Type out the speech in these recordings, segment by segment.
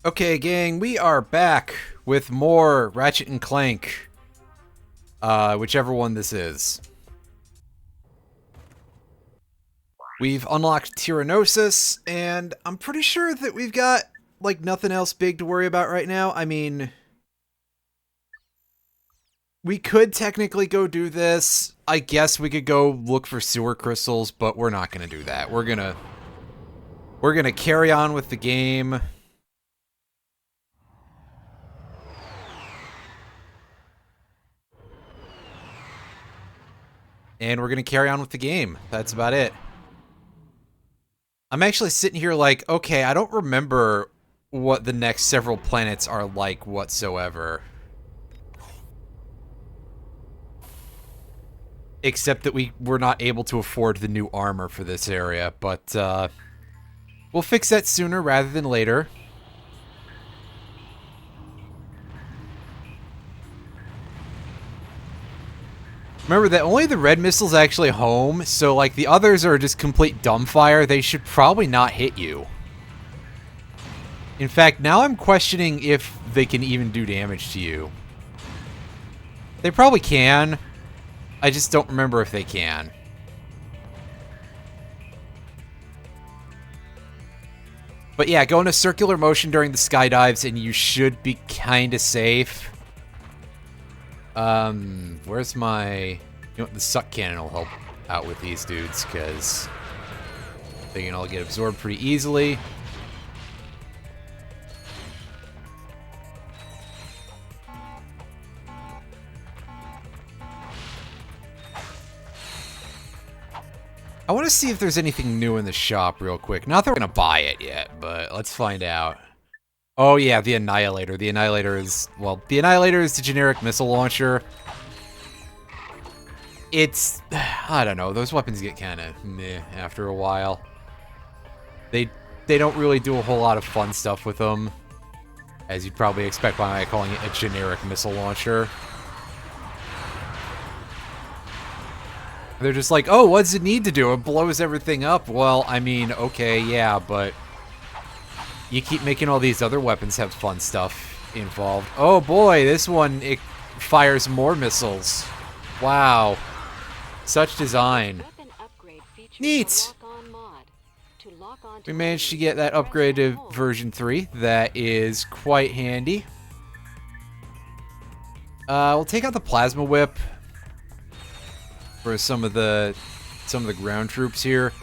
Okay, gang, we are back with more Ratchet and Clank. Whichever one this is. We've unlocked Tyrannosis, and I'm pretty sure that we've got, like, nothing else big to worry about right now. I mean, we could technically go do this. I guess we could go look for sewer crystals, but we're not gonna do that. We're gonna carry on with the game. And we're gonna carry on with the game. That's about it. I'm actually sitting here like, okay, I don't remember what the next several planets are like whatsoever. Except that we were not able to afford the new armor for this area, but we'll fix that sooner rather than later. Remember that only the red missile's actually home, so like the others are just complete dumbfire. They should probably not hit you. In fact, now I'm questioning if they can even do damage to you. They probably can. I just don't remember if they can. But yeah, go into circular motion during the skydives and you should be kind of safe. Where's my... You know what, the suck cannon will help out with these dudes, because they can all get absorbed pretty easily. I want to see if there's anything new in the shop real quick. Not that we're going to buy it yet, but let's find out. Oh yeah, the Annihilator. The Annihilator is... Well, the Annihilator is the generic missile launcher. It's... I don't know. Those weapons get kind of meh after a while. They don't really do a whole lot of fun stuff with them, as you'd probably expect by calling it a generic missile launcher. They're just like, oh, what does it need to do? It blows everything up. Well, I mean, okay, yeah, but you keep making all these other weapons have fun stuff involved. Oh boy, this one, it fires more missiles. Wow. Such design. Neat! We managed to get that upgrade to version 3. That is quite handy. We'll take out the plasma whip for some of the ground troops here,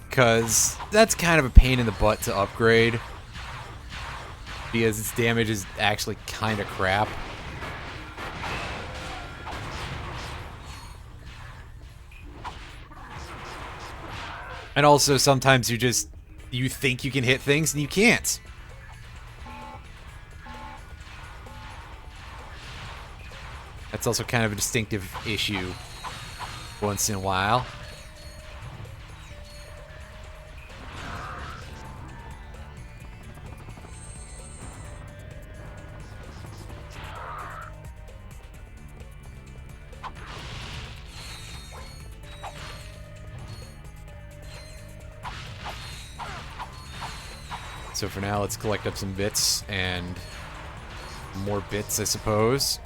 because that's kind of a pain in the butt to upgrade, because its damage is actually kind of crap. And also sometimes you think you can hit things and you can't. That's also kind of a distinctive issue once in a while. So for now, let's collect up some bits and more bits, I suppose.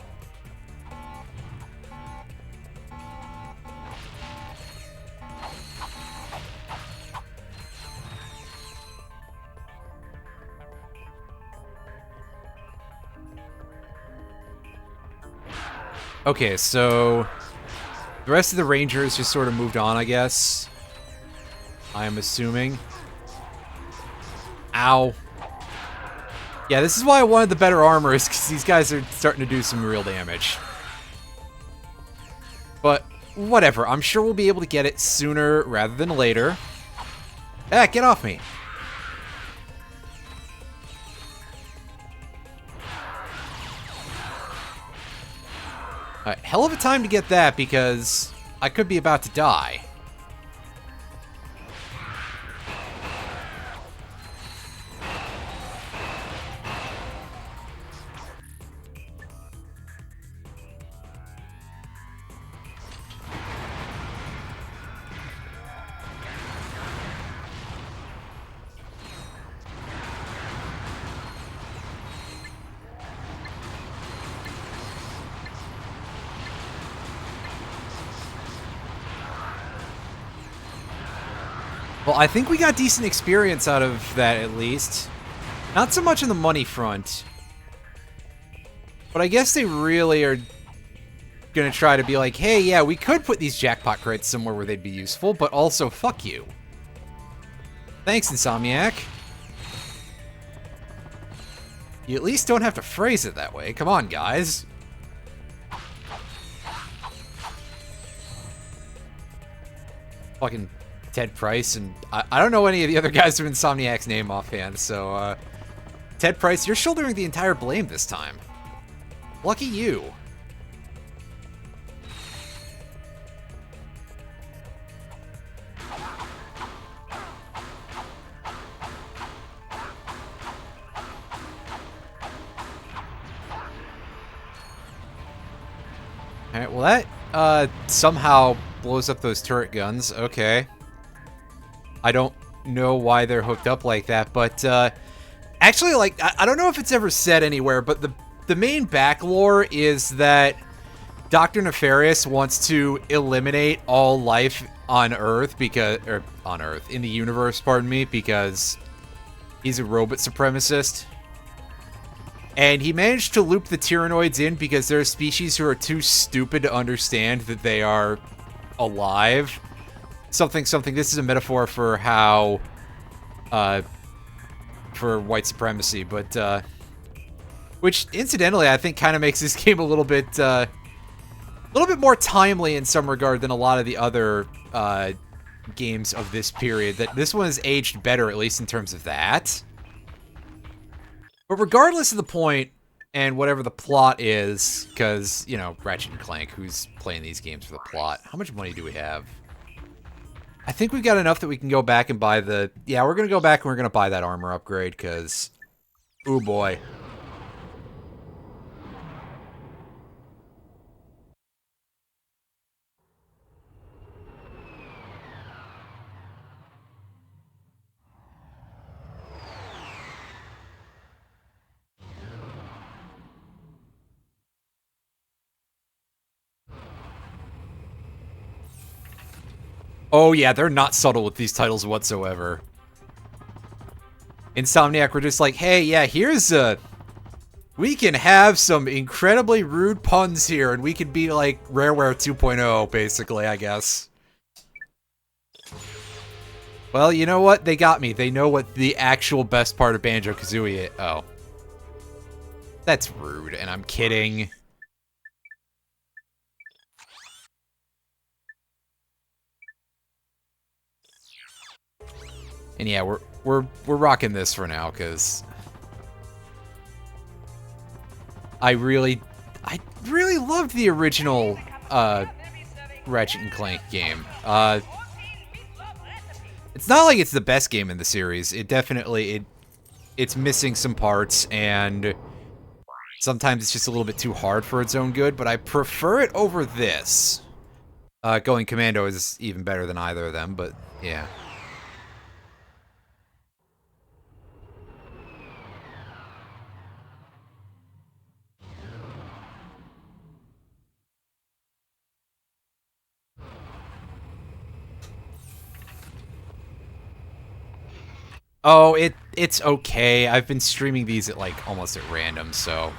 Okay, so the rest of the Rangers just sort of moved on, I guess. I'm assuming. Ow. Yeah, this is why I wanted the better armor, is because these guys are starting to do some real damage. But whatever, I'm sure we'll be able to get it sooner rather than later. Ah, get off me. Hell of a time to get that, because I could be about to die. Well, I think we got decent experience out of that, at least. Not so much on the money front. But I guess they really are gonna try to be like, hey, yeah, we could put these jackpot crates somewhere where they'd be useful, but also, fuck you. Thanks, Insomniac. You at least don't have to phrase it that way. Come on, guys. Fucking Ted Price, and I don't know any of the other guys with Insomniac's name offhand, so, Ted Price, you're shouldering the entire blame this time. Lucky you. Alright, well that, somehow blows up those turret guns. Okay. I don't know why they're hooked up like that, but, actually, like, I don't know if it's ever said anywhere, but the main back lore is that Dr. Nefarious wants to eliminate all life on Earth in the universe, pardon me, because he's a robot supremacist. And he managed to loop the Tyrannoids in because they're a species who are too stupid to understand that they are alive. Something, this is a metaphor for how, for white supremacy, but, which, incidentally, I think kind of makes this game a little bit more timely in some regard than a lot of the other, games of this period. That this one has aged better, at least in terms of that. But regardless of the point, and whatever the plot is, because, you know, Ratchet and Clank, who's playing these games for the plot, how much money do we have? I think we've got enough that we can go back and buy the... Yeah, we're going to go back and we're going to buy that armor upgrade, because... Ooh, boy. Oh yeah, they're not subtle with these titles whatsoever. Insomniac were just like, hey, yeah, here's a... We can have some incredibly rude puns here, and we can be like Rareware 2.0, basically, I guess. Well, you know what? They got me. They know what the actual best part of Banjo-Kazooie is. Oh. That's rude, and I'm kidding. And yeah, we're rocking this for now, because I really loved the original Ratchet and Clank game. It's not like it's the best game in the series. It definitely it's missing some parts, and sometimes it's just a little bit too hard for its own good. But I prefer it over this. Going Commando is even better than either of them, but yeah. Oh, it's okay. I've been streaming these at, like, almost at random, so...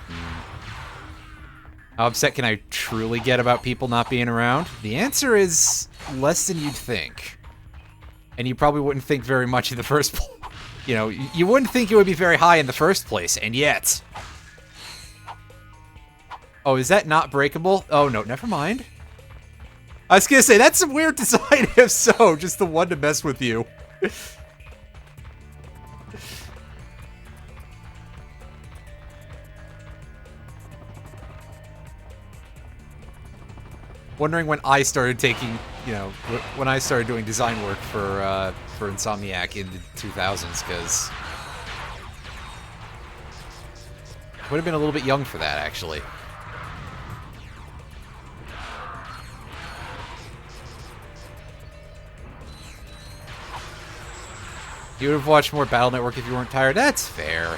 How upset can I truly get about people not being around? The answer is less than you'd think. And you probably wouldn't think very much in the first place. You know, you wouldn't think it would be very high in the first place, and yet... Oh, is that not breakable? Oh, no, never mind. I was gonna say, that's some weird design, if so. Just the one to mess with you. Wondering when I started taking, you know, when I started doing design work for Insomniac in the 2000s, because would have been a little bit young for that, actually. You would have watched more Battle Network if you weren't tired. That's fair.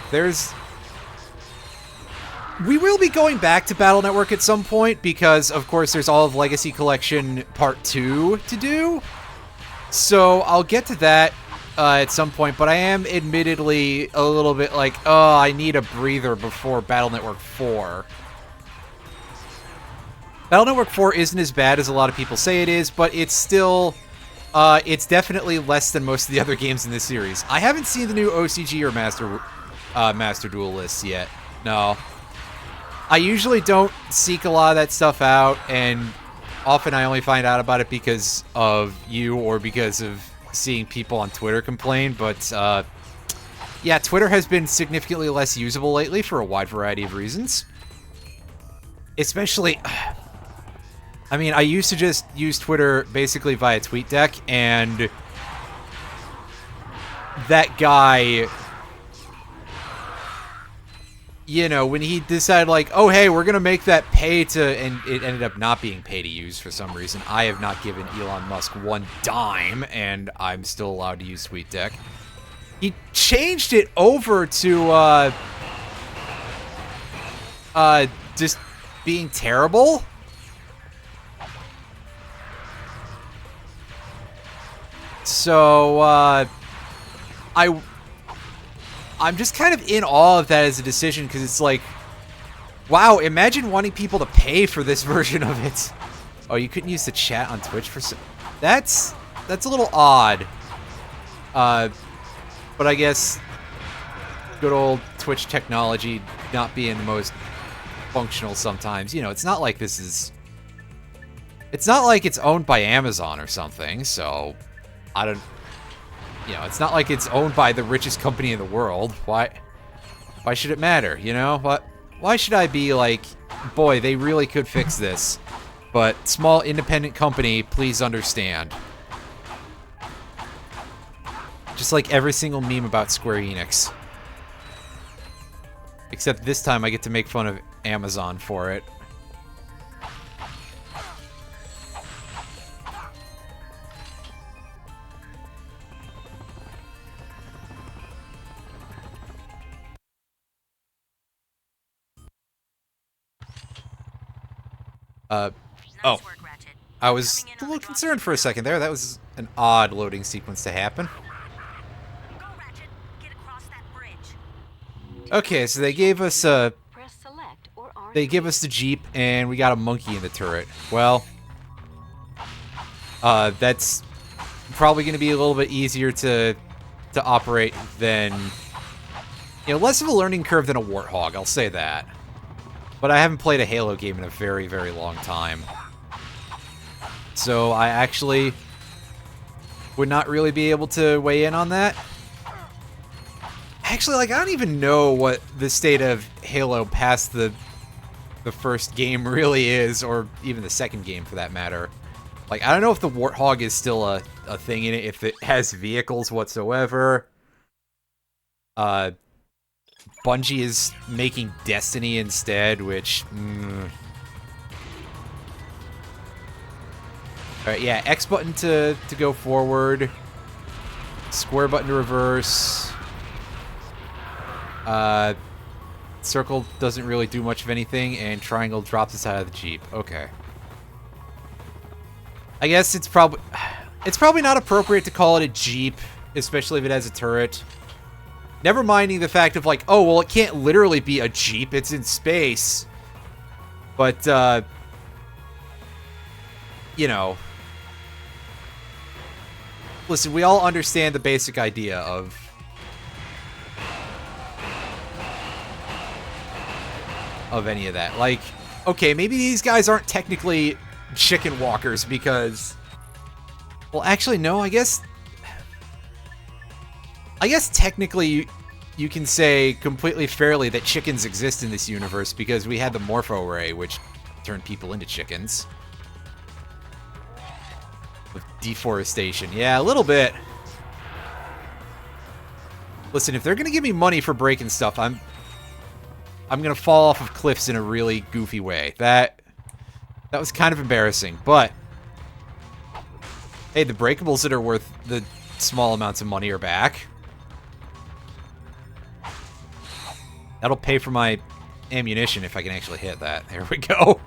We will be going back to Battle Network at some point because, of course, there's all of Legacy Collection Part 2 to do. So I'll get to that. at some point, but I am admittedly a little bit like, oh, I need a breather before Battle Network 4. Battle Network 4 isn't as bad as a lot of people say it is, but it's still, it's definitely less than most of the other games in this series. I haven't seen the new OCG or Master Duel lists yet. No. I usually don't seek a lot of that stuff out, and often I only find out about it because of you or because of seeing people on Twitter complain, but yeah, Twitter has been significantly less usable lately for a wide variety of reasons. Especially, I mean, I used to just use Twitter basically via TweetDeck, and that guy, you know, when he decided, like, oh, hey, we're going to make that pay to, and it ended up not being pay to use for some reason. I have not given Elon Musk one dime, and I'm still allowed to use TweetDeck. He changed it over to, just being terrible. So, I'm just kind of in awe of that as a decision, because it's like, wow, imagine wanting people to pay for this version of it. Oh, you couldn't use the chat on Twitch for some... That's a little odd. But I guess good old Twitch technology not being the most functional sometimes. You know, it's not like this is... It's not like it's owned by Amazon or something, so... I don't... You know, it's not like it's owned by the richest company in the world. Why should it matter, you know? Why should I be like, boy, they really could fix this, but small independent company, please understand. Just like every single meme about Square Enix. Except this time I get to make fun of Amazon for it. Oh. I was a little concerned for a second there. That was an odd loading sequence to happen. Okay, so they gave us the Jeep, and we got a monkey in the turret. Well, that's probably going to be a little bit easier to operate than, you know, less of a learning curve than a Warthog, I'll say that. But I haven't played a Halo game in a very, very long time. So I actually would not really be able to weigh in on that. Actually, like, I don't even know what the state of Halo past the first game really is, or even the second game for that matter. Like, I don't know if the Warthog is still a thing in it, if it has vehicles whatsoever. Bungie is making Destiny instead, which... Alright, yeah, X button to go forward. Square button to reverse. Circle doesn't really do much of anything, and triangle drops us out of the Jeep. Okay. I guess it's probably not appropriate to call it a Jeep, especially if it has a turret. Never minding the fact of, like, oh, well, it can't literally be a Jeep, it's in space. But, you know. Listen, we all understand the basic idea of any of that. Like, okay, maybe these guys aren't technically chicken walkers because... Well, actually, no, I guess technically you can say completely fairly that chickens exist in this universe because we had the Morpho Ray, which turned people into chickens. With deforestation. Yeah, a little bit. Listen, if they're gonna give me money for breaking stuff, I'm gonna fall off of cliffs in a really goofy way. That was kind of embarrassing, but hey, the breakables that are worth the small amounts of money are back. That'll pay for my ammunition if I can actually hit that. There we go.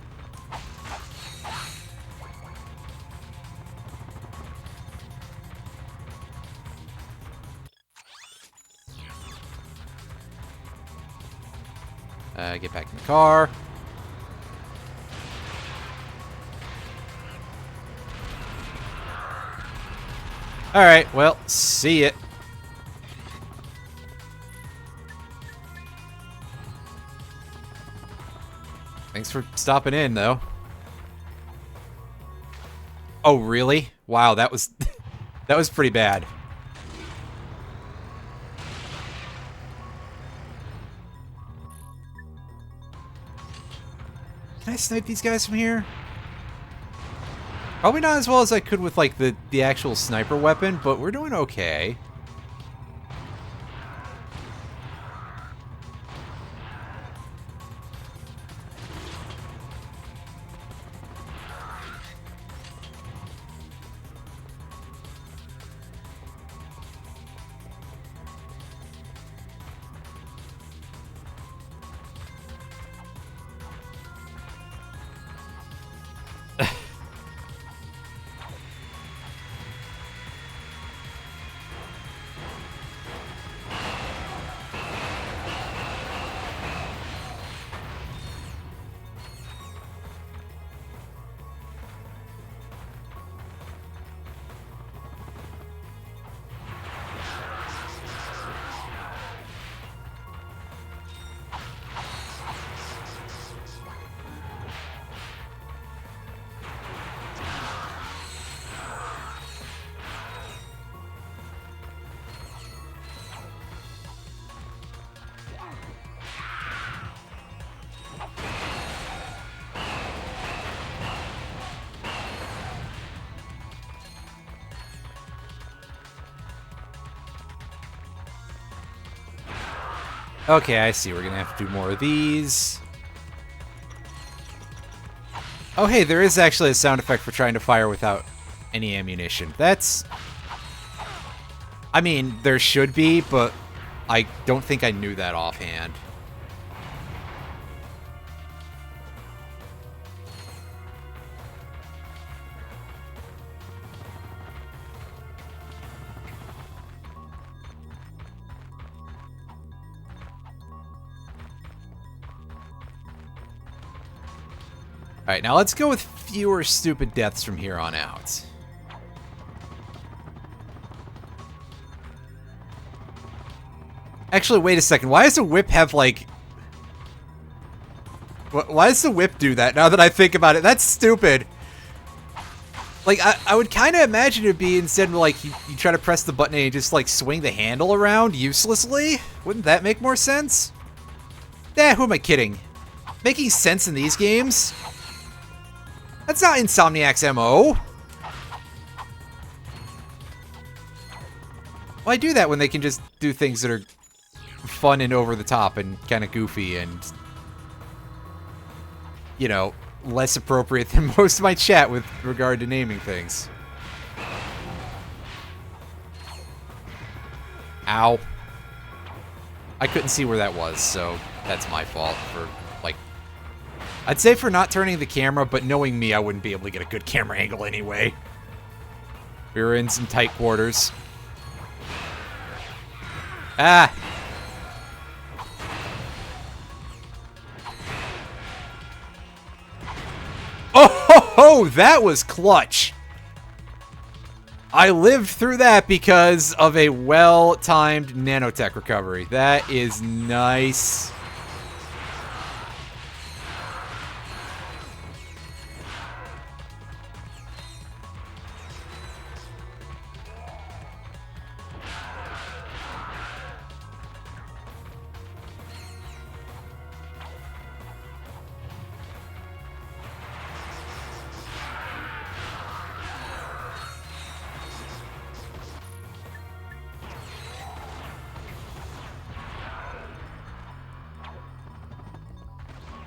Get back in the car. Alright, well, see it. Thanks for stopping in, though. Oh, really? Wow, that was... that was pretty bad. Can I snipe these guys from here? Probably not as well as I could with, like, the actual sniper weapon, but we're doing okay. Okay, I see. We're gonna have to do more of these. Oh, hey, there is actually a sound effect for trying to fire without any ammunition. That's... I mean, there should be, but I don't think I knew that offhand. Alright, now let's go with fewer stupid deaths from here on out. Actually, wait a second. Why does the whip have, like... Why does the whip do that, now that I think about it? That's stupid. Like, I would kind of imagine it would be instead of, like, you try to press the button and you just, like, swing the handle around uselessly? Wouldn't that make more sense? Who am I kidding? Making sense in these games? That's not Insomniac's MO. Why do that when they can just do things that are fun and over the top and kind of goofy and, you know, less appropriate than most of my chat with regard to naming things? Ow. I couldn't see where that was, so that's my fault for, like... I'd say for not turning the camera, but knowing me, I wouldn't be able to get a good camera angle anyway. We were in some tight quarters. Ah! Oh, that was clutch! I lived through that because of a well-timed nanotech recovery. That is nice.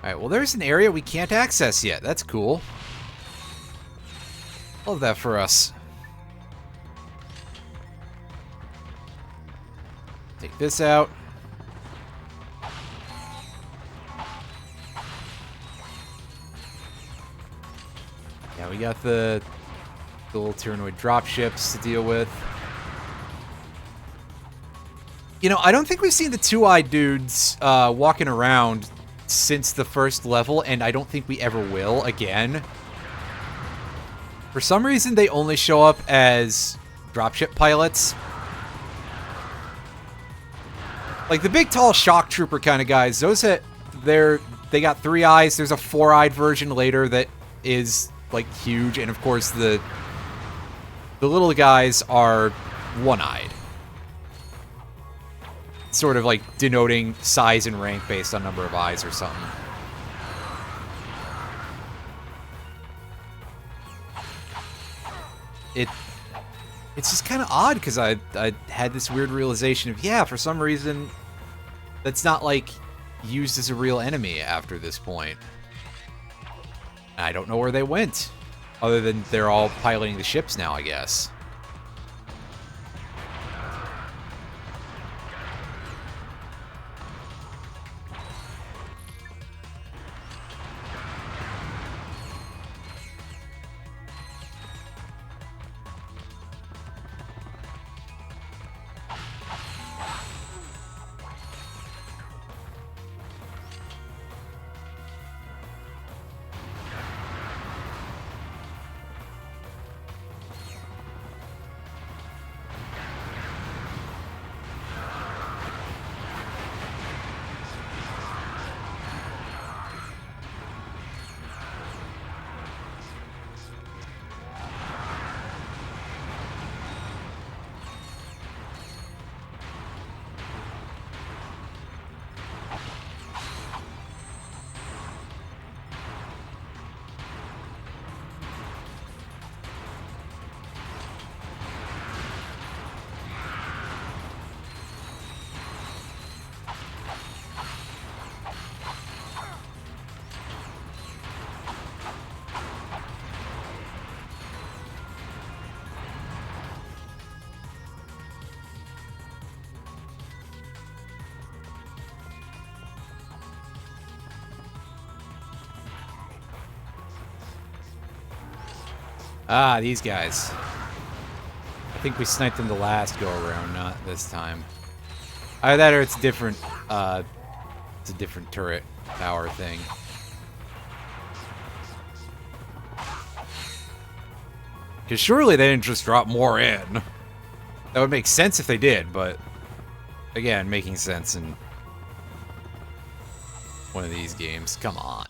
Alright, well, there's an area we can't access yet. That's cool. Love that for us. Take this out. Yeah, we got the little Tyrannoid dropships to deal with. You know, I don't think we've seen the two-eyed dudes walking around since the first level, and I don't think we ever will again. For some reason, they only show up as dropship pilots. Like the big, tall shock trooper kind of guys, those they got 3 eyes. There's a 4-eyed version later that is like huge, and of course the little guys are 1-eyed. Sort of like denoting size and rank based on number of eyes or something. It's just kind of odd because I had this weird realization of, yeah, for some reason that's not like used as a real enemy after this point. I don't know where they went, other than they're all piloting the ships now, I guess. Ah, these guys. I think we sniped them the last go-around, not this time. Either that or it's different, it's a different turret tower thing. Because surely they didn't just drop more in. That would make sense if they did, but... Again, making sense in... one of these games. Come on.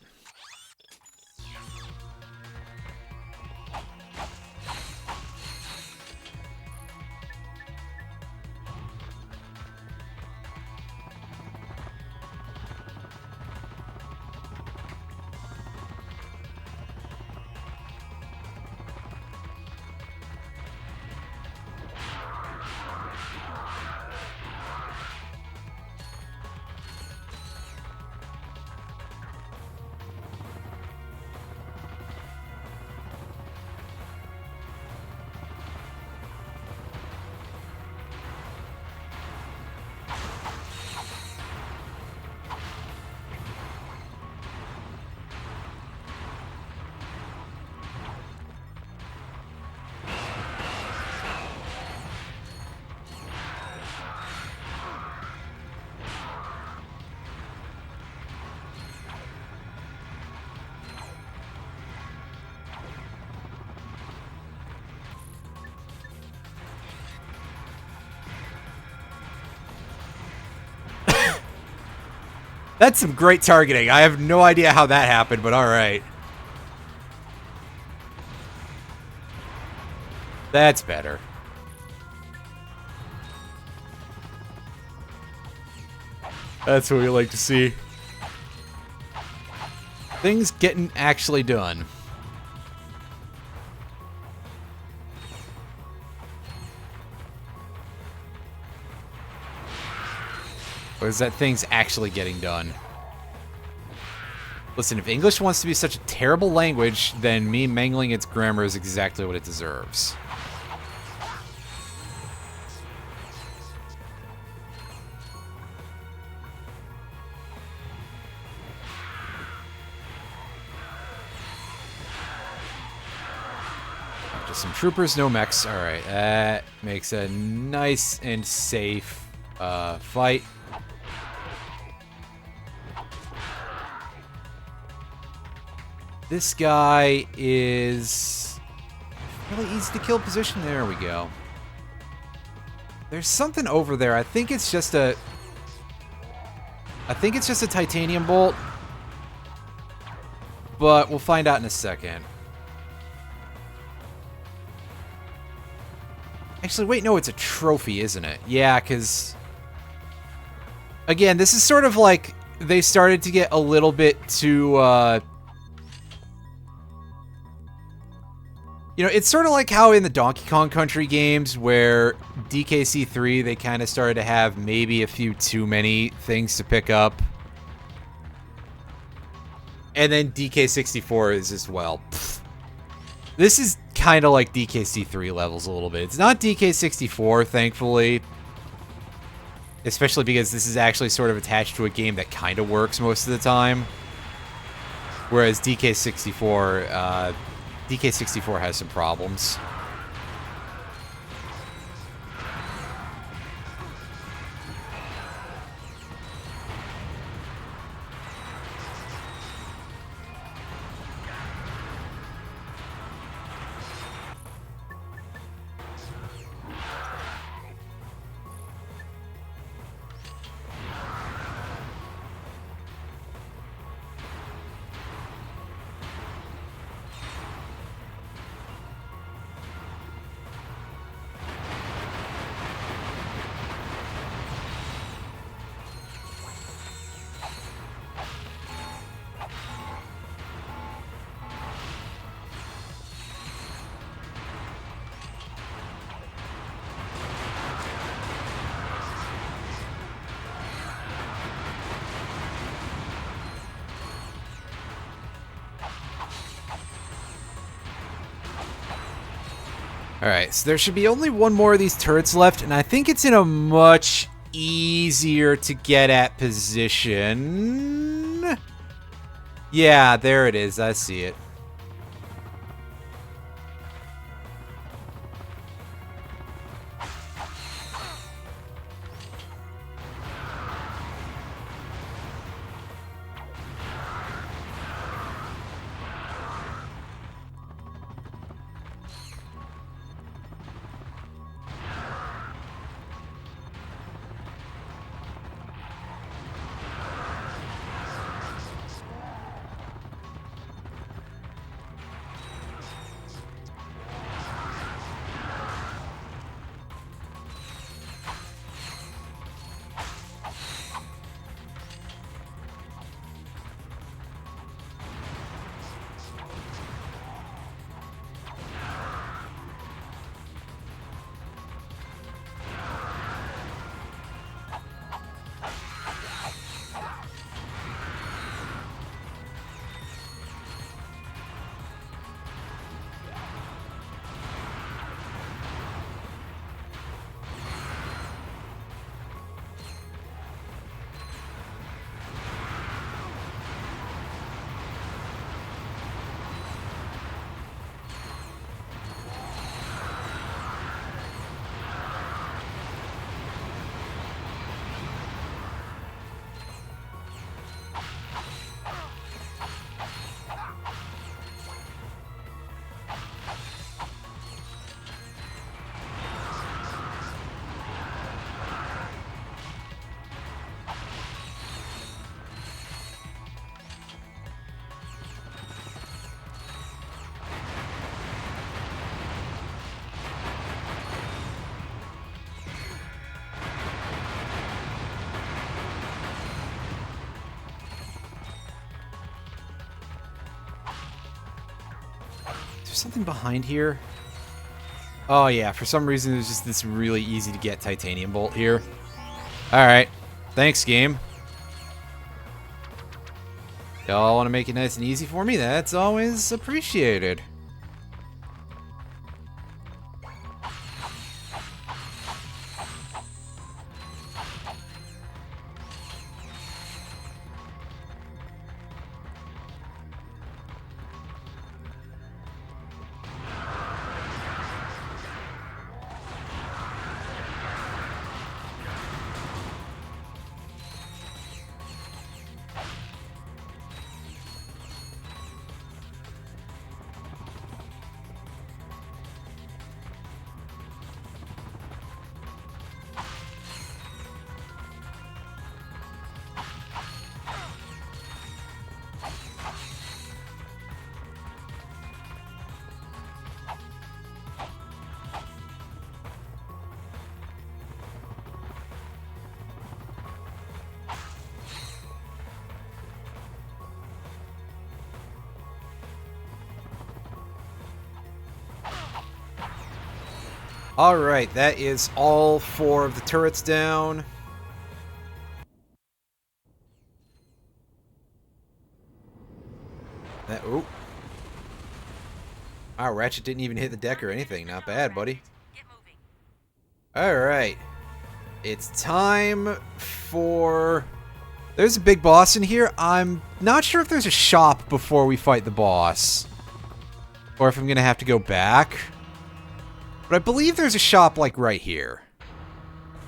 That's some great targeting. I have no idea how that happened, but alright. That's better. That's what we like to see. Things getting actually done. Or is that things actually getting done? Listen, if English wants to be such a terrible language, then me mangling its grammar is exactly what it deserves. Just some troopers, no mechs. Alright, that makes a nice and safe fight. This guy is really easy to kill position. There we go. There's something over there. I think it's just a titanium bolt. But we'll find out in a second. Actually, wait, no, it's a trophy, isn't it? Yeah, because... Again, this is sort of like they started to get a little bit too, you know, it's sort of like how in the Donkey Kong Country games where DKC3, they kind of started to have maybe a few too many things to pick up. And then DK64 is as well. Pfft. This is kind of like DKC3 levels a little bit. It's not DK64, thankfully. Especially because this is actually sort of attached to a game that kind of works most of the time. Whereas DK64 has some problems. Alright, so there should be only one more of these turrets left, and I think it's in a much easier to get at position. Yeah, there it is. I see it. Something behind here? Oh yeah, for some reason there's just this really easy to get titanium bolt here. Alright. Thanks, game. Y'all want to make it nice and easy for me? That's always appreciated. Alright, that is all 4 of the turrets down. Oh. Wow, Ratchet didn't even hit the deck or anything. Not bad, buddy. Alright. It's time for... There's a big boss in here. I'm not sure if there's a shop before we fight the boss. Or if I'm going to have to go back. But I believe there's a shop, like, right here.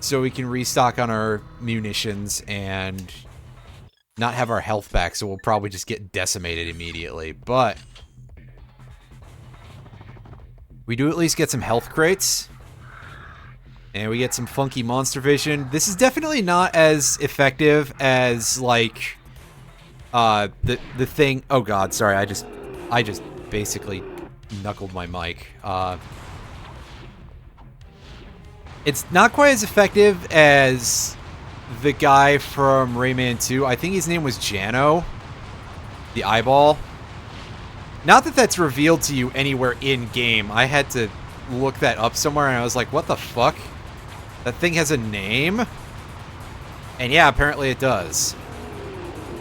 So we can restock on our munitions and not have our health back, so we'll probably just get decimated immediately. But we do at least get some health crates. And we get some funky monster vision. This is definitely not as effective as, like, the thing... Oh god, sorry, I just basically knuckled my mic. It's not quite as effective as the guy from Rayman 2. I think his name was Jano. The eyeball. Not that that's revealed to you anywhere in-game. I had to look that up somewhere, and I was like, what the fuck? That thing has a name? And yeah, apparently it does.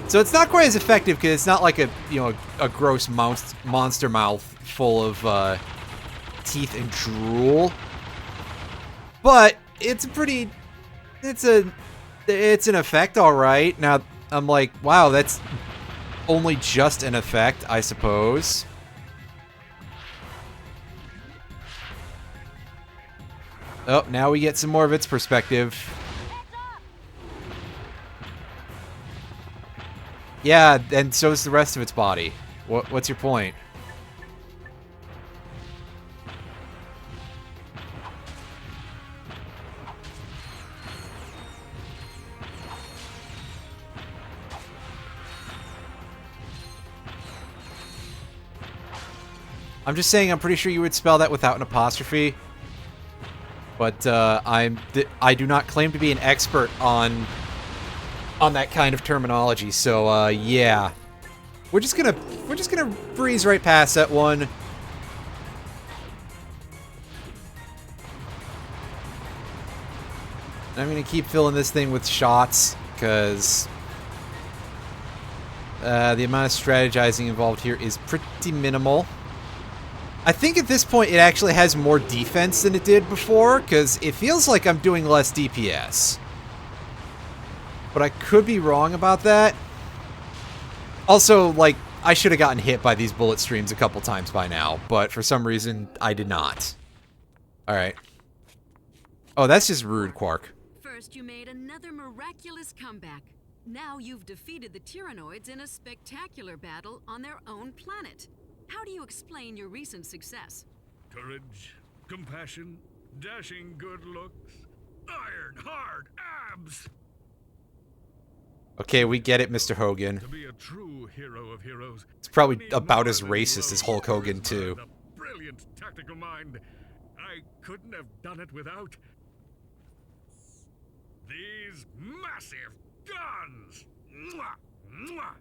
So it's not quite as effective, because it's not like a, you know, a gross monster mouth full of teeth and drool. But it's a pretty... It's an effect, alright. Now, I'm like, wow, that's only just an effect, I suppose. Oh, now we get some more of its perspective. Yeah, and so is the rest of its body. What's your point? I'm just saying, I'm pretty sure you would spell that without an apostrophe. But I do not claim to be an expert on that kind of terminology. So yeah, we're just gonna breeze right past that one. I'm gonna keep filling this thing with shots because the amount of strategizing involved here is pretty minimal. I think at this point it actually has more defense than it did before, because it feels like I'm doing less DPS. But I could be wrong about that. Also, like, I should have gotten hit by these bullet streams a couple times by now, but for some reason, I did not. Alright. Oh, that's just rude, Quark. First, you made another miraculous comeback. Now you've defeated the Tyrannoids in a spectacular battle on their own planet. How do you explain your recent success? Courage, compassion, dashing good looks, iron hard abs. Okay, we get it, Mr. Hogan. To be a true hero of heroes, it's probably about as racist as Hulk Hogan, too. A brilliant tactical mind. I couldn't have done it without these massive guns. Mwah, mwah.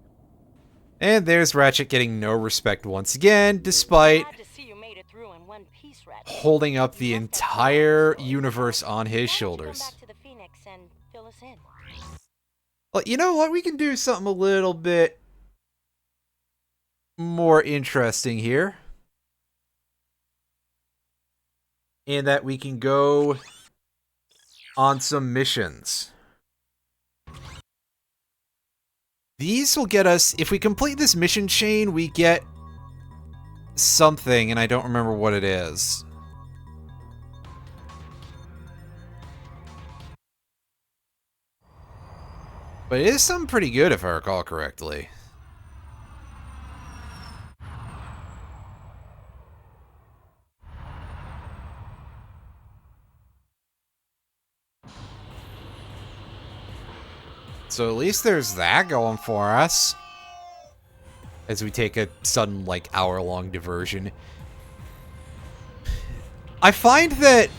And there's Ratchet getting no respect once again, despite holding up the entire universe on his shoulders. Well, you know what? We can do something a little bit more interesting here. In that we can go on some missions. These will get us, if we complete this mission chain, we get something, and I don't remember what it is. But it is something pretty good, if I recall correctly. So at least there's that going for us. As we take a sudden, like, hour-long diversion. I find that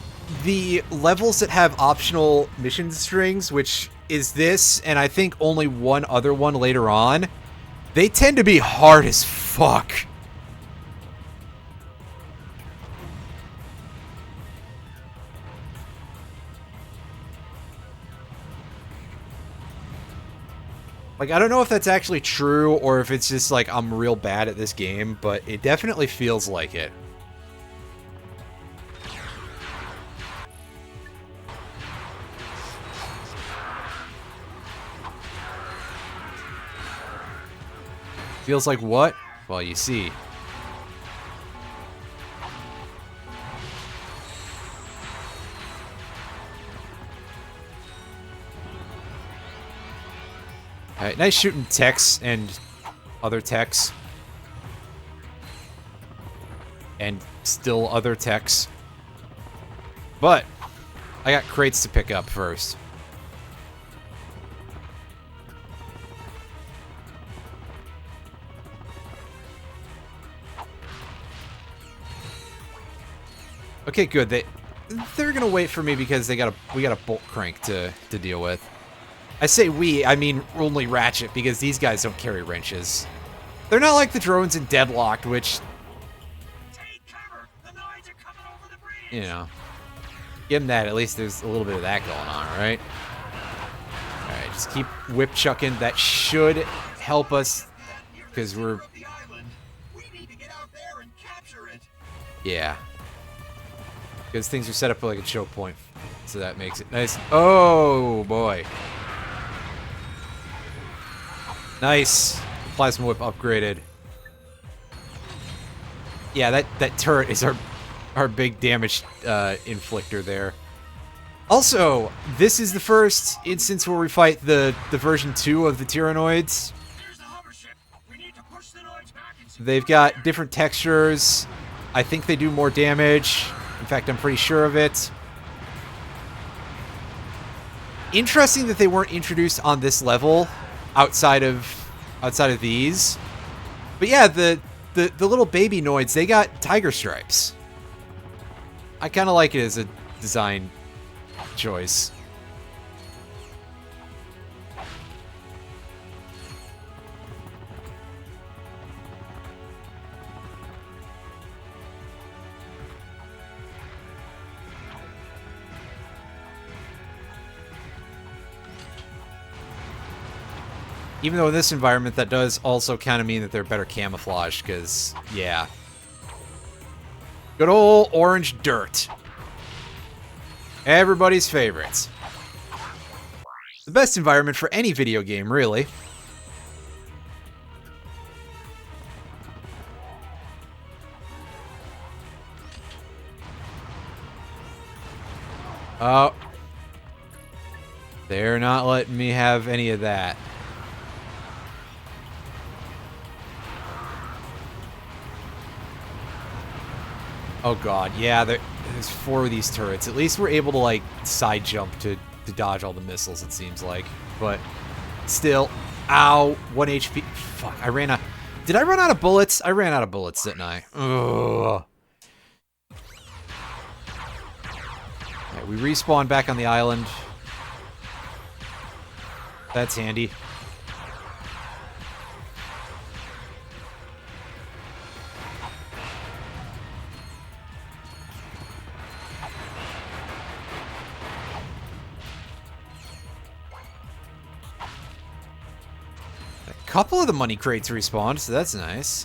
the levels that have optional mission strings, which is this, and I think only one other one later on, they tend to be hard as fuck. Like, I don't know if that's actually true or if it's just like I'm real bad at this game, but it definitely feels like it. Feels like what? Well, you see. Alright, nice shooting techs and other techs. And still other techs. But I got crates to pick up first. Okay, good. They're gonna wait for me because we got a bolt crank to deal with. I say we, I mean only Ratchet, because these guys don't carry wrenches. They're not like the drones in Deadlocked, which, Take cover. The Noids are coming over the bridge. you know, give them that. At least there's a little bit of that going on, right? Alright, just keep whip chucking. That should help us, because we're... The island. We need to get out there and capture it. Yeah. Because things are set up like a choke point. So that makes it nice. Oh, boy. Nice. Plasma whip upgraded. Yeah, that turret is our big damage inflictor there. Also, this is the first instance where we fight the version 2 of the Tyrannoids. There's the hover ship. We need to push the Noids back and secure They've got different textures. I think they do more damage. In fact, I'm pretty sure of it. Interesting that they weren't introduced on this level outside of these. But yeah, the little baby Noids, they got tiger stripes. I kind of like it as a design choice. Even though in this environment, that does also kind of mean that they're better camouflaged, because, yeah. Good old orange dirt. Everybody's favorites. The best environment for any video game, really. Oh. They're not letting me have any of that. Oh god, yeah, there's 4 of these turrets. At least we're able to, like, side jump to dodge all the missiles, it seems like. But, still, ow, 1 HP. Fuck, did I run out of bullets? I ran out of bullets, didn't I? Ugh. Right, we respawn back on the island. That's handy. A couple of the money crates respawned, so that's nice.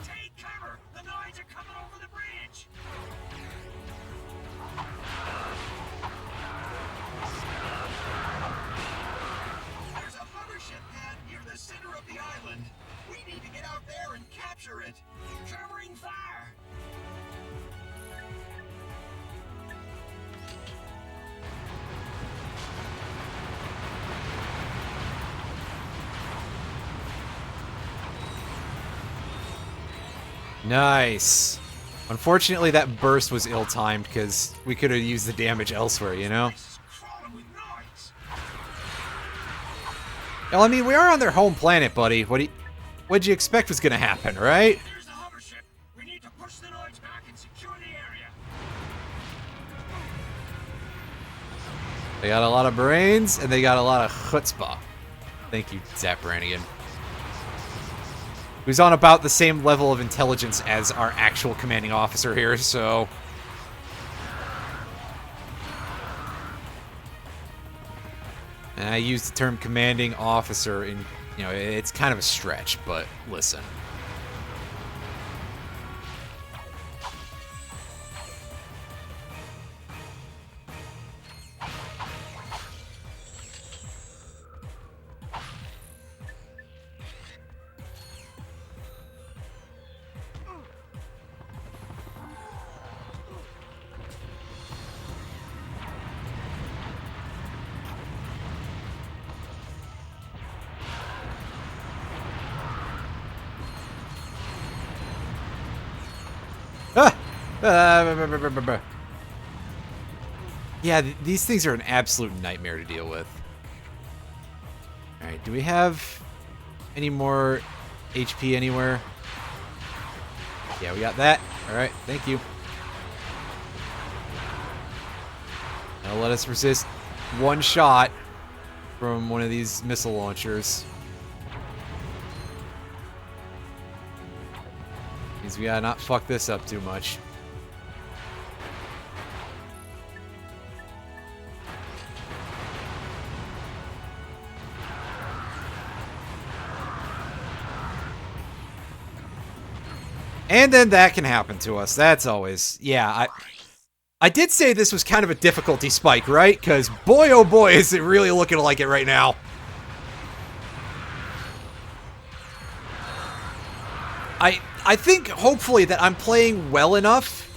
Take cover. The Noids are coming over the bridge. There's a hover ship pad near the center of the island. We need to get out there and capture it. Covering fire. Nice. Unfortunately, that burst was ill-timed because we could have used the damage elsewhere, you know? This is crawling with Noids. Well, I mean, we are on their home planet, buddy. What'd you expect was gonna happen, right? There's the hover ship. We need to push the Noids back and secure the area. They got a lot of brains, and they got a lot of chutzpah. Thank you, Zap Brannigan. who's on about the same level of intelligence as our actual commanding officer here, so... And I use the term commanding officer in, you know, it's kind of a stretch, but listen. Yeah, these things are an absolute nightmare to deal with. Alright, do we have any more HP anywhere? Yeah, we got that. Alright, thank you. Now let us resist one shot from one of these missile launchers. Means we gotta not fuck this up too much. And then that can happen to us. That's always... Yeah, I did say this was kind of a difficulty spike, right? Because boy, oh boy, is it really looking like it right now. I think, hopefully, that I'm playing well enough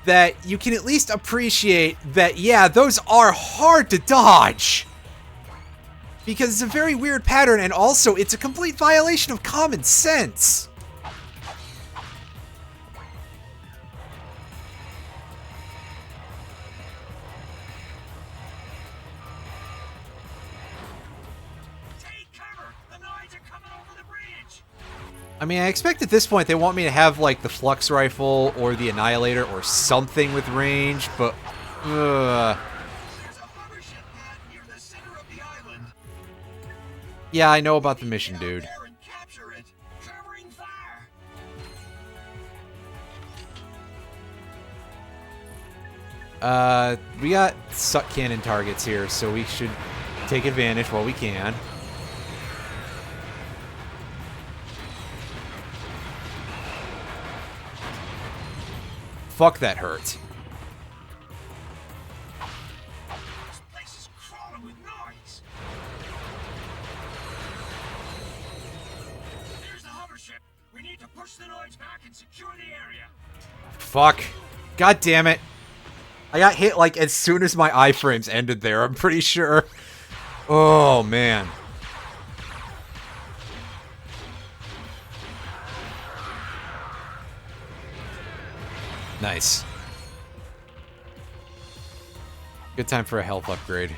that you can at least appreciate that, yeah, those are hard to dodge. Because it's a very weird pattern, and also, it's a complete violation of common sense. I mean, I expect at this point they want me to have, like, the Flux Rifle or the Annihilator or something with range, but... Yeah, I know about the mission, dude. We got suck cannon targets here, so we should take advantage while we can. Fuck, that hurt. This place is crawling with noise. There's the hover ship. We need to push the noise back and secure the area. Fuck. God damn it. I got hit like as soon as my iframes ended there, I'm pretty sure. Oh, man. Nice. Good time for a health upgrade.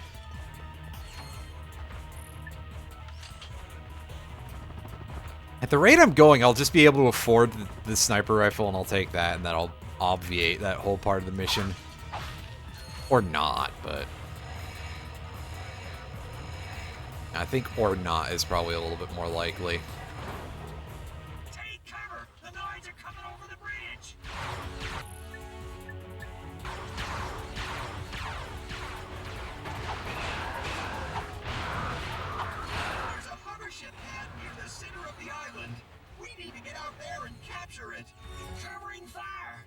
At the rate I'm going, I'll just be able to afford the sniper rifle, and I'll take that, and that'll obviate that whole part of the mission. Or not, but... I think or not is probably a little bit more likely. Take cover! The noise are coming over the bridge! There's a hover ship pad near the center of the island. We need to get out there and capture it. Covering fire!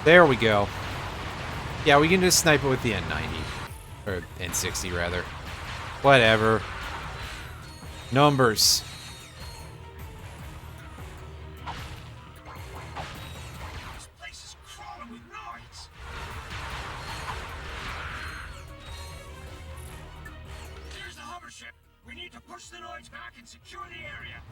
There we go. Yeah, we can just snipe it with the N90. Or N60, rather. Whatever. Numbers. This place is crawling with noise. There's the hover ship. We need to push the noise back and secure the area.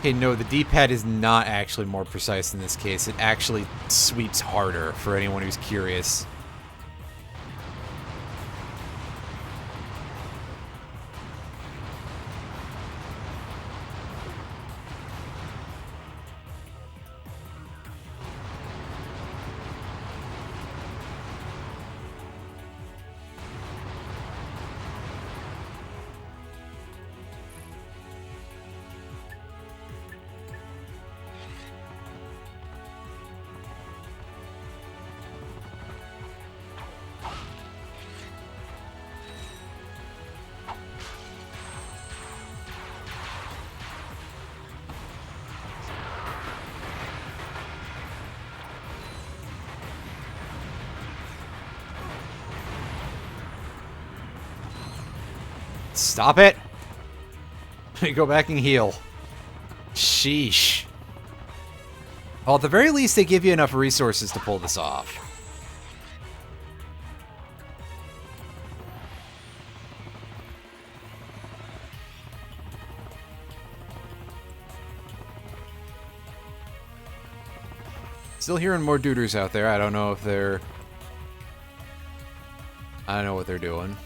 Okay, no, the D-pad is not actually more precise in this case. It actually sweeps harder, for anyone who's curious. Stop it! Go back and heal. Sheesh. Well, at the very least, they give you enough resources to pull this off. Still hearing more duders out there. I don't know if they're... I don't know what they're doing.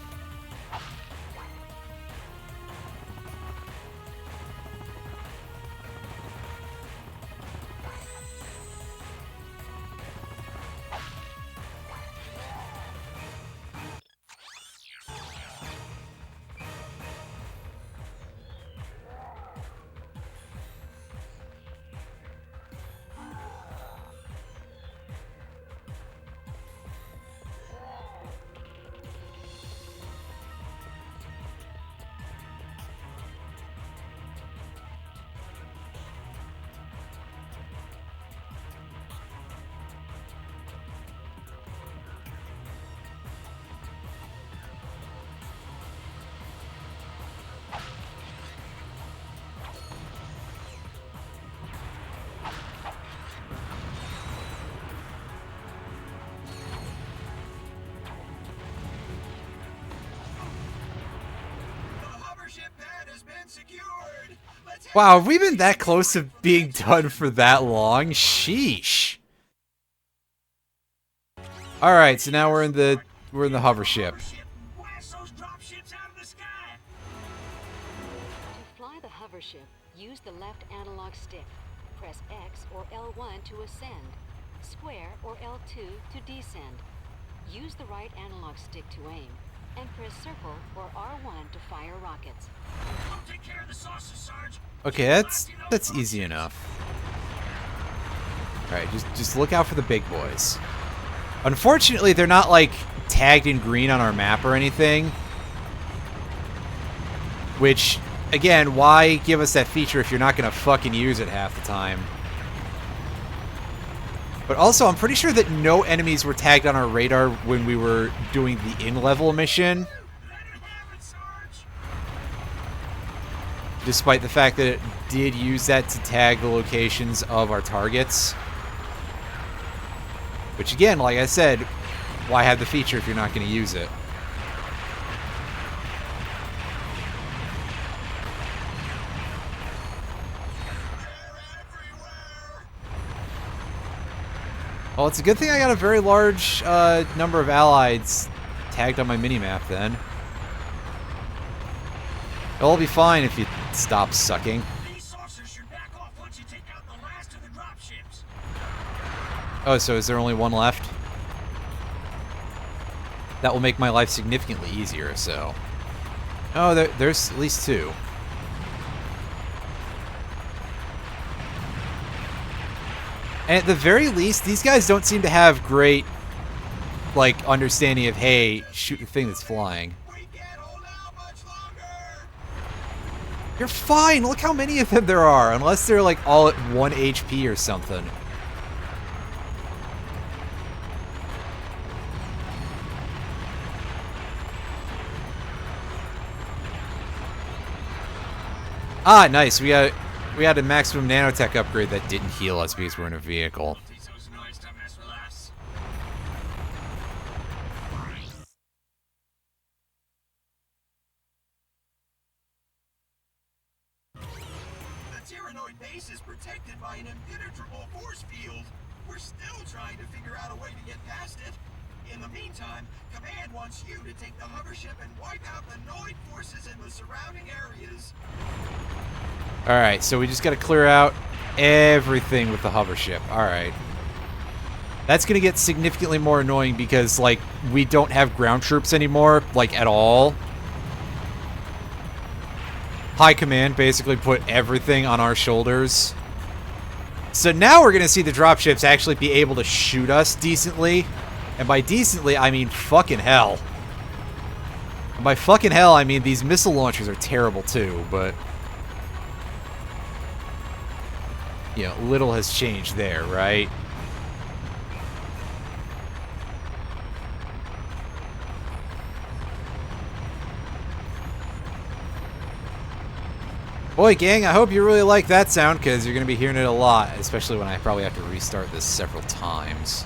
Wow, have we been that close to being done for that long? Sheesh. Alright, so now we're in the hover ship. To fly the hover ship, use the left analog stick. Press X or L1 to ascend, square or L2 to descend. Use the right analog stick to aim, and press circle or R1 to fire rockets. I'll take care of the saucer, Sarge. Okay, that's easy enough. Alright, just look out for the big boys. Unfortunately, they're not, like, tagged in green on our map or anything. Which, again, why give us that feature if you're not gonna fucking use it half the time? But also, I'm pretty sure that no enemies were tagged on our radar when we were doing the in-level mission. Despite the fact that it did use that to tag the locations of our targets. Which again, like I said, why have the feature if you're not going to use it? Well, it's a good thing I got a very large number of allies tagged on my minimap then. It'll be fine if you stop sucking. These saucers should back off once you take out the last of the dropships. Oh, so is there only one left? That will make my life significantly easier, so... Oh, there's at least two. And at the very least, these guys don't seem to have great, like, understanding of, hey, shoot the thing that's flying. You're fine! Look how many of them there are, unless they're, like, all at 1 HP or something. Ah, nice. We had a maximum nanotech upgrade that didn't heal us because we're in a vehicle. base is protected by an impenetrable force field. We're still trying to figure out a way to get past it. In the meantime, Command wants you to take the hover ship and wipe out the Noid forces in the surrounding areas. Alright, so we just gotta clear out everything with the hover ship. Alright. That's gonna get significantly more annoying because, like, we don't have ground troops anymore, like, at all. High Command basically put everything on our shoulders. So now we're gonna see the dropships actually be able to shoot us decently. And by decently, I mean fucking hell. And by fucking hell, I mean these missile launchers are terrible too, but... you know, little has changed there, right? Boy, gang, I hope you really like that sound, because you're going to be hearing it a lot, especially when I probably have to restart this several times.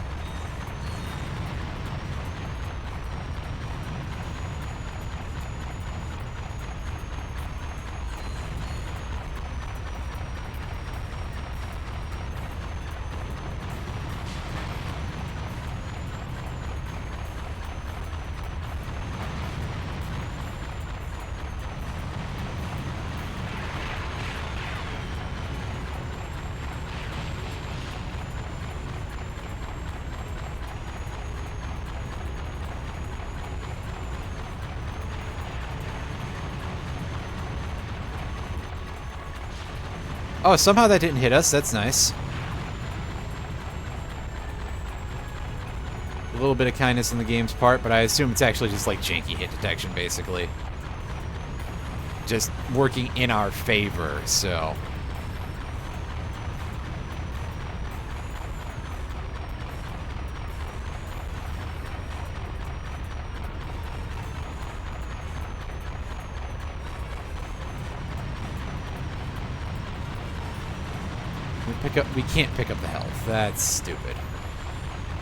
Oh, somehow that didn't hit us. That's nice. A little bit of kindness on the game's part, but I assume it's actually just like janky hit detection, basically. Just working in our favor, so... we can't pick up the health. That's stupid.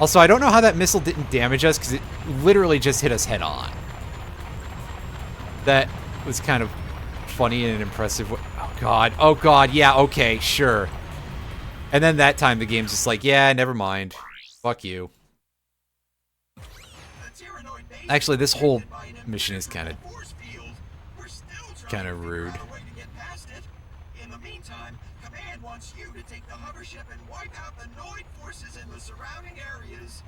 Also, I don't know how that missile didn't damage us, because it literally just hit us head on. That was kind of funny and impressive. Oh god, yeah, okay, sure. And then that time the game's just like, yeah, never mind. Fuck you. Actually, this whole mission is kind of rude. In the meantime, Command wants you to take the hover ship and wipe out the Noid forces in the surrounding areas.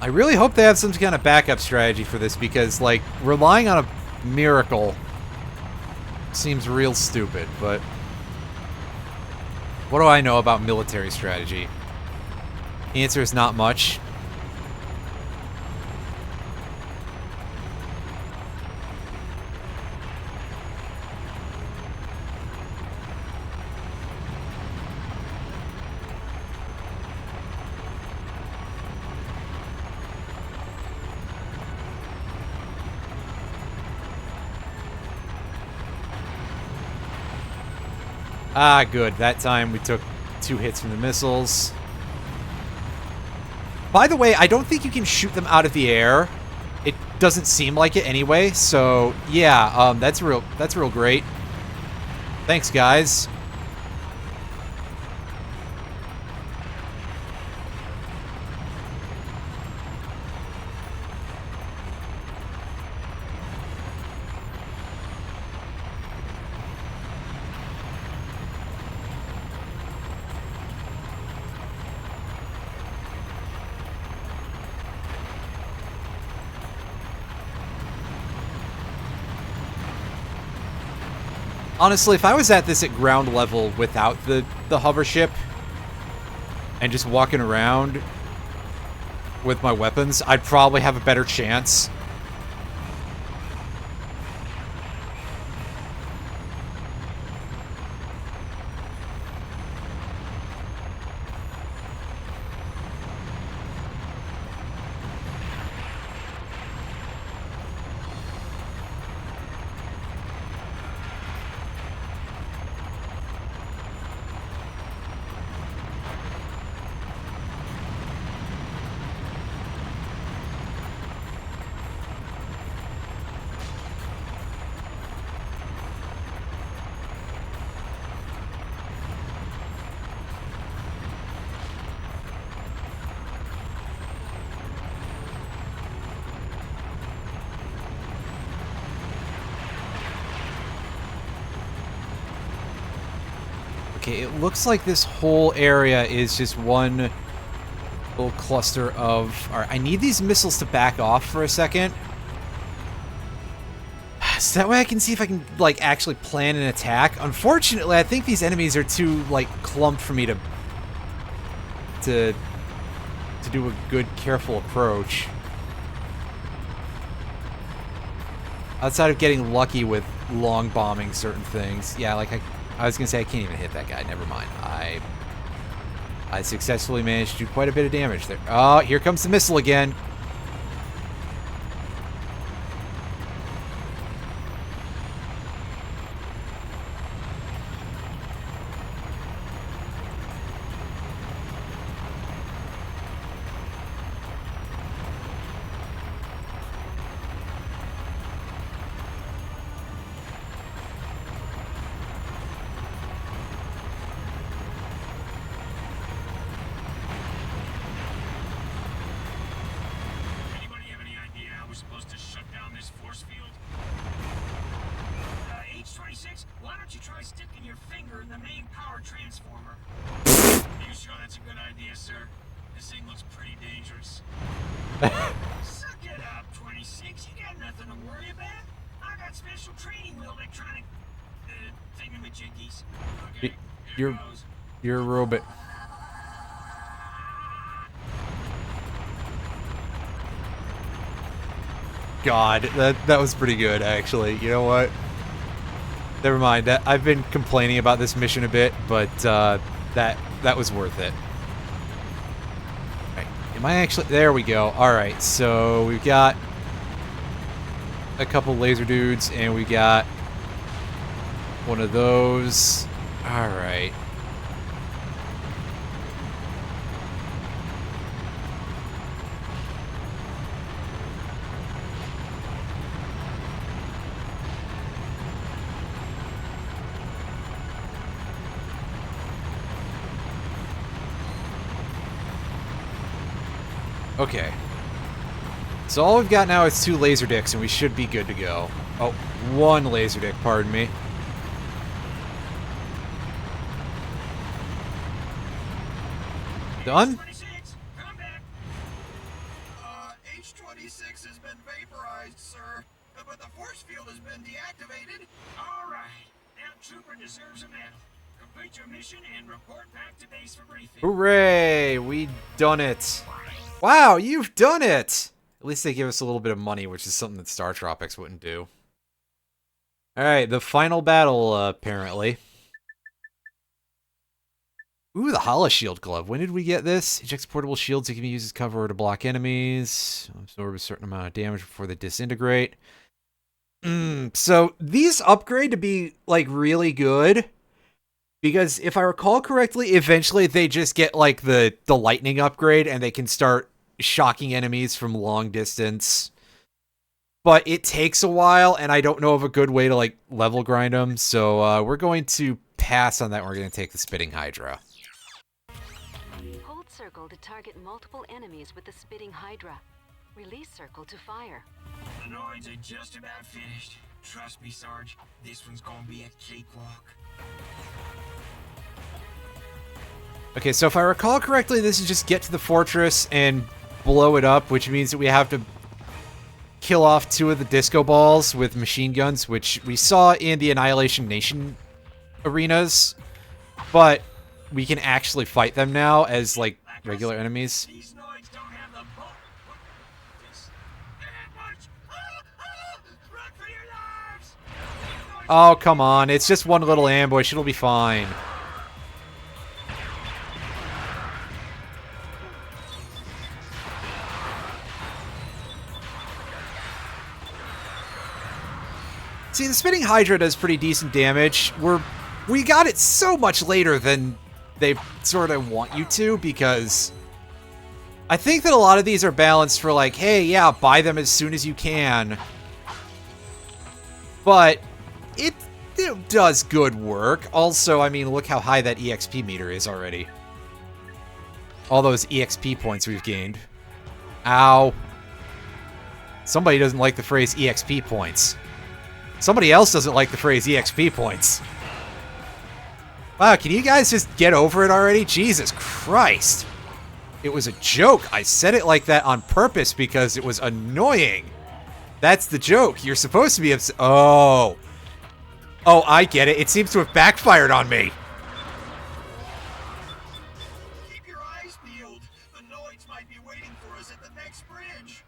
I really hope they have some kind of backup strategy for this, because, like, relying on a miracle seems real stupid, but... what do I know about military strategy? The answer is not much. Ah, good. That time we took 2 hits from the missiles. By the way, I don't think you can shoot them out of the air. It doesn't seem like it anyway, so yeah, that's real great. Thanks, guys. Honestly, if I was at this at ground level without the hover ship and just walking around with my weapons, I'd probably have a better chance. Okay, it looks like this whole area is just one little cluster of... Alright, I need these missiles to back off for a second. So that way I can see if I can, like, actually plan an attack. Unfortunately, I think these enemies are too, like, clumped for me to do a good, careful approach. Outside of getting lucky with long bombing certain things. Yeah, like, I was gonna say I can't even hit that guy. Never mind. I successfully managed to do quite a bit of damage there. Oh, here comes the missile again. Anybody have any idea how we're supposed to shut down this force field? H-26, why don't you try sticking your finger in the main power transformer? You sure that's a good idea, sir? This thing looks pretty dangerous. Suck it up, 26. You got nothing to worry about. I got special training with electronic thingamajiggies. Okay, here goes. You're a robot. God, that was pretty good, actually. You know what? Never mind. I've been complaining about this mission a bit, but that was worth it. Right. Am I actually... There we go. Alright, so we've got a couple laser dudes, and we got one of those. Alright. Okay. So all we've got now is 2 laser dicks, and we should be good to go. Oh, 1 laser dick, pardon me. Done? H-26, come back. H-26 has been vaporized, sir. But the force field has been deactivated. All right. That trooper deserves a medal. Complete your mission and report back to base for briefing. Hooray! We done it. Wow, you've done it! At least they give us a little bit of money, which is something that Star Tropics wouldn't do. Alright, the final battle, apparently. Ooh, the Holo Shield Glove. When did we get this? Ejects portable shields that can be used as cover to block enemies. Absorb a certain amount of damage before they disintegrate. So these upgrade to be, like, really good. Because if I recall correctly, eventually they just get, like, the lightning upgrade and they can start shocking enemies from long distance. But it takes a while, and I don't know of a good way to, like, level grind them. So we're going to pass on that. We're going to take the Spitting Hydra. Hold circle to target multiple enemies with the Spitting Hydra. Release circle to fire. The noids are just about finished. Trust me, Sarge. This one's gonna be a cakewalk. Okay, so if I recall correctly, this is just get to the fortress and blow it up, which means that we have to kill off 2 of the disco balls with machine guns, which we saw in the Annihilation Nation arenas, but we can actually fight them now as, like, regular enemies. These noids don't have the bulk. This that much. Run for your lives! Oh, come on. It's just one little ambush. It'll be fine. See, the Spitting Hydra does pretty decent damage. We got it so much later than they sort of want you to, because I think that a lot of these are balanced for, like, hey, yeah, buy them as soon as you can. But it does good work. Also, I mean, look how high that EXP meter is already. All those EXP points we've gained. Ow. Somebody doesn't like the phrase EXP points. Somebody else doesn't like the phrase EXP points. Wow, can you guys just get over it already? Jesus Christ. It was a joke. I said it like that on purpose because it was annoying. That's the joke. You're supposed to be upset. Oh. Oh, I get it. It seems to have backfired on me. Keep your eyes peeled. The Noids might be waiting for us at the next bridge.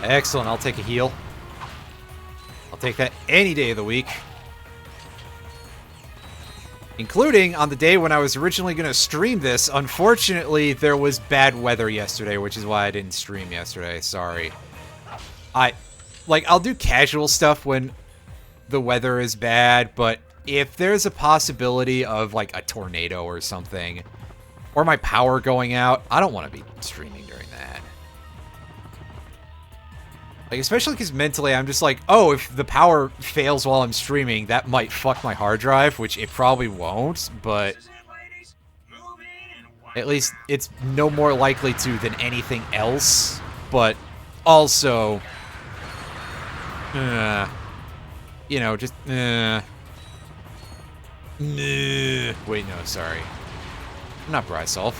Excellent. I'll take a heal. I'll take that any day of the week. Including on the day when I was originally going to stream this. Unfortunately, there was bad weather yesterday, which is why I didn't stream yesterday. Sorry. I'll do casual stuff when the weather is bad, but if there's a possibility of, like, a tornado or something, or my power going out, I don't want to be streaming during that. Like, especially because mentally I'm just like, oh, if the power fails while I'm streaming, that might fuck my hard drive, which it probably won't, but at least it's no more likely to than anything else. But also, you know, just, wait, no, sorry. I'm not Brysolf.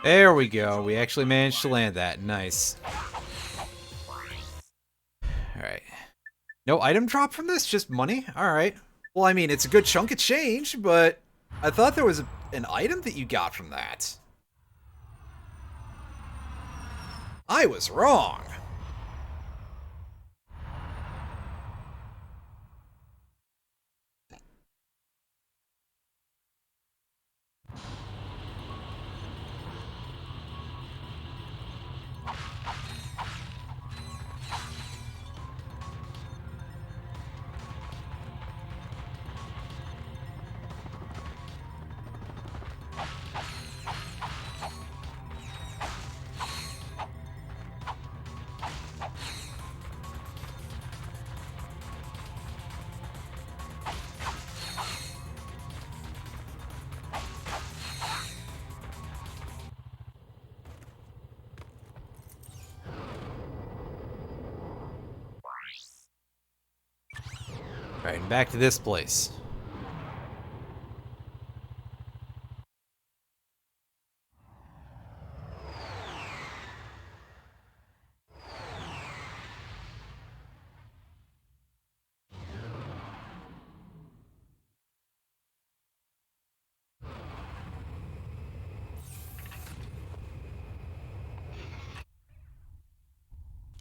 There we go. We actually managed to land that. Nice. Alright. No item drop from this? Just money? Alright. Well, I mean, it's a good chunk of change, but I thought there was an item that you got from that. I was wrong. Alright, back to this place.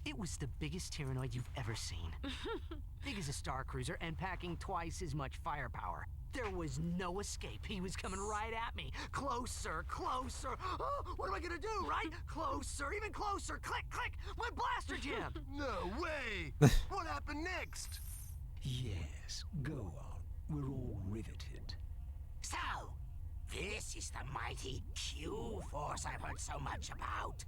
It was the biggest Tyrannoid you've ever seen. Big as a Star Cruiser and packing twice as much firepower. There was no escape. He was coming right at me. Closer, closer. Oh, what am I gonna do, right? Closer, even closer. Click, click. My blaster jammed. No way! What happened next? Yes, go on. We're all riveted. So, is the mighty Q-Force I've heard so much about.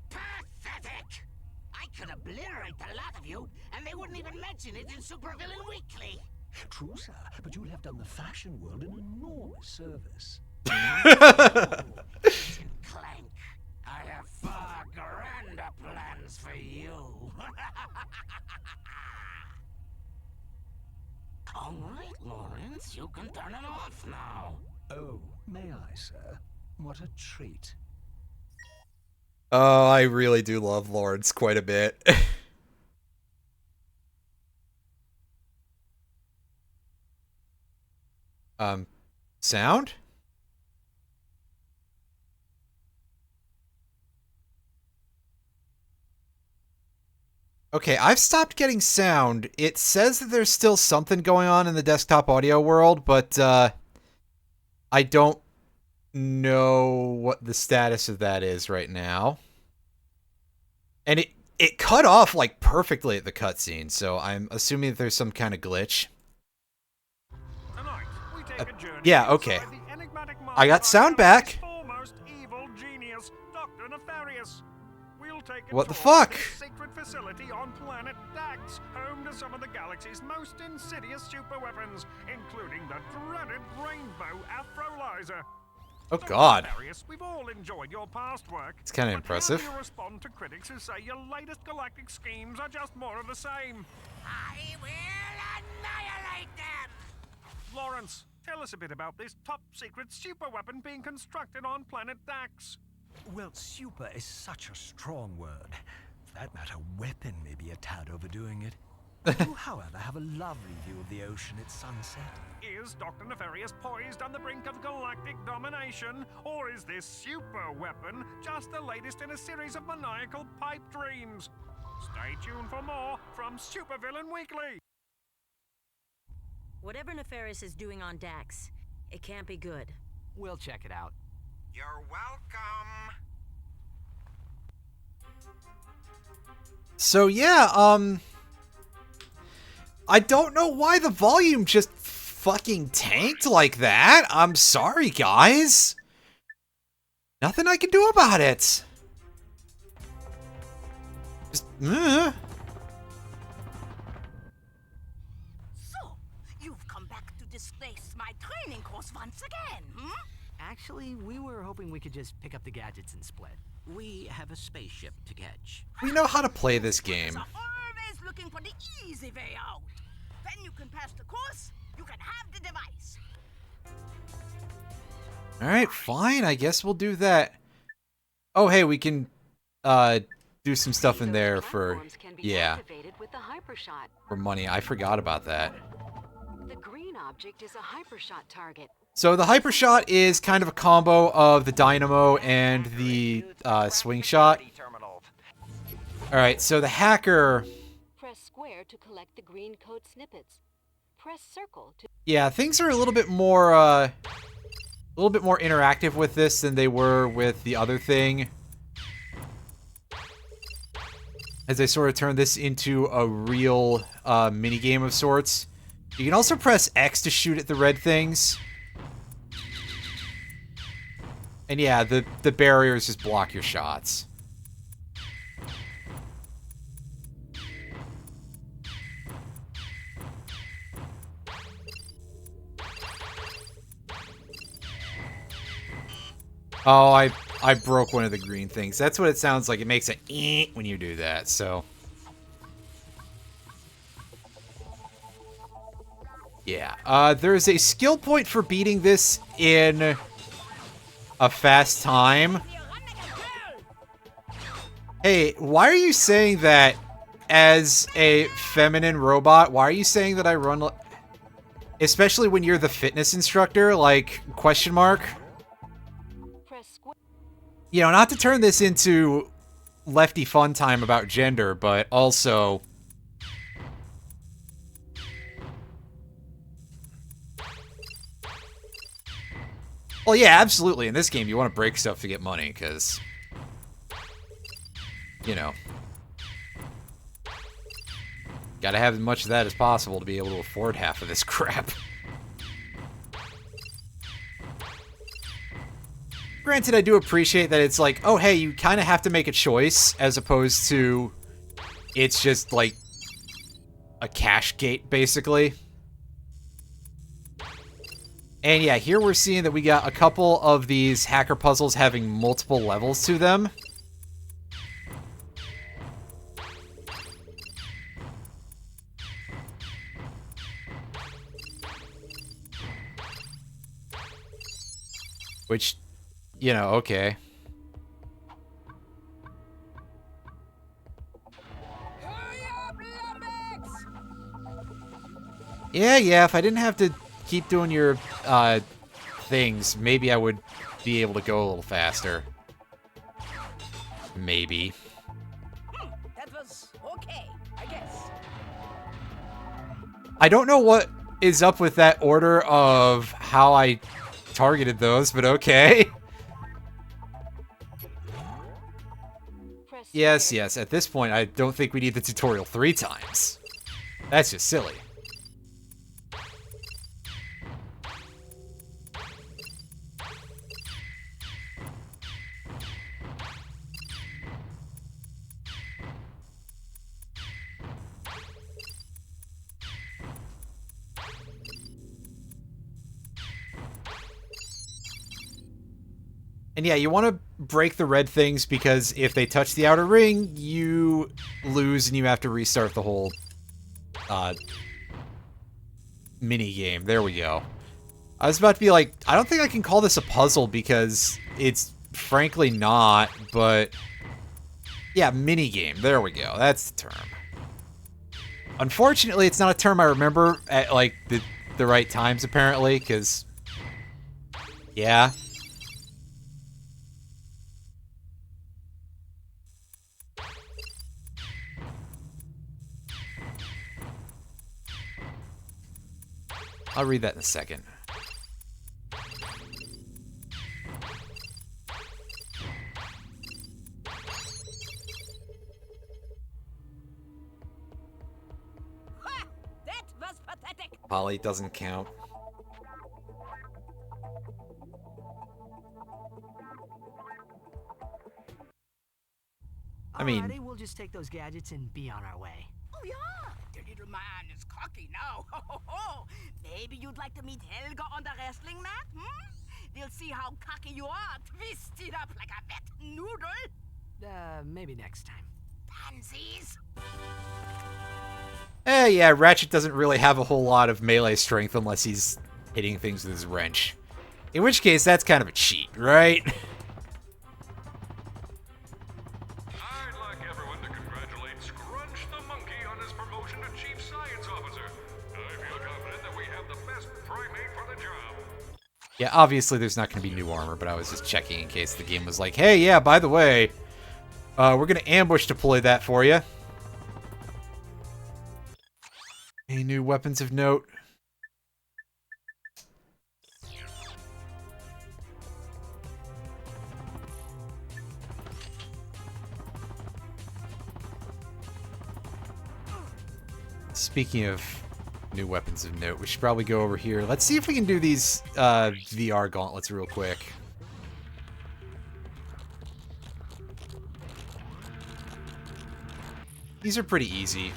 Pathetic! I could obliterate the lot of you, and they wouldn't even mention it in Supervillain Weekly. True, sir, but you'll have done the fashion world an enormous service. Agent Clank, I have far grander plans for you. All right, Lawrence, you can turn it off now. Oh, may I, sir? What a treat. Oh, I really do love Lawrence quite a bit. Sound? Okay, I've stopped getting sound. It says that there's still something going on in the desktop audio world, but I don't know what the status of that is right now. And it cut off like perfectly at the cutscene, so I'm assuming that there's some kind of glitch. Tonight, we take a journey yeah, okay. inside the enigmatic mind I got of sound our galaxy's back. foremost evil genius, Dr. Nefarious. We'll take a What the tour of fuck? his secret facility on planet Dax, home to some of the galaxy's most insidious superweapons, including the dreaded Rainbow Afrolyzer. Oh Dr. god. Nefarious, we've all enjoyed your past work. It's kinda but impressive. How do you respond to critics who say your latest galactic schemes are just more of the same? I will annihilate them! Lawrence, tell us a bit about this top-secret superweapon being constructed on planet Dax. Well, super is such a strong word. For that matter, weapon may be a tad overdoing it. I do, however, have a lovely view of the ocean at sunset. Is Dr. Nefarious poised on the brink of galactic domination, or is this super weapon just the latest in a series of maniacal pipe dreams? Stay tuned for more from Supervillain Weekly. Whatever Nefarious is doing on Dax, it can't be good. We'll check it out. You're welcome. So yeah, I don't know why the volume just fucking tanked like that. I'm sorry, guys. Nothing I can do about it. Just, So, you've come back to disgrace my training course once again, hmm? Actually, we were hoping we could just pick up the gadgets and split. We have a spaceship to catch. We know how to play this game. So always looking for the easy way out. When you can pass the course, you can have the device. Alright, fine. I guess we'll do that. Oh, hey, we can do some stuff in Those there for, platforms can be yeah, activated with the hypershot. for money. I forgot about that. The green object is a hypershot target. So the hypershot is kind of a combo of the dynamo and the swing shot. Alright, so the hacker... Press square to collect the green code snippets. Press circle to... Yeah, things are a little bit more interactive with this than they were with the other thing. As I sort of turn this into a real mini-game of sorts. You can also press X to shoot at the red things. And yeah, the barriers just block your shots. Oh, I broke one of the green things. That's what it sounds like. It makes a "eek" when you do that, so... Yeah, there's a skill point for beating this in a fast time. Hey, why are you saying that as a feminine robot? Why are you saying that I run... Especially when you're the fitness instructor, like, question mark? You know, not to turn this into lefty fun time about gender, but also... Well, yeah, absolutely. In this game, you want to break stuff to get money, because... You know. Gotta have as much of that as possible to be able to afford half of this crap. Granted, I do appreciate that it's like, oh, hey, you kind of have to make a choice, as opposed to it's just, like, a cache gate, basically. And yeah, here we're seeing that we got a couple of these hacker puzzles having multiple levels to them. Which, you know, okay. Yeah, if I didn't have to keep doing your, things, maybe I would be able to go a little faster. Maybe. That was okay, I guess. I don't know what is up with that order of how I targeted those, but okay. Yes, at this point, I don't think we need the tutorial 3 times. That's just silly. And yeah, you want to break the red things because if they touch the outer ring, you lose and you have to restart the whole mini game. There we go. I was about to be like, I don't think I can call this a puzzle because it's frankly not, but yeah, mini game. There we go. That's the term. Unfortunately, it's not a term I remember at like the right times apparently, because yeah. I'll read that in a second. Ha! That was pathetic. Polly doesn't count. I mean, Alrighty, we'll just take those gadgets and be on our way. Oh yeah, the little man is cocky now. Ho, ho, ho. Maybe you'd like to meet Helga on the wrestling mat, hmm? We'll see how cocky you are, twisted up like a wet noodle. Maybe next time. Pansies. yeah, Ratchet doesn't really have a whole lot of melee strength unless he's hitting things with his wrench. In which case, that's kind of a cheat, right? Yeah, obviously there's not going to be new armor, but I was just checking in case the game was like, hey, yeah, by the way, we're going to ambush deploy that for you. Any new weapons of note? Speaking of new weapons of note, we should probably go over here. Let's see if we can do these VR gauntlets real quick. These are pretty easy.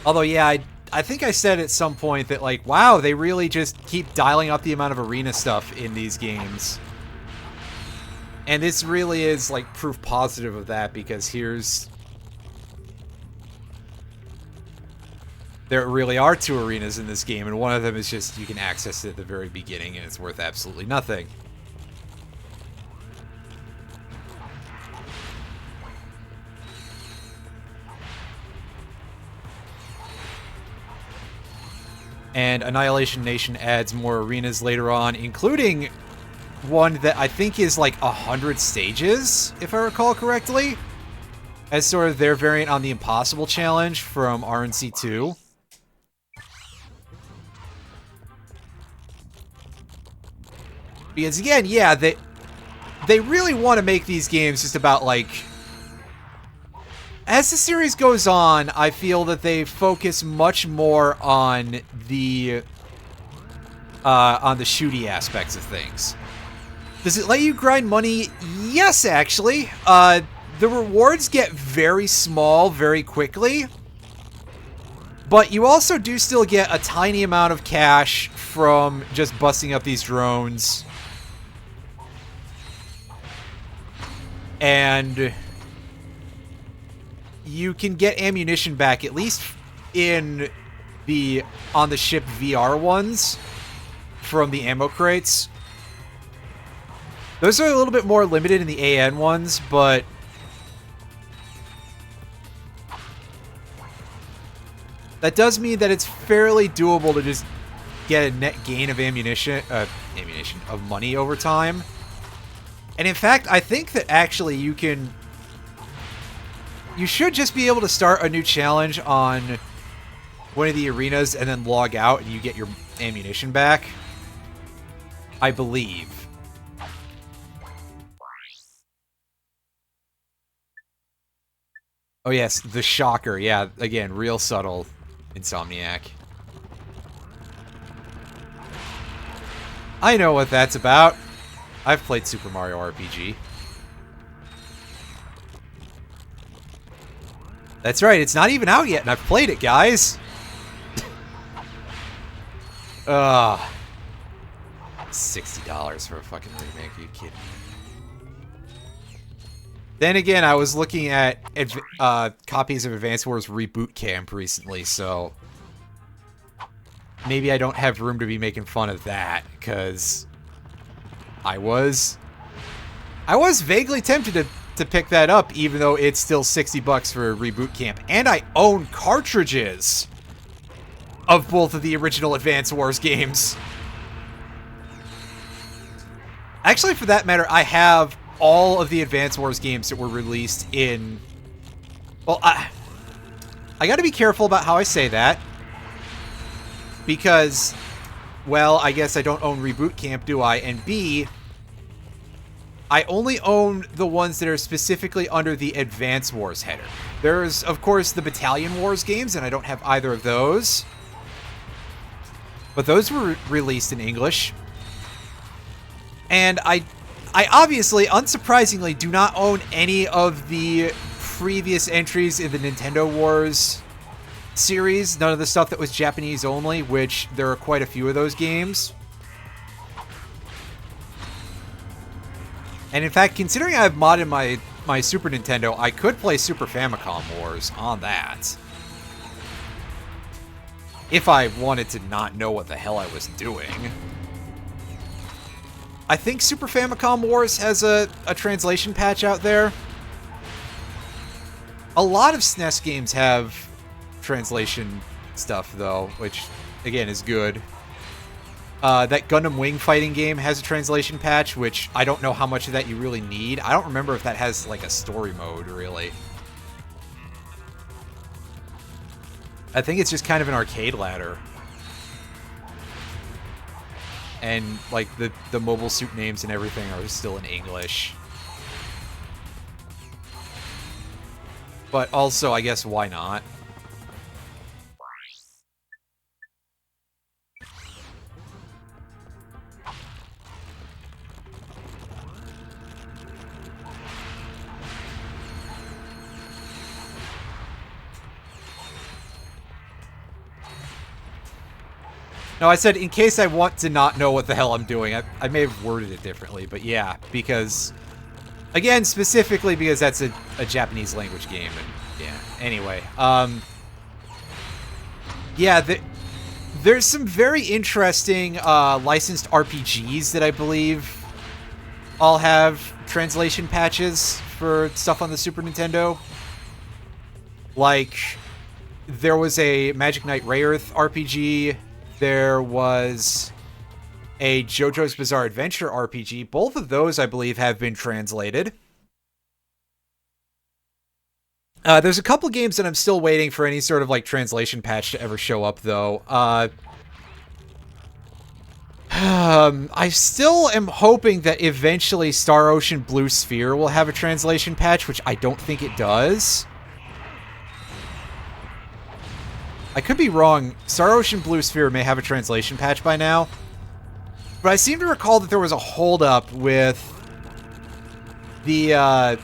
Although, yeah, I think I said at some point that, like, wow, they really just keep dialing up the amount of arena stuff in these games. And this really is, like, proof positive of that, because here's... There really are 2 arenas in this game, and one of them is just, you can access it at the very beginning, and it's worth absolutely nothing. And Annihilation Nation adds more arenas later on, including one that I think is like 100 stages, if I recall correctly, as sort of their variant on the Impossible Challenge from RNC2. Because again, yeah, they really want to make these games just about like As the series goes on, I feel that they focus much more on the shooty aspects of things. Does it let you grind money? Yes, actually. The rewards get very small very quickly, but you also do still get a tiny amount of cash from just busting up these drones. And you can get ammunition back, at least in the on the ship VR ones, from the ammo crates. Those are a little bit more limited in the AN ones, but that does mean that it's fairly doable to just get a net gain of of money over time. And in fact, I think that actually you should just be able to start a new challenge on one of the arenas and then log out and you get your ammunition back. I believe. Oh yes, the shocker. Yeah, again, real subtle, Insomniac. I know what that's about. I've played Super Mario RPG. That's right, it's not even out yet, and I've played it, guys. Ugh. $60 for a fucking remake, are you kidding me? Then again, I was looking at copies of Advance Wars Reboot Camp recently, so maybe I don't have room to be making fun of that, because I was vaguely tempted to pick that up, even though it's still $60 for a Reboot Camp, and I own cartridges of both of the original Advance Wars games. Actually, for that matter, I have all of the Advance Wars games that were released in... Well, I gotta be careful about how I say that. Because, well, I guess I don't own Reboot Camp, do I? And B, I only own the ones that are specifically under the Advance Wars header. There's, of course, the Battalion Wars games, and I don't have either of those. But those were released in English. And I obviously, unsurprisingly, do not own any of the previous entries in the Nintendo Wars series. None of the stuff that was Japanese only, which there are quite a few of those games. And in fact, considering I've modded my Super Nintendo, I could play Super Famicom Wars on that. If I wanted to not know what the hell I was doing. I think Super Famicom Wars has a translation patch out there. A lot of SNES games have translation stuff, though, which, again, is good. That Gundam Wing fighting game has a translation patch, which I don't know how much of that you really need. I don't remember if that has, like, a story mode, really. I think it's just kind of an arcade ladder. And, like, the mobile suit names and everything are still in English. But also, I guess, why not? No, I said in case I want to not know what the hell I'm doing. I may have worded it differently, but yeah, because... Again, specifically because that's a Japanese language game, and yeah. Anyway, yeah, there's some very interesting licensed RPGs that I believe all have translation patches for stuff on the Super Nintendo. Like, there was a Magic Knight Rayearth RPG. There was a JoJo's Bizarre Adventure RPG. Both of those, I believe, have been translated. There's a couple games that I'm still waiting for any sort of, like, translation patch to ever show up, though. I still am hoping that eventually Star Ocean Blue Sphere will have a translation patch, which I don't think it does. I could be wrong. Star Ocean Blue Sphere may have a translation patch by now. But I seem to recall that there was a holdup with the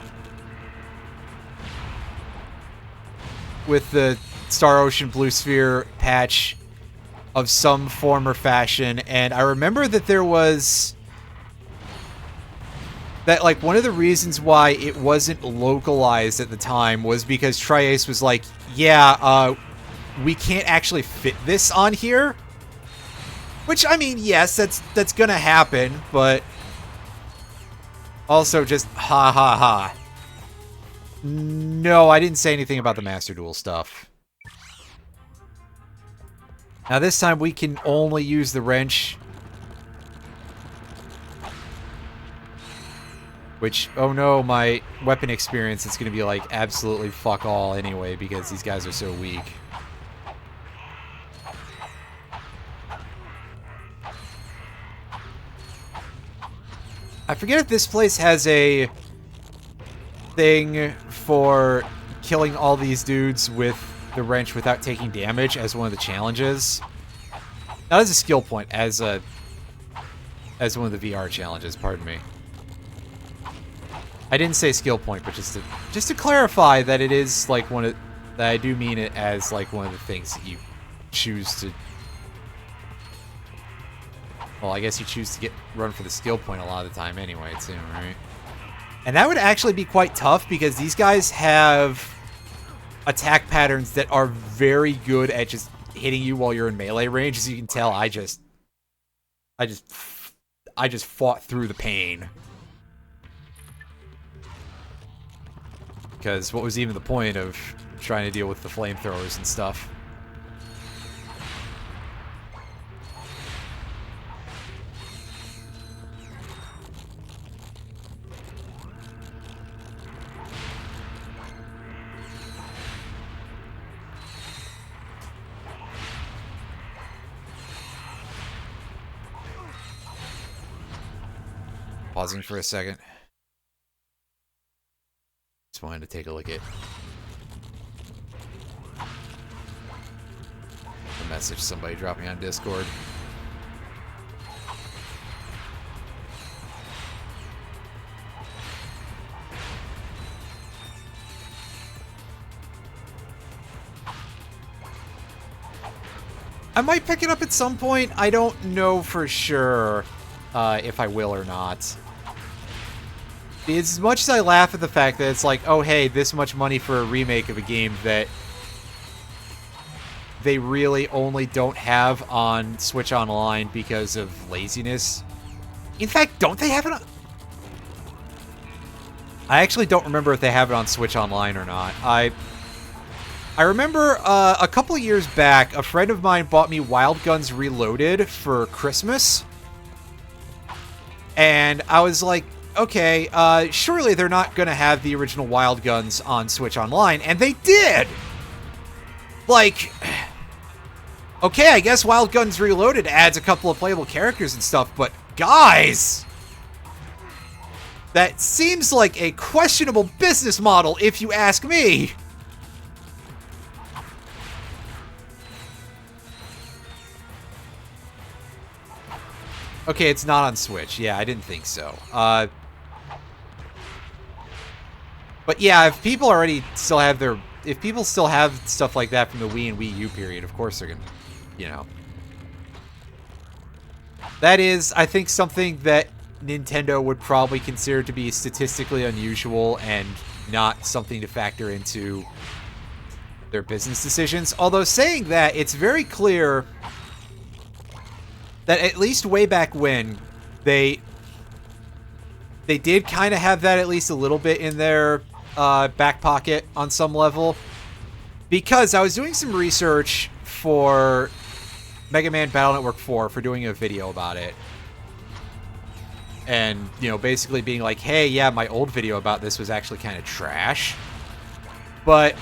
Star Ocean Blue Sphere patch of some form or fashion, and I remember that there was that, like, one of the reasons why it wasn't localized at the time was because Tri-Ace was like, yeah, we can't actually fit this on here. Which, I mean, yes, that's gonna happen, but also just ha ha ha. No, I didn't say anything about the Master Duel stuff. Now this time we can only use the wrench. Which, oh no, my weapon experience is going to be like absolutely fuck all anyway because these guys are so weak. I forget if this place has a thing for killing all these dudes with the wrench without taking damage as one of the challenges. Not as a skill point, as one of the VR challenges, pardon me. I didn't say skill point, but just to clarify that it is like that I do mean it as like one of the things that you choose to. Well, I guess you choose to run for the skill point a lot of the time anyway, too, right? And that would actually be quite tough because these guys have attack patterns that are very good at just hitting you while you're in melee range. As you can tell, I just fought through the pain. Because what was even the point of trying to deal with the flamethrowers and stuff? Pausing for a second. Just wanted to take a look at the message somebody dropped me on Discord. I might pick it up at some point. I don't know for sure if I will or not. As much as I laugh at the fact that it's like, oh hey, this much money for a remake of a game that they really only don't have on Switch Online because of laziness. In fact, don't they have it on... I actually don't remember if they have it on Switch Online or not. I remember a couple of years back, a friend of mine bought me Wild Guns Reloaded for Christmas. And I was like, okay, surely they're not going to have the original Wild Guns on Switch Online, and they did! Like, okay, I guess Wild Guns Reloaded adds a couple of playable characters and stuff, but guys! That seems like a questionable business model, if you ask me! Okay, it's not on Switch. Yeah, I didn't think so. But yeah, if people already still have their... If people still have stuff like that from the Wii and Wii U period, of course they're gonna... You know. That is, I think, something that Nintendo would probably consider to be statistically unusual and not something to factor into their business decisions. Although saying that, it's very clear that at least way back when, they did kind of have that at least a little bit in their back pocket on some level. Because I was doing some research for Mega Man Battle Network 4 for doing a video about it. And, you know, basically being like, hey, yeah, my old video about this was actually kind of trash. But...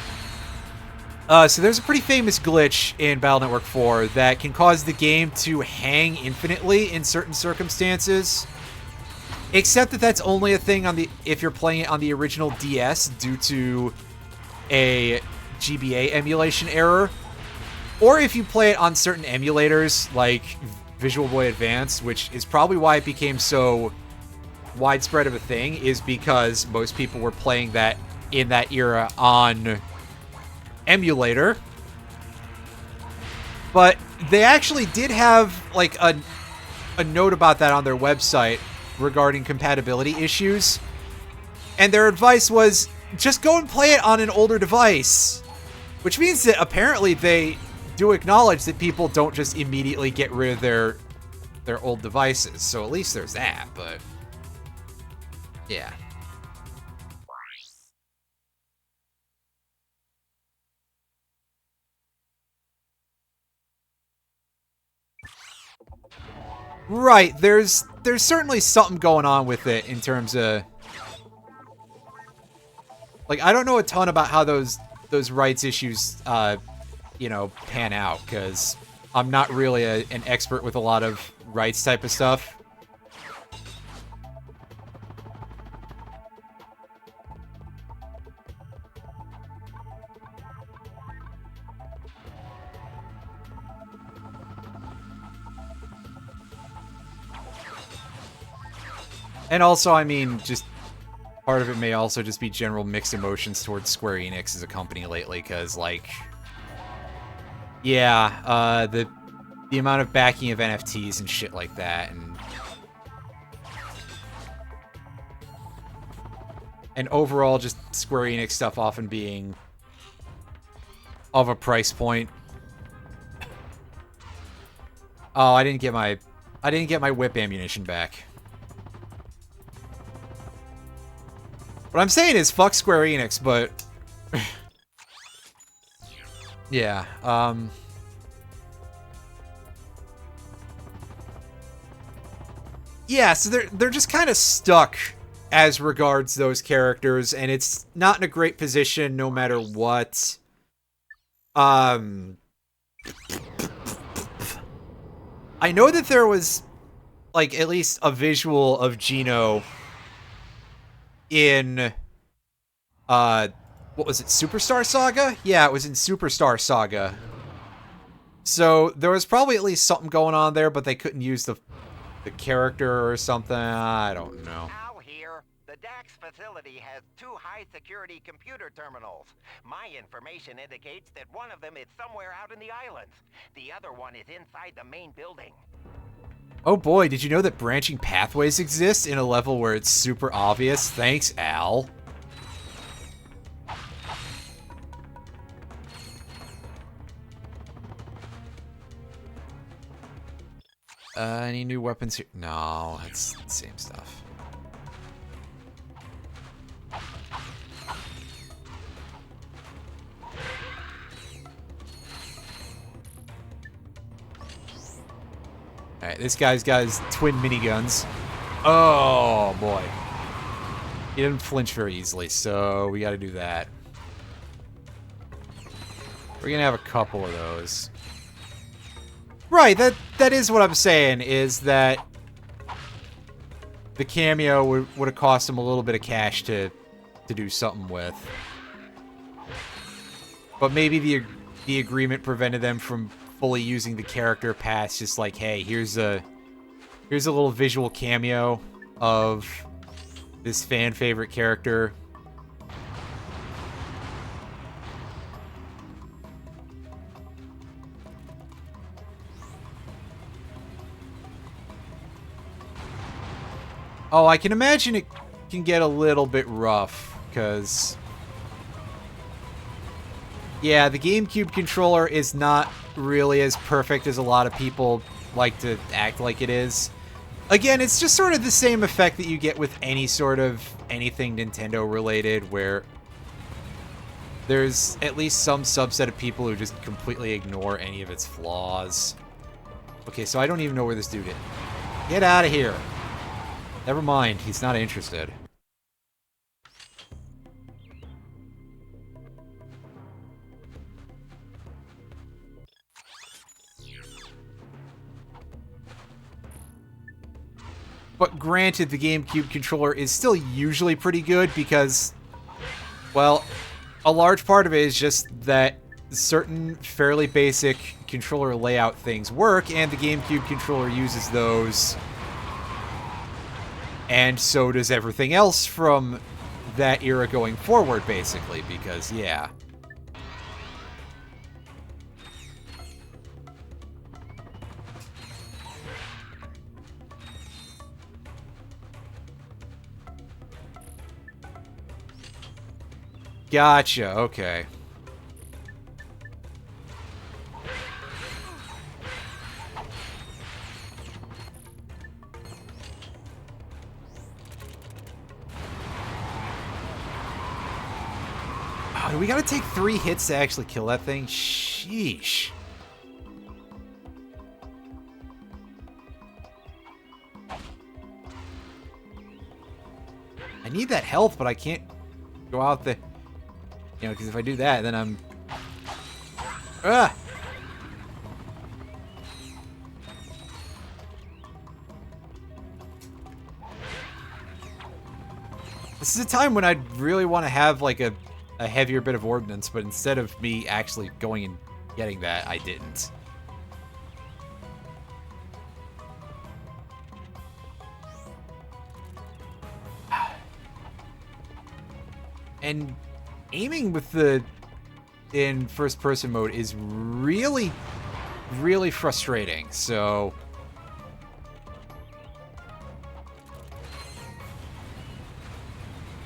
so there's a pretty famous glitch in Battle Network 4 that can cause the game to hang infinitely in certain circumstances. Except that that's only a thing on if you're playing it on the original DS due to a GBA emulation error. Or if you play it on certain emulators, like Visual Boy Advance, which is probably why it became so widespread of a thing, is because most people were playing that in that era on emulator. But they actually did have like a note about that on their website regarding compatibility issues. And their advice was, just go and play it on an older device. Which means that apparently they do acknowledge that people don't just immediately get rid of their old devices. So at least there's that, but yeah. Right, there's certainly something going on with it in terms of, like, I don't know a ton about how those rights issues you know, pan out, because I'm not really an expert with a lot of rights type of stuff. And also, I mean, just part of it may also just be general mixed emotions towards Square Enix as a company lately, because, like, yeah, the amount of backing of NFTs and shit like that, and overall just Square Enix stuff often being of a price point. Oh, I didn't get my whip ammunition back. What I'm saying is fuck Square Enix, but yeah, yeah, so they're just kind of stuck as regards those characters, and it's not in a great position no matter what. I know that there was, like, at least a visual of Gino in, what was it, Superstar Saga? Yeah, it was in Superstar Saga. So there was probably at least something going on there, but they couldn't use the character or something. I don't know. Al here. The DAX facility has 2 high-security computer terminals. My information indicates that one of them is somewhere out in the islands. The other one is inside the main building. Oh boy, did you know that branching pathways exist in a level where it's super obvious? Thanks, Al. Any new weapons here? No, it's the same stuff. Alright, this guy's got his twin miniguns. Oh, boy. He didn't flinch very easily, so we gotta do that. We're gonna have a couple of those. Right, that is what I'm saying, is that the cameo would have cost him a little bit of cash to do something with. But maybe the agreement prevented them from fully using the character past just like, hey, here's a little visual cameo of this fan favorite character. Oh, I can imagine it can get a little bit rough, because yeah, the GameCube controller is not really as perfect as a lot of people like to act like it is. Again, it's just sort of the same effect that you get with any sort of anything Nintendo related, where there's at least some subset of people who just completely ignore any of its flaws. Okay, so I don't even know where this dude is. Get out of here. Never mind, he's not interested. But granted, the GameCube controller is still usually pretty good because, well, a large part of it is just that certain fairly basic controller layout things work, and the GameCube controller uses those. And so does everything else from that era going forward, basically, because, yeah. Gotcha, okay. Oh, do we gotta take 3 hits to actually kill that thing? Sheesh. I need that health, but I can't go out the... You know, because if I do that, then I'm... Ah! This is a time when I'd really want to have, like, a heavier bit of ordnance, but instead of me actually going and getting that, I didn't. And aiming with the in first-person mode is really, really frustrating, so...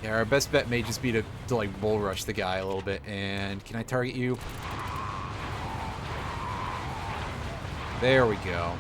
Yeah, our best bet may just be to like, bull rush the guy a little bit. And can I target you? There we go.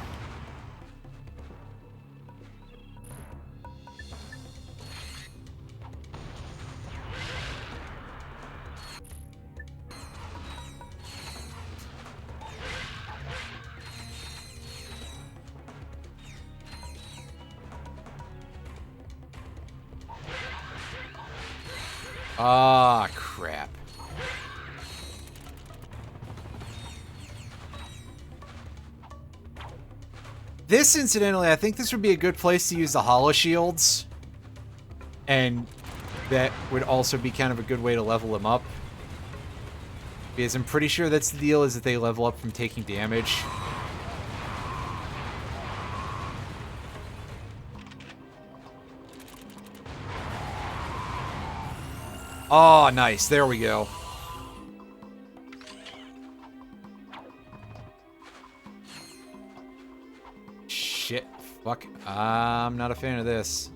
Ah, crap. This, incidentally, I think this would be a good place to use the hollow shields. And that would also be kind of a good way to level them up. Because I'm pretty sure that's the deal, is that they level up from taking damage. Oh, nice. There we go. Shit. Fuck. I'm not a fan of this.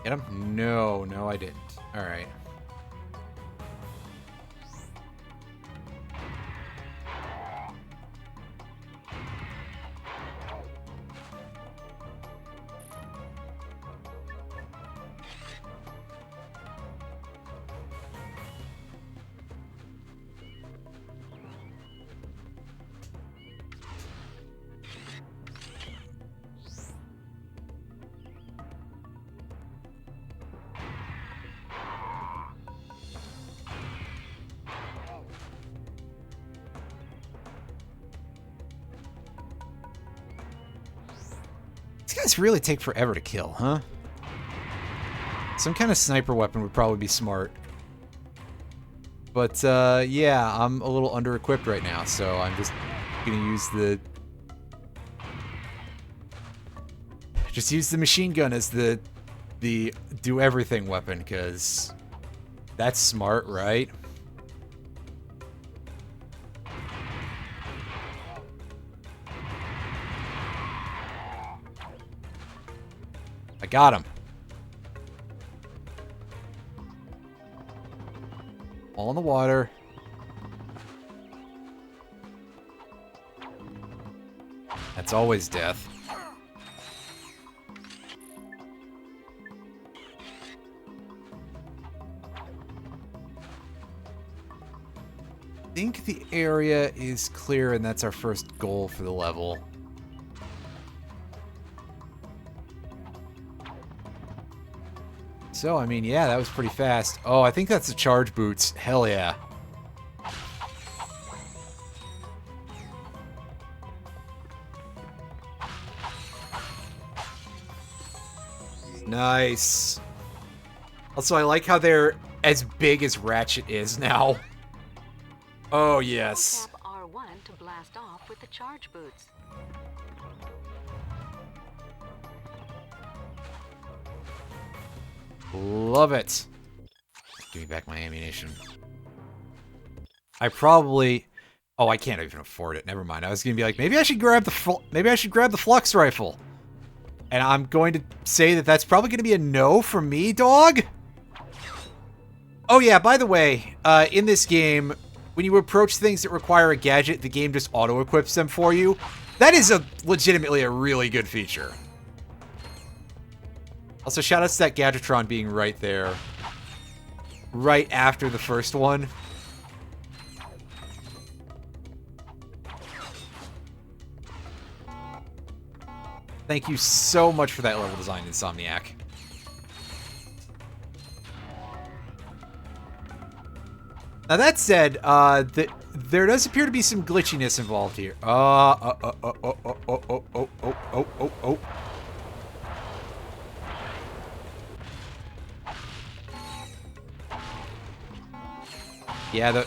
Get him? No, no, I didn't. All right. These guys really take forever to kill, huh? Some kind of sniper weapon would probably be smart. But, yeah, I'm a little under-equipped right now, so I'm just gonna use the... Just use the machine gun as the do-everything weapon, because that's smart, right? I got him. All in the water. That's always death. I think the area is clear, and that's our first goal for the level. So, I mean, yeah, that was pretty fast. Oh, I think that's the charge boots. Hell yeah. Nice. Also, I like how they're as big as Ratchet is now. Oh, yes. Tap R1 to blast off with the charge boots. Love it. Give me back my ammunition. I probably... Oh, I can't even afford it. Never mind. I was gonna be like, maybe I should grab the flux rifle. And I'm going to say that that's probably going to be a no from me, dog. Oh yeah, by the way, in this game, when you approach things that require a gadget, the game just auto-equips them for you. That is legitimately a really good feature. Also, shout out to that Gadgetron being right there. Right after the first one. Thank you so much for that level design, Insomniac. Now that said, there does appear to be some glitchiness involved here. Yeah,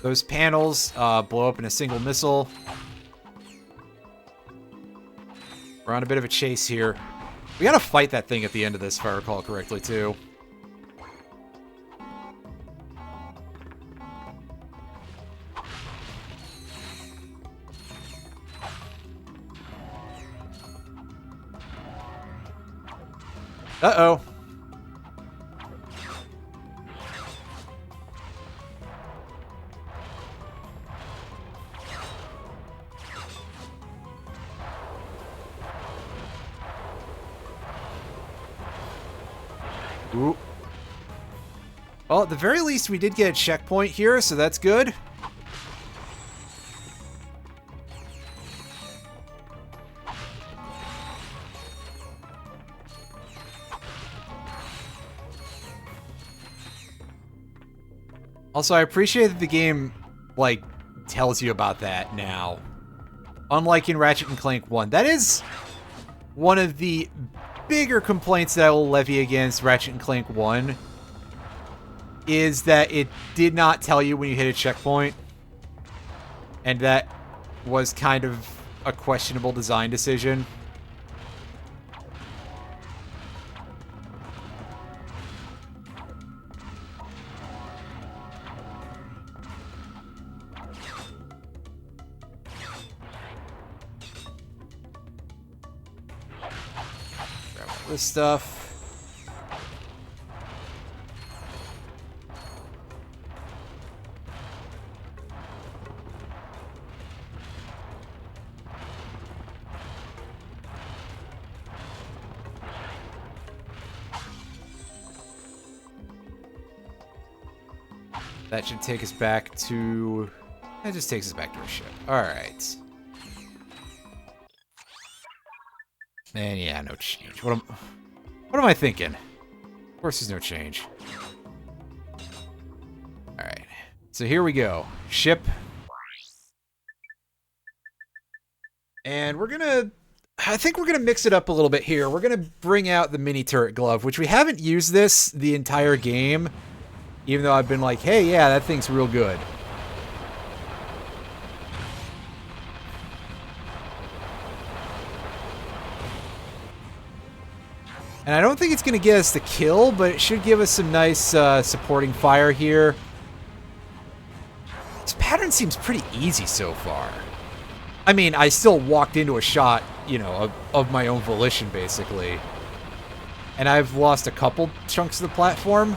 those panels blow up in a single missile. We're on a bit of a chase here. We gotta fight that thing at the end of this, if I recall correctly, too. Uh-oh. Ooh. Well, at the very least, we did get a checkpoint here, so that's good. Also, I appreciate that the game, like, tells you about that now. Unlike in Ratchet and Clank 1. That is one of the bigger complaints that I will levy against Ratchet and Clank 1, is that it did not tell you when you hit a checkpoint. And that was kind of a questionable design decision. This stuff. That should take us back to... That just takes us back to our ship. Alright. And yeah, no change. What am I thinking? Of course there's no change. Alright. So here we go. Ship. And we're gonna... I think we're gonna mix it up a little bit here. We're gonna bring out the mini turret glove, which we haven't used this the entire game. Even though I've been like, hey, yeah, that thing's real good. And I don't think it's going to get us the kill, but it should give us some nice supporting fire here. This pattern seems pretty easy so far. I mean, I still walked into a shot, you know, of my own volition, basically. And I've lost a couple chunks of the platform.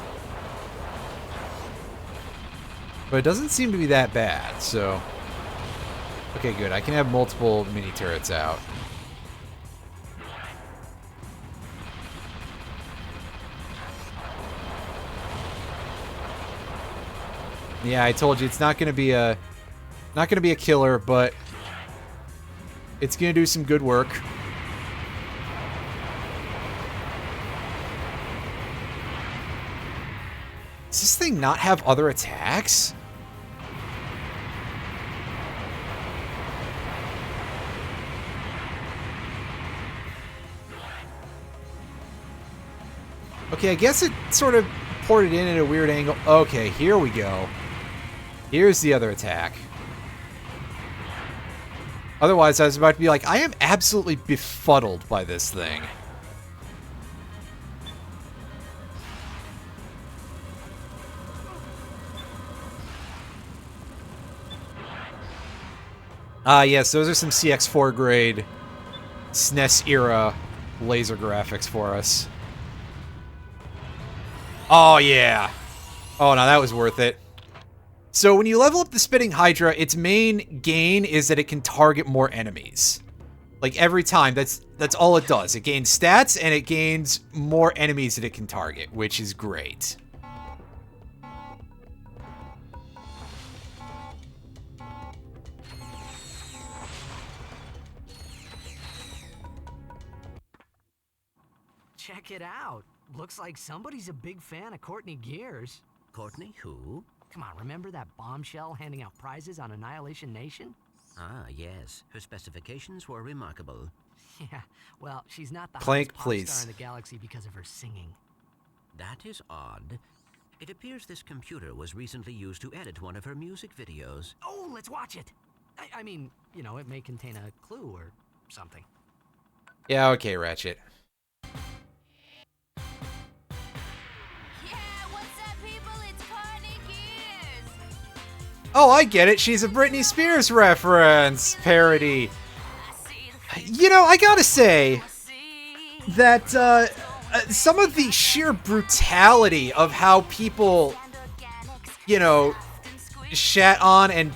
But it doesn't seem to be that bad, so... Okay, good. I can have multiple mini turrets out. Yeah, I told you it's not gonna be a killer, but it's gonna do some good work. Does this thing not have other attacks? Okay, I guess it sort of ported in at a weird angle. Okay, here we go. Here's the other attack. Otherwise, I was about to be like, I am absolutely befuddled by this thing. Ah, yes, those are some CX4 grade SNES era laser graphics for us. Oh, yeah. Oh, no, that was worth it. So when you level up the Spitting Hydra, its main gain is that it can target more enemies. Like, every time, that's all it does. It gains stats, and it gains more enemies that it can target, which is great. Check it out. Looks like somebody's a big fan of Courtney Gears. Courtney who? Come on, remember that bombshell handing out prizes on Annihilation Nation? Ah, yes. Her specifications were remarkable. Yeah, well, she's not the Clank, hottest pop please. star in the galaxy because of her singing. That is odd. It appears this computer was recently used to edit one of her music videos. Oh, let's watch it! I mean, you know, it may contain a clue or something. Yeah, okay, Ratchet. Oh, I get it. She's a Britney Spears reference parody. You know, I gotta say that some of the sheer brutality of how people, you know, shat on and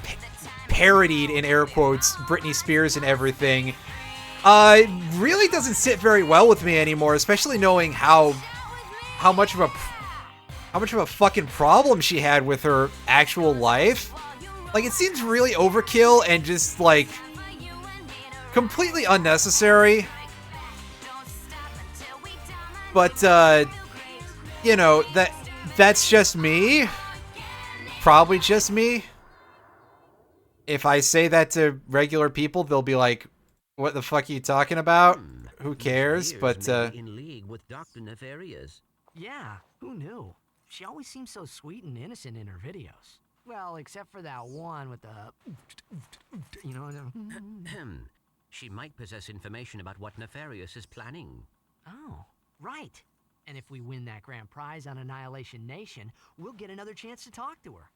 parodied, in air quotes, Britney Spears and everything, really doesn't sit very well with me anymore, especially knowing how much of a fucking problem she had with her actual life. Like, it seems really overkill and just, like, completely unnecessary. But, you know, that's just me. Probably just me. If I say that to regular people, they'll be like, what the fuck are you talking about? Who cares? But, in league with Dr. Nefarious. Yeah, who knew? She always seems so sweet and innocent in her videos. Well, except for that one with the, you know. She might possess information about what Nefarious is planning. Oh, right. And if we win that grand prize on Annihilation Nation, we'll get another chance to talk to her.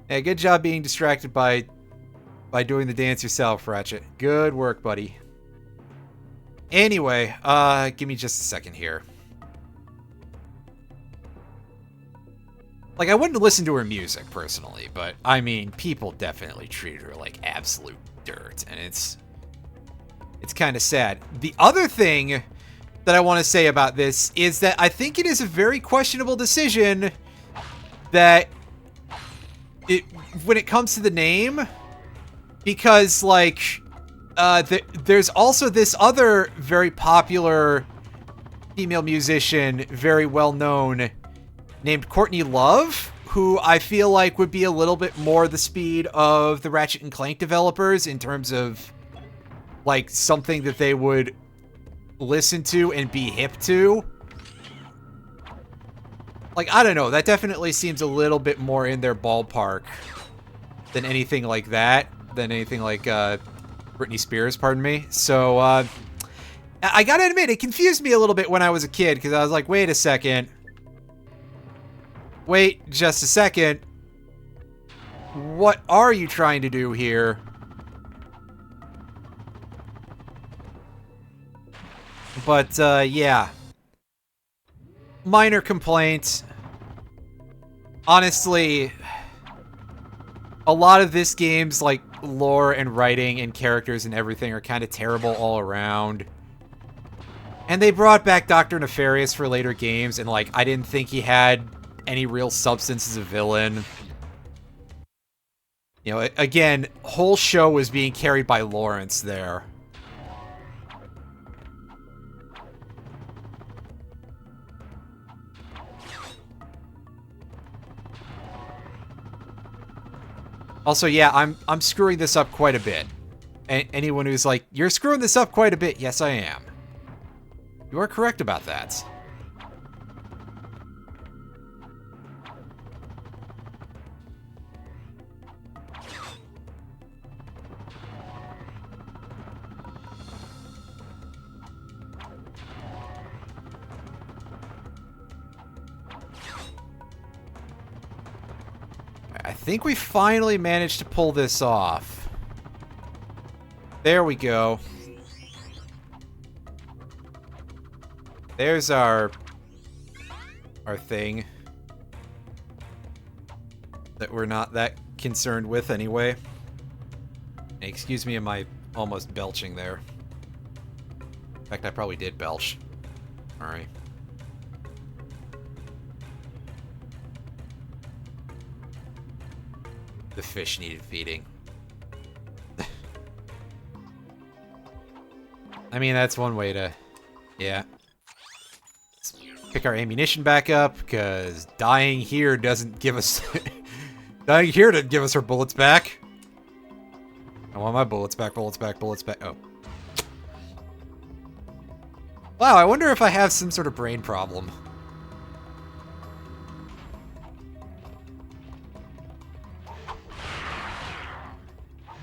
hey, good job being distracted by doing the dance yourself, Ratchet. Good work, buddy. Anyway, give me just a second here. Like, I wouldn't listen to her music, personally, but, I mean, people definitely treated her like absolute dirt, and it's kind of sad. The other thing that I want to say about this is that I think it is a very questionable decision that when it comes to the name, because, like, there's also this other very popular female musician, very well-known, named Courtney Love, who I feel like would be a little bit more the speed of the Ratchet and Clank developers in terms of, like, something that they would listen to and be hip to. Like, I don't know, that definitely seems a little bit more in their ballpark than anything like that, than anything like Britney Spears, pardon me. So, I gotta admit, it confused me a little bit when I was a kid, because I was like, wait a second. Wait just a second. What are you trying to do here? But, yeah. Minor complaint. Honestly, a lot of this game's, like, lore and writing and characters and everything are kind of terrible all around. And they brought back Dr. Nefarious for later games, and, like, I didn't think he had any real substance as a villain. You know, again, whole show was being carried by Lawrence there. Also, yeah, I'm screwing this up quite a bit. Anyone who's like, you're screwing this up quite a bit, yes I am. You are correct about that. I think we finally managed to pull this off. There we go. There's our thing that we're not that concerned with anyway. Excuse me, am I almost belching there? In fact, I probably did belch. Alright. The fish needed feeding. I mean, that's one way to... Yeah. Let's pick our ammunition back up, because dying here doesn't give us... dying here doesn't give us our bullets back. I want my bullets back, bullets back, bullets back. Oh. Wow, I wonder if I have some sort of brain problem.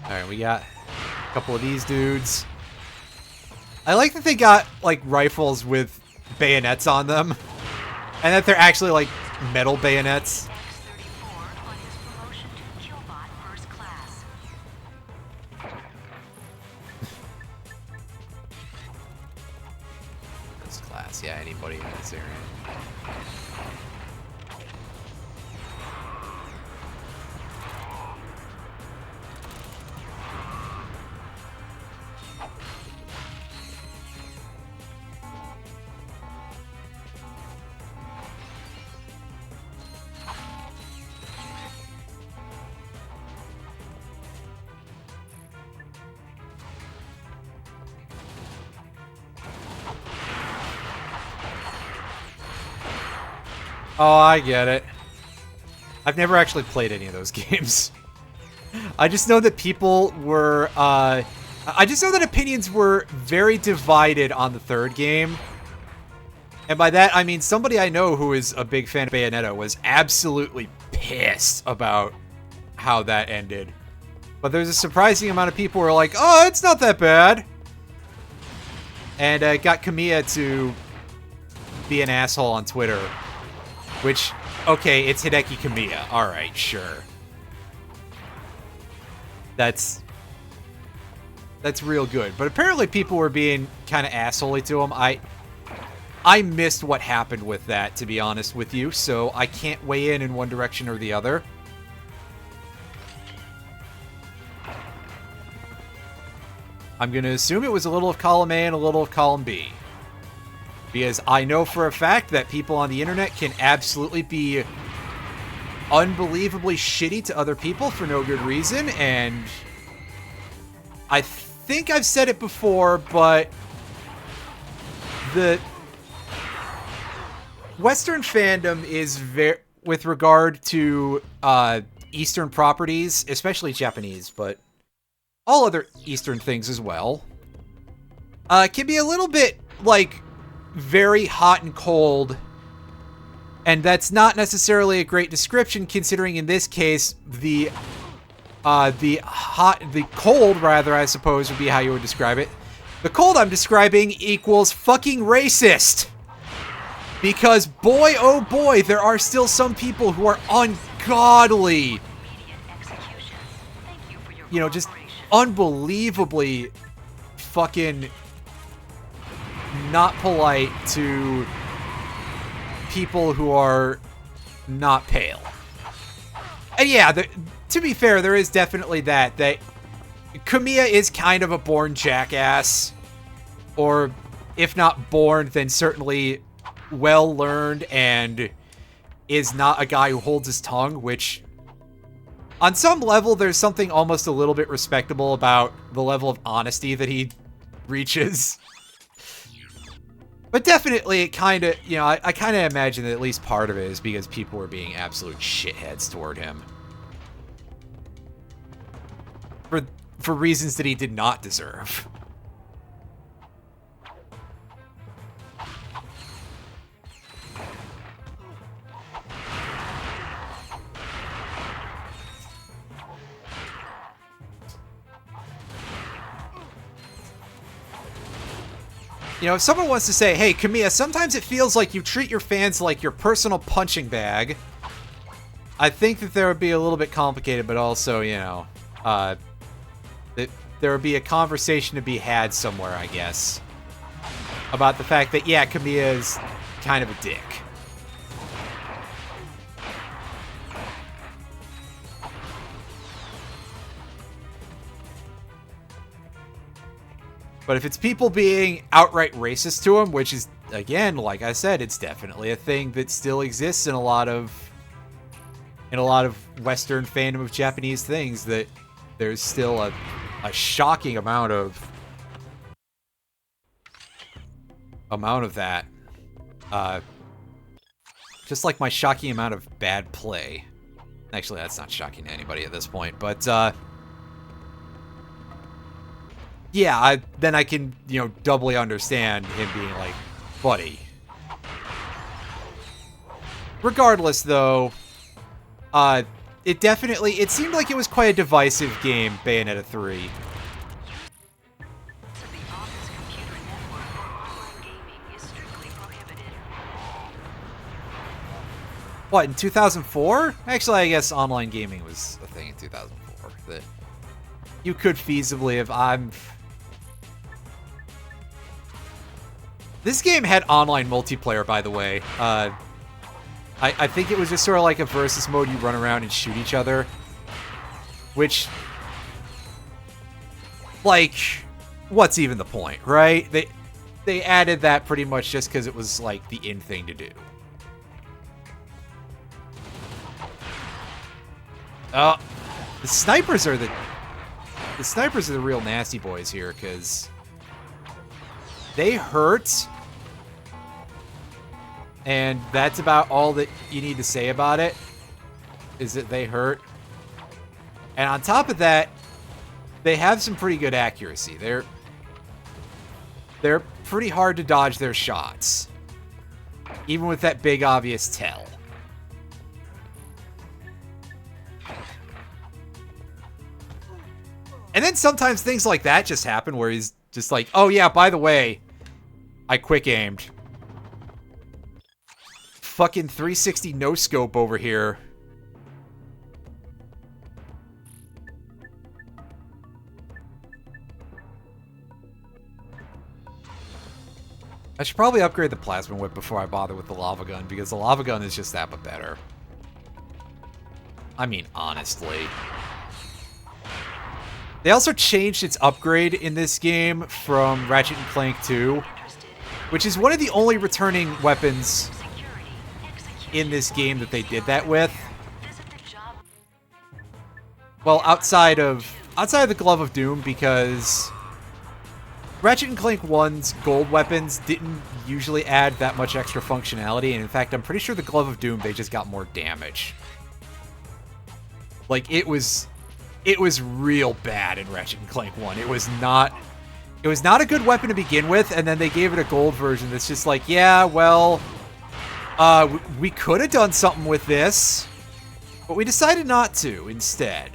Alright, we got a couple of these dudes. I like that they got, like, rifles with bayonets on them. And that they're actually, like, metal bayonets. First class, yeah, anybody in this area. Oh, I get it. I've never actually played any of those games. I just know that people were, I just know that opinions were very divided on the third game. And by that, I mean somebody I know who is a big fan of Bayonetta was absolutely pissed about how that ended. But there's a surprising amount of people who were like, oh, it's not that bad. And got Kamiya to be an asshole on Twitter. Which, okay, it's Hideki Kamiya. Alright, sure. That's real good. But apparently people were being kind of assholey to him. I missed what happened with that, to be honest with you, so I can't weigh in one direction or the other. I'm going to assume it was a little of column A and a little of column B. Because I know for a fact that people on the internet can absolutely be unbelievably shitty to other people for no good reason, and I think I've said it before, but the Western fandom is very, with regard to Eastern properties, especially Japanese, but all other Eastern things as well, can be a little bit, like, very hot and cold, and that's not necessarily a great description, considering in this case the cold, rather, I suppose would be how you would describe it. The cold I'm describing equals fucking racist, because boy oh boy, there are still some people who are ungodly, you know, just unbelievably fucking not polite to people who are not pale. And yeah, to be fair, there is definitely that Kamiya is kind of a born jackass, or if not born, then certainly well learned, and is not a guy who holds his tongue, which on some level there's something almost a little bit respectable about the level of honesty that he reaches. But definitely, it kind of, you know, I kind of imagine that at least part of it is because people were being absolute shitheads toward him. for reasons that he did not deserve. You know, if someone wants to say, hey, Kamiya, sometimes it feels like you treat your fans like your personal punching bag, I think that there would be a little bit complicated, but also, you know, there would be a conversation to be had somewhere, I guess, about the fact that, yeah, Kamiya is kind of a dick. But if it's people being outright racist to him, which is, again, like I said, it's definitely a thing that still exists in a lot of Western fandom of Japanese things, that there's still a shocking amount of that. Just like my shocking amount of bad play. Actually, that's not shocking to anybody at this point, but yeah, then I can, you know, doubly understand him being like, buddy. Regardless, though, it seemed like it was quite a divisive game, Bayonetta 3. What, in 2004? Actually, I guess online gaming was a thing in 2004 that you could feasibly have. This game had online multiplayer, by the way. I think it was just sort of like a versus mode. You run around and shoot each other. Which, like, what's even the point, right? They added that pretty much just because it was, like, the in thing to do. The snipers are the real nasty boys here, because they hurt, and that's about all that you need to say about it, is that they hurt. And on top of that, they have some pretty good accuracy. They're pretty hard to dodge their shots, even with that big obvious tell. And then sometimes things like that just happen where he's just like, oh yeah, by the way, I quick aimed. Fucking 360 no scope over here. I should probably upgrade the plasma whip before I bother with the lava gun, because the lava gun is just that but better. I mean, honestly. They also changed its upgrade in this game from Ratchet and Clank 2, which is one of the only returning weapons in this game that they did that with. Well, outside of the Glove of Doom, because Ratchet and Clank 1's gold weapons didn't usually add that much extra functionality, and in fact, I'm pretty sure the Glove of Doom, they just got more damage. Like, it was real bad in Ratchet and Clank 1. It was not a good weapon to begin with, and then they gave it a gold version that's just like, yeah, well, we could have done something with this, but we decided not to instead.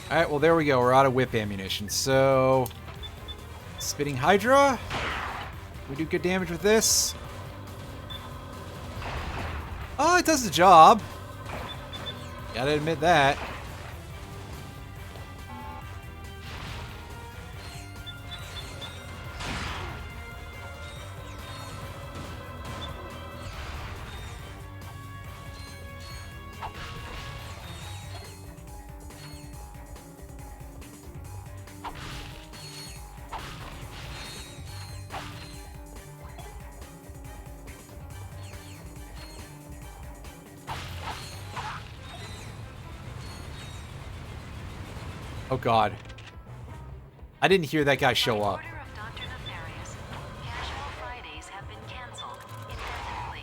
Alright, well there we go. We're out of whip ammunition. So, Spitting Hydra. We do good damage with this. Oh, it does the job. Gotta admit that. Oh god. I didn't hear that guy show up. Order of Dr. Nefarious, casual Fridays have been canceled indefinitely.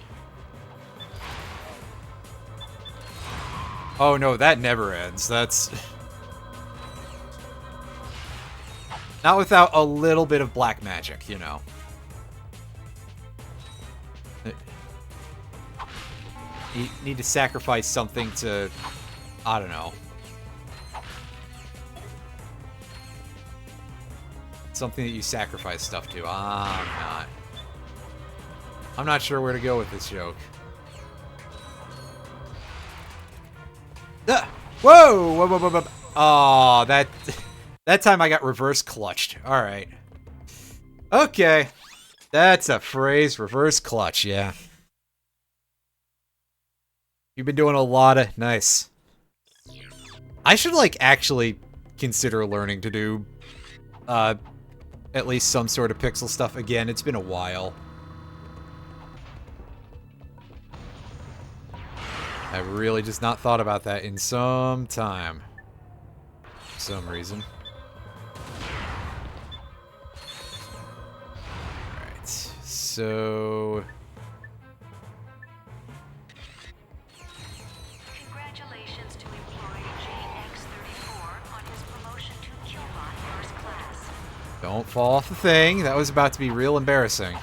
Oh no, that never ends. That's... Not without a little bit of black magic, you know. You need to sacrifice something to... I don't know. Something that you sacrifice stuff to. I'm not sure where to go with this joke. Ah! Whoa! Whoa, whoa, whoa, whoa. Oh, that time I got reverse clutched. Alright. Okay. That's a phrase, reverse clutch, yeah. You've been doing a lot of... Nice. I should, like, actually consider learning to do, at least some sort of pixel stuff again. It's been a while. I've really just not thought about that in some time. For some reason. Alright, so... Congratulations to employee JX34 on his promotion to Killbot First Class. Don't fall off the thing. That was about to be real embarrassing.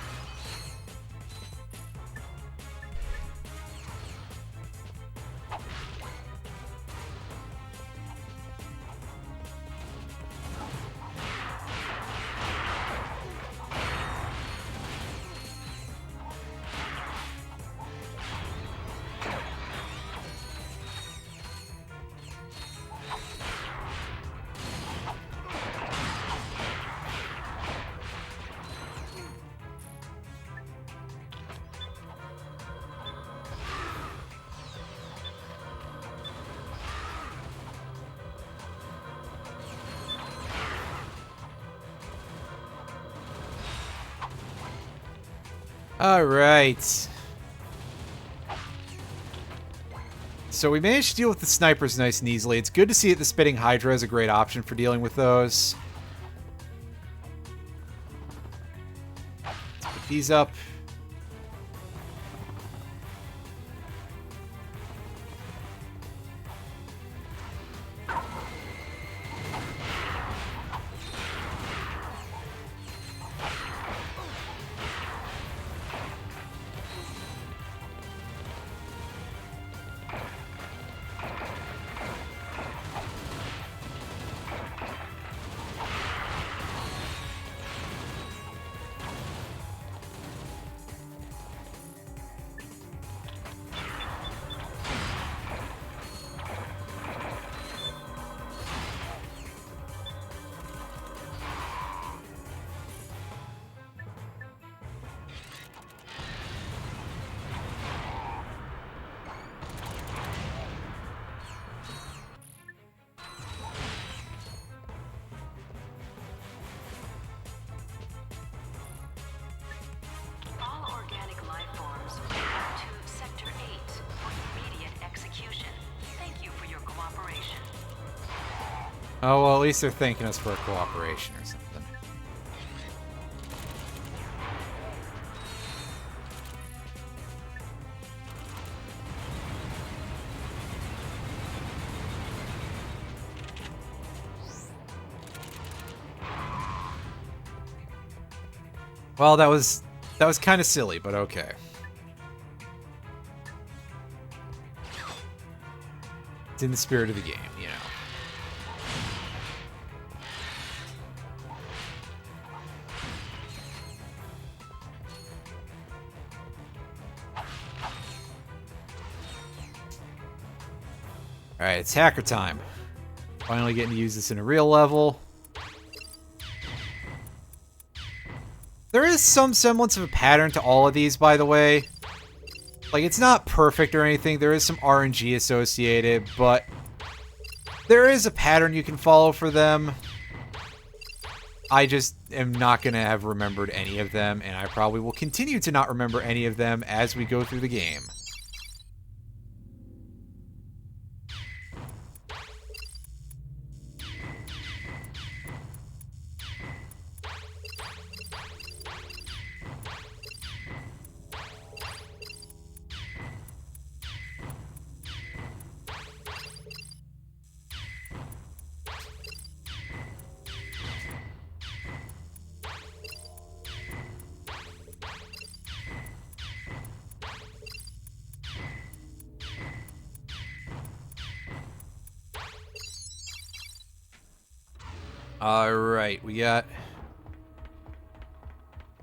Alright. So we managed to deal with the snipers nice and easily. It's good to see that the spitting Hydra is a great option for dealing with those. Let's put these up. All organic life forms report to Sector 8 for immediate execution. Thank you for your cooperation. Oh, well, at least they're thanking us for cooperation or something. Well, that was kind of silly, but okay. It's in the spirit of the game, you know. Alright, it's hacker time. Finally getting to use this in a real level. There is some semblance of a pattern to all of these, by the way. Like, it's not perfect or anything. There is some RNG associated, but there is a pattern you can follow for them. I just am not going to have remembered any of them, and I probably will continue to not remember any of them as we go through the game. Alright, we got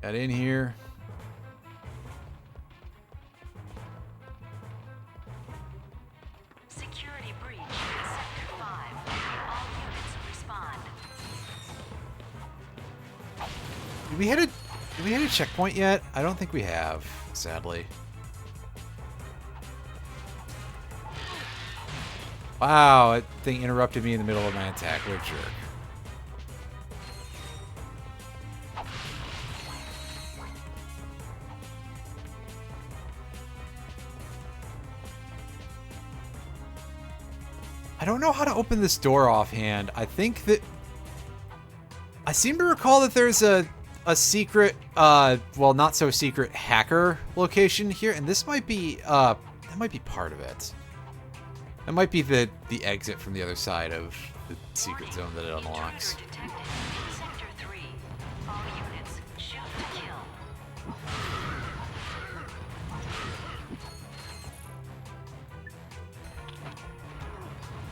in here. Security breach in Sector 5. All units respond. Did we hit a checkpoint yet? I don't think we have, sadly. Wow, that thing interrupted me in the middle of my attack. What a jerk. I don't know how to open this door offhand. I think that... I seem to recall that there's a secret, well, not so secret hacker location here, and this might be, that might be part of it. That might be the exit from the other side of the secret zone that it unlocks. Sector 3. All units shoot to kill.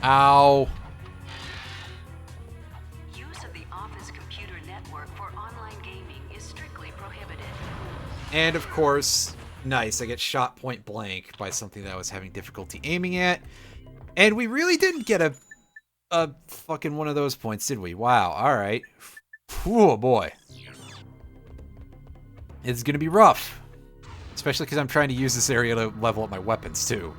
Ow. Use of the office computer network for online gaming is strictly prohibited. And of course, nice, I get shot point blank by something that I was having difficulty aiming at. And we really didn't get a fucking one of those points, did we? Wow, alright. Oh boy. It's gonna be rough. Especially because I'm trying to use this area to level up my weapons, too.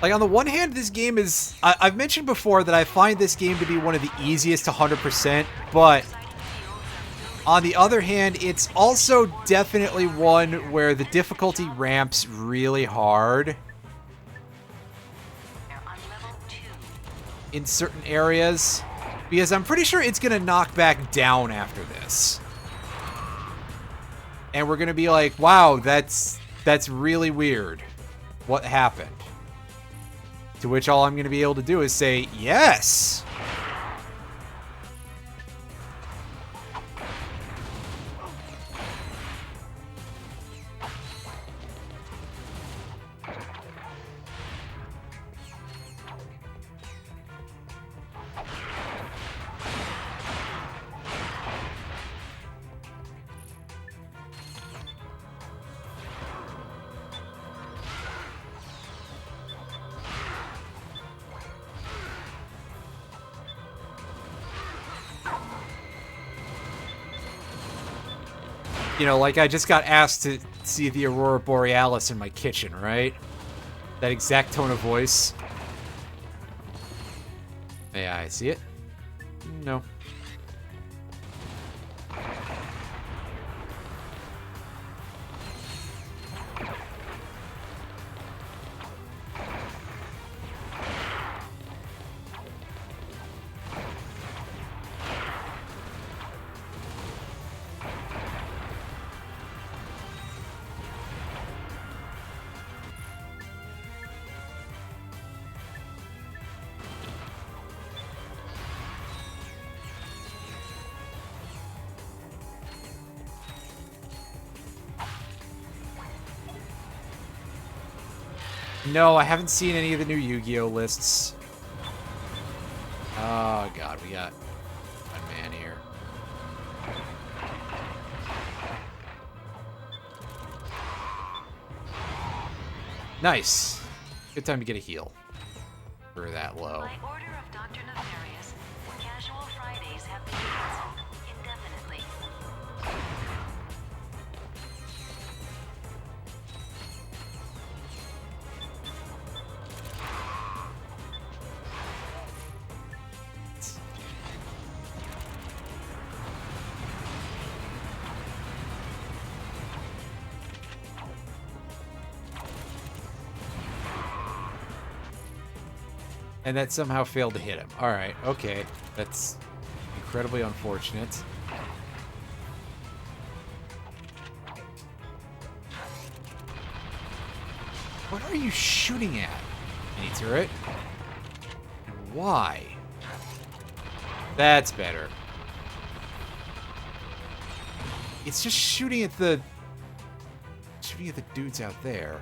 Like, on the one hand, this game is... I've mentioned before that I find this game to be one of the easiest to 100%, but... on the other hand, it's also definitely one where the difficulty ramps really hard. In certain areas. Because I'm pretty sure it's going to knock back down after this. And we're going to be like, wow, that's really weird. What happened? To which all I'm going to be able to do is say, yes! You know, like I just got asked to see the Aurora Borealis in my kitchen, right? That exact tone of voice. May I see it? No. No, I haven't seen any of the new Yu-Gi-Oh lists. Oh god, we got a man here. Nice. Good time to get a heal. For that low. By order of Dr. Nefarious, casual Fridays have been canceled indefinitely. And that somehow failed to hit him. Alright, okay. That's incredibly unfortunate. What are you shooting at? Any turret? And why? That's better. It's just shooting at the dudes out there.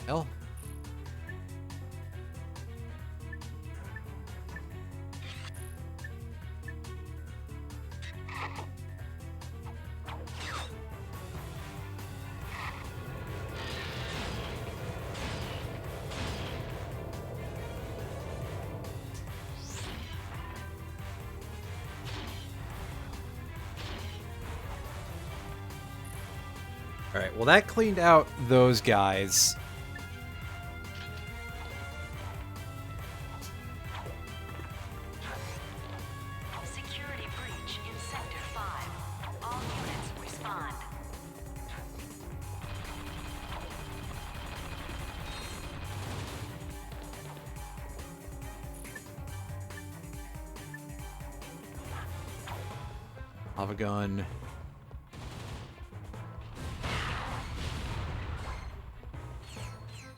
L. Alright, well that cleaned out those guys. Security breach in Sector 5. All units respond. Lava gun.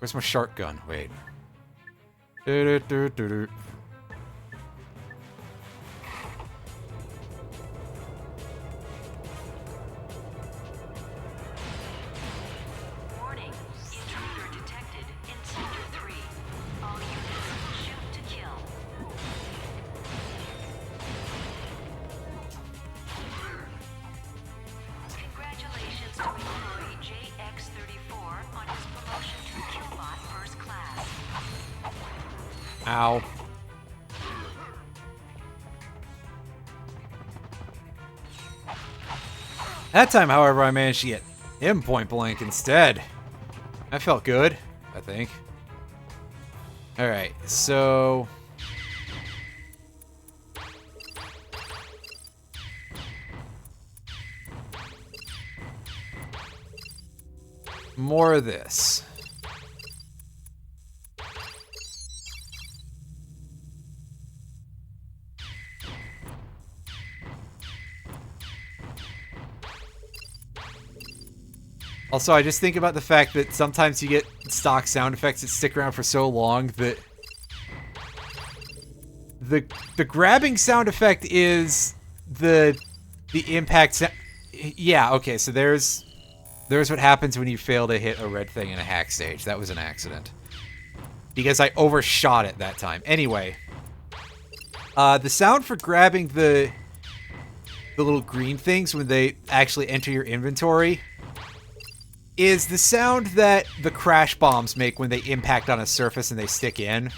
Where's my shark gun? Wait. Do-do-do-do-do. Warning. Intruder detected in Sector 3. All units shoot to kill. Congratulations to employee JX34 on his promotion to Killbot First Class. Ow. That time, however, I managed to get him point blank instead. That felt good, I think. Alright, so... more of this. Also, I just think about the fact that sometimes you get stock sound effects that stick around for so long that the grabbing sound effect is the impact. Yeah, okay, so there's what happens when you fail to hit a red thing in a hack stage. That was an accident because I overshot it that time. Anyway, the sound for grabbing the little green things when they actually enter your inventory is the sound that the crash bombs make when they impact on a surface and they stick in.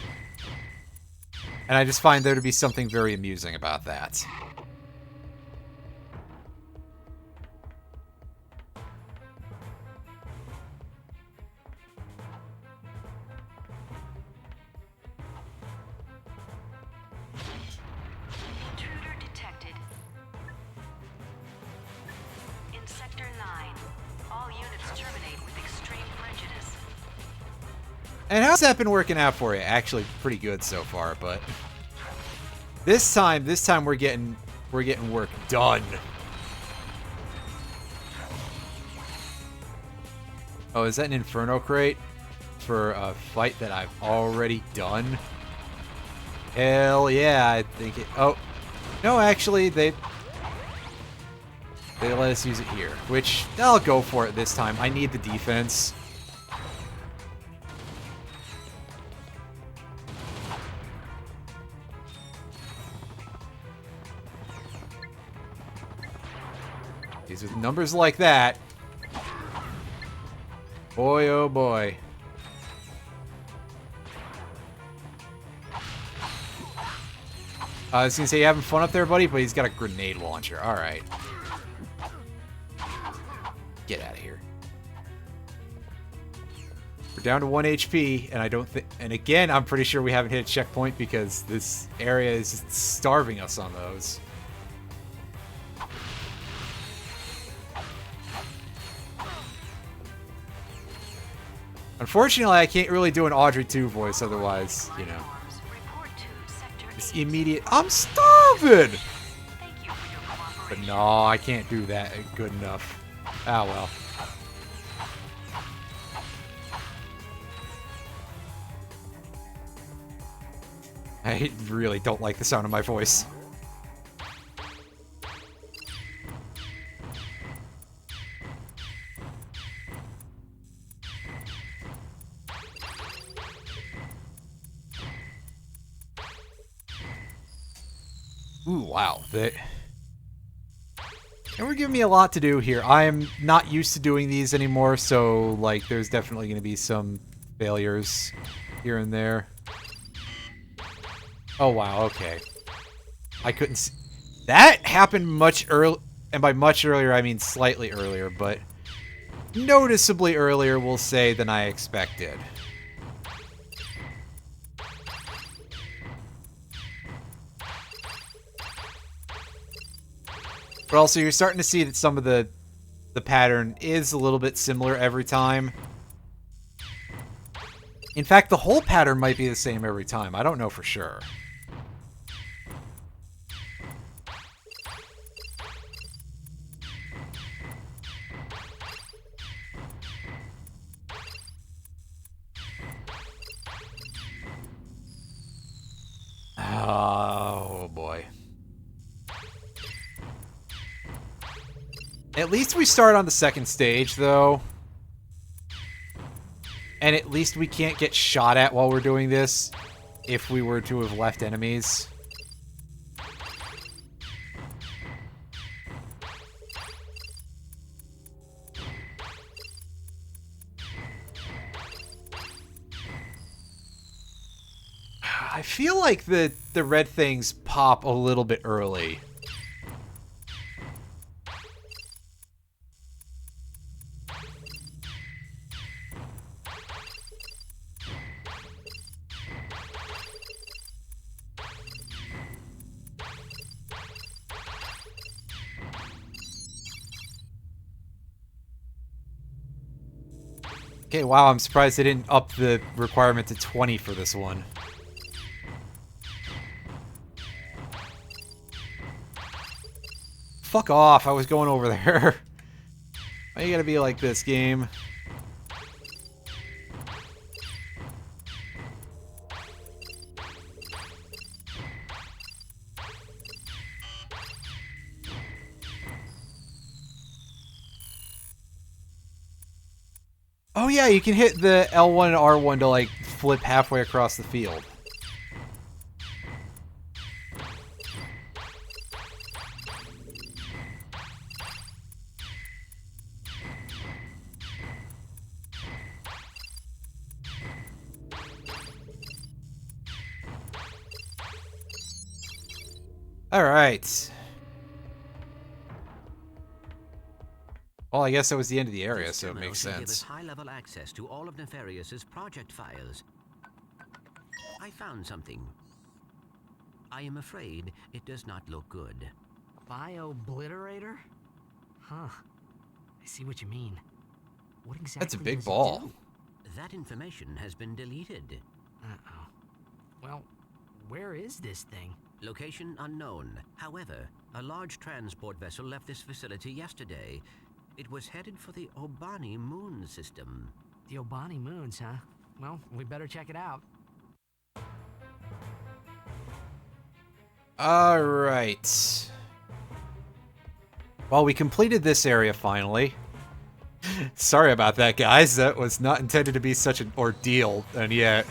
And I just find there to be something very amusing about that. Intruder detected. In Sector 9, all units terminate with extreme prejudice. And how's that been working out for you? Actually, pretty good so far, but this time we're getting work done. Oh, is that an Inferno crate for a fight that I've already done? Hell yeah, I think it. Oh, no, actually, they let us use it here, which I'll go for it this time. I need the defense. These with numbers like that. Boy, oh boy. I was gonna say, you having fun up there, buddy? But he's got a grenade launcher. Alright. Get out of here. We're down to 1 HP, and I don't think... and again, I'm pretty sure we haven't hit a checkpoint because this area is just starving us on those. Unfortunately, I can't really do an Audrey 2 voice, otherwise, you know. It's immediate. I'm starving! But no, I can't do that good enough. Ah, well. I really don't like the sound of my voice. Ooh, wow. And we're giving me a lot to do here. I am not used to doing these anymore, so, like, there's definitely going to be some failures here and there. Oh, wow, okay. I couldn't see. That happened much early, and by much earlier, I mean slightly earlier, but noticeably earlier, we'll say, than I expected. But also, you're starting to see that some of the pattern is a little bit similar every time. In fact, the whole pattern might be the same every time. I don't know for sure. Oh, boy. At least we start on the second stage, though. And at least we can't get shot at while we're doing this, if we were to have left enemies. I feel like the red things pop a little bit early. Okay, wow, I'm surprised they didn't up the requirement to 20 for this one. Fuck off, I was going over there. Why you gotta be like this, game? Oh yeah, you can hit the L1 and R1 to, like, flip halfway across the field. Alright. Well, I guess that was the end of the area, so it makes Give us sense. high-level access to all of Nefarious's project files. I found something. I am afraid it does not look good. Bio-obliterator? Huh. I see what you mean. What exactly That's a big does it ball. do? That information has been deleted. Uh-oh. Well, where is this thing? Location unknown. However, a large transport vessel left this facility yesterday. It was headed for the Obani moon system. The Obani moons, huh? Well, we better check it out. Alright. Well, we completed this area finally. Sorry about that, guys. That was not intended to be such an ordeal, and yet...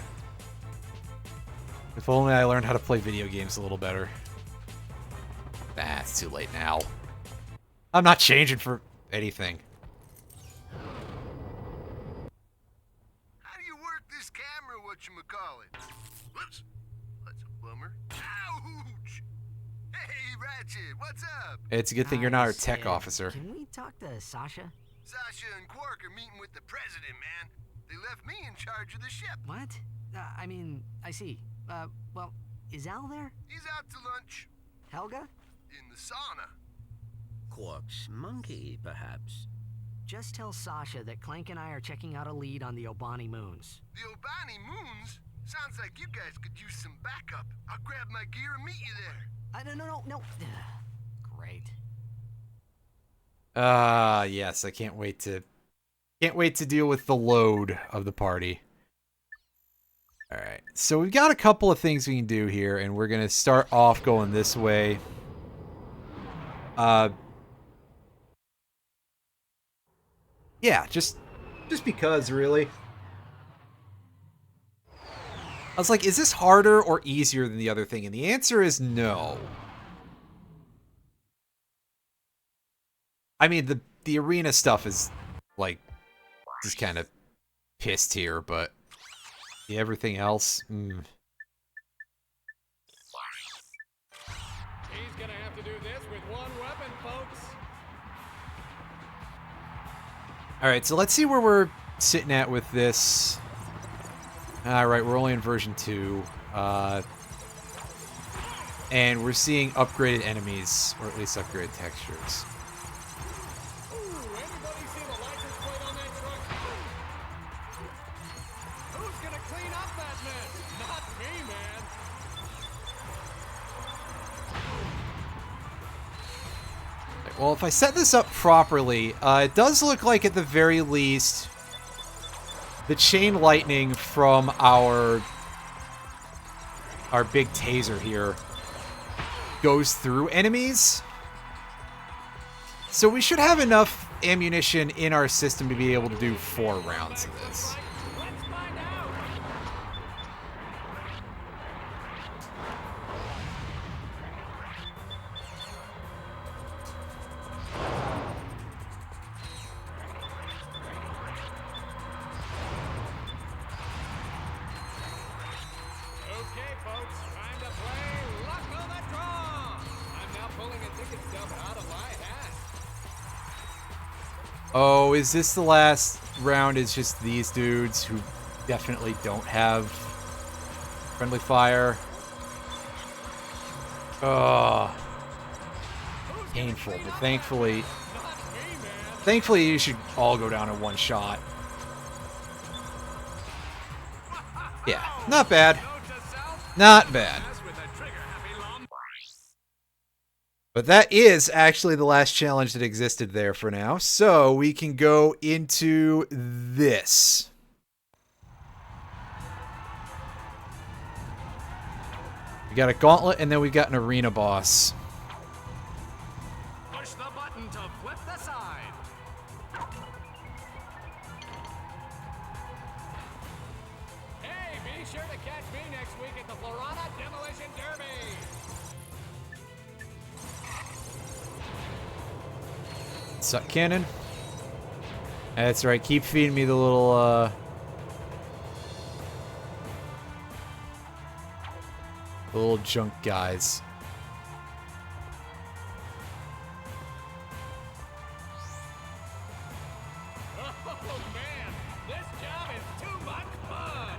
If only I learned how to play video games a little better. Nah, it's too late now. I'm not changing for anything. How do you work this camera, whatchamacallit? Whoops. That's a bummer. Ouch! Hey, Ratchet, what's up? It's a good thing you're not our Nice. tech officer. Can we talk to Sasha? Sasha and Quark are meeting with the president, man. They left me in charge of the ship. What? I mean, I see. Well, is Al there? He's out to lunch. Helga? In the sauna. Quark's monkey, perhaps. Just tell Sasha that Clank and I are checking out a lead on the Obani moons. The Obani moons? Sounds like you guys could use some backup. I'll grab my gear and meet you there. No. Great. Yes, I can't wait to deal with the load of the party. Alright, so we've got a couple of things we can do here, and we're gonna start off going this way. Yeah, just because, really. I was like, is this harder or easier than the other thing? And the answer is no. I mean, the arena stuff is, like, just kind of pissed here, but everything else, He's gonna have to do this with one weapon, folks. Alright, so let's see where we're sitting at with this. Alright, we're only in version 2. And we're seeing upgraded enemies, or at least upgraded textures. Anybody see the license plate on that truck? Who's gonna clean up that mess? Not me, man. Well, if I set this up properly, it does look like at the very least the chain lightning from our big taser here goes through enemies. So we should have enough ammunition in our system to be able to do 4 rounds of this. Let's find out. Okay, folks, time to play Luck of the Draw. I'm now pulling a ticket stub out of my hat. Oh, is this the last round? Is just these dudes who definitely don't have friendly fire? Oh, painful, but thankfully you should all go down in one shot. Yeah, not bad. Not bad. But that is actually the last challenge that existed there for now. So we can go into this. We got a gauntlet and then we got an arena boss. Push the button to flip the side. Hey, be sure to catch me next week at the Florana Demolition Derby. Suck cannon. That's right. Keep feeding me the little junk guys. Oh man, this job is too much fun.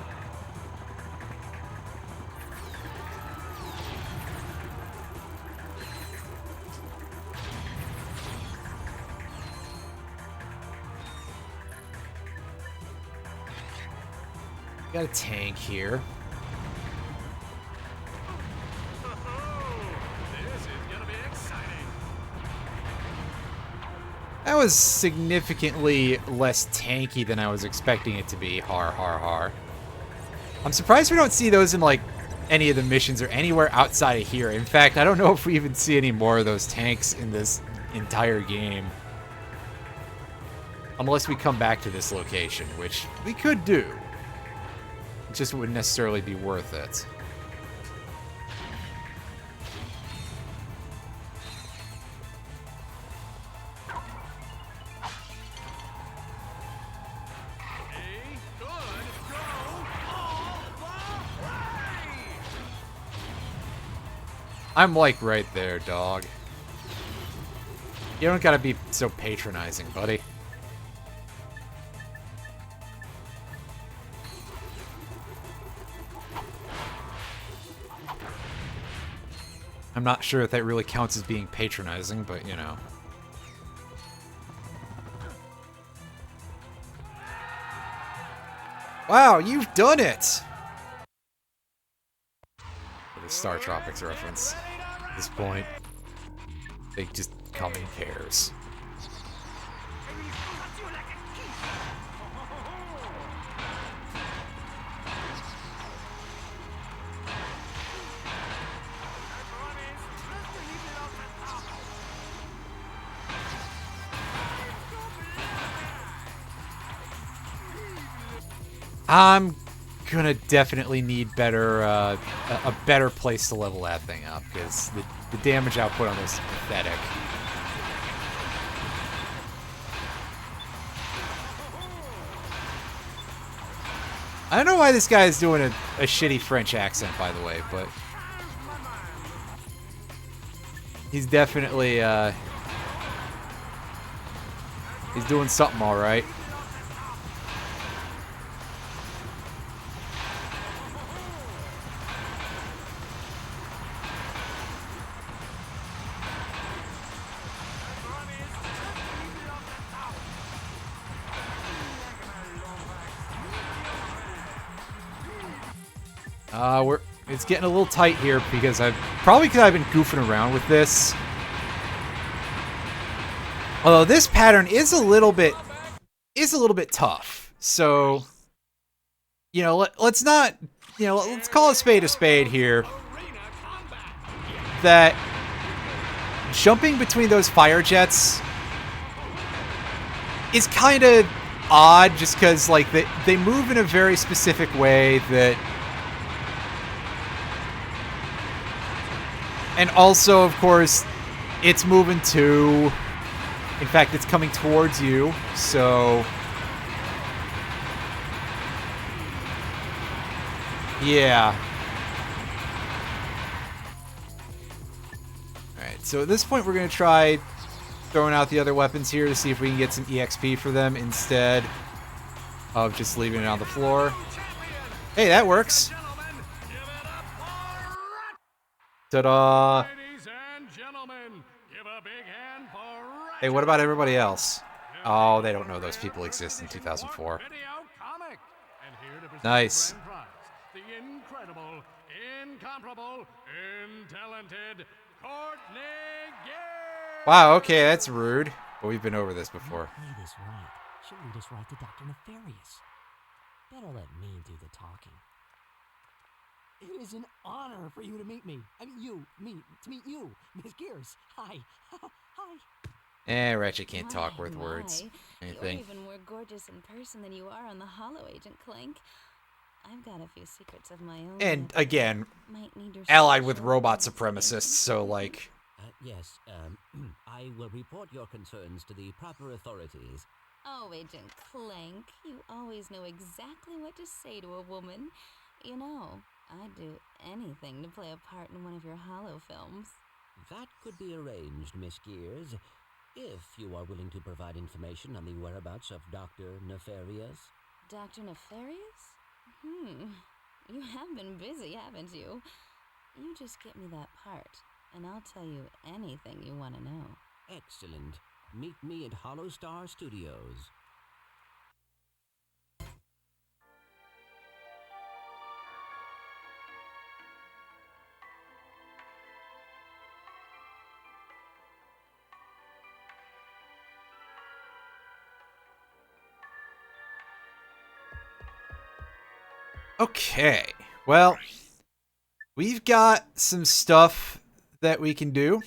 Got a tank here. This is gonna be exciting. That was significantly less tanky than I was expecting it to be. Har, har, har. I'm surprised we don't see those in, like, any of the missions or anywhere outside of here. In fact, I don't know if we even see any more of those tanks in this entire game. Unless we come back to this location, which we could do. It just wouldn't necessarily be worth it. I'm like right there, dog. You don't gotta be so patronizing, buddy. I'm not sure if that really counts as being patronizing, but you know. Wow, you've done it! The Star Tropics reference at this point. They just come in pairs. I'm gonna definitely need better, a better place to level that thing up, because the damage output on this is pathetic. I don't know why this guy is doing a shitty French accent, by the way, but he's definitely, he's doing something all right. It's getting a little tight here because I've been goofing around with this. Although this pattern is a little bit tough. So, you know, let's not, you know, let's call a spade here. That jumping between those fire jets is kind of odd just because, like, they move in a very specific way that... And also, of course, it's moving too. In fact, it's coming towards you, so... Yeah. Alright, so at this point we're going to try throwing out the other weapons here to see if we can get some EXP for them instead of just leaving it on the floor. Hey, that works. Ta-da! Hey, what about everybody else? Oh, they don't know those people exist in 2004. Nice. The incredible, incomparable, intalented Courtney Gill! Wow, okay, that's rude. But we've been over this before. Lead us right. She'll lead us right to Dr. Nefarious. Better let me do the talking. It is an honor for you to meet me. I mean, to meet you, Miss Gears. Hi. Hi. Ratchet can't talk with words. Anything. You're even more gorgeous in person than you are on the Hollow, Agent Clank. I've got a few secrets of my own. And again, allied with robot supremacists, so like... Yes, I will report your concerns to the proper authorities. Oh, Agent Clank, you always know exactly what to say to a woman. You know, I'd do anything to play a part in one of your Hollow films. That could be arranged, Miss Gears, if you are willing to provide information on the whereabouts of Dr. Nefarious. Dr. Nefarious? You have been busy, haven't you? You just get me that part, and I'll tell you anything you want to know. Excellent. Meet me at Hollow Star Studios. Okay, well, we've got some stuff that we can do.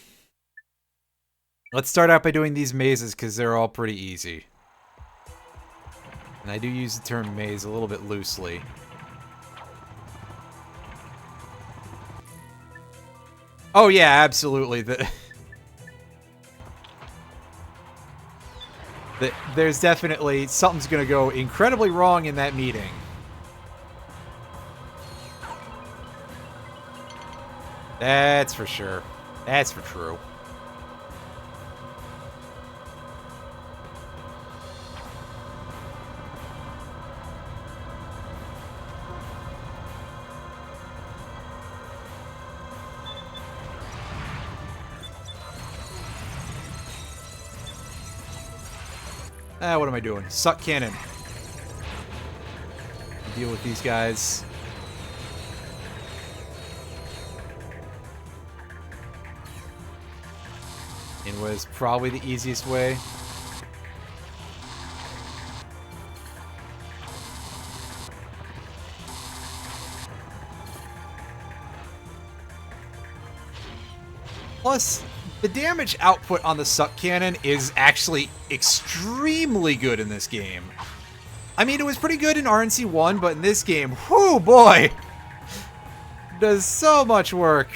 Let's start out by doing these mazes because they're all pretty easy. And I do use the term maze a little bit loosely. Oh yeah, absolutely. There's definitely something's gonna go incredibly wrong in that meeting. That's for sure. That's for true. What am I doing? Suck cannon. Deal with these guys. It was probably the easiest way. Plus, the damage output on the suck cannon is actually extremely good in this game. I mean, it was pretty good in RNC1, but in this game, whoo boy! Does so much work.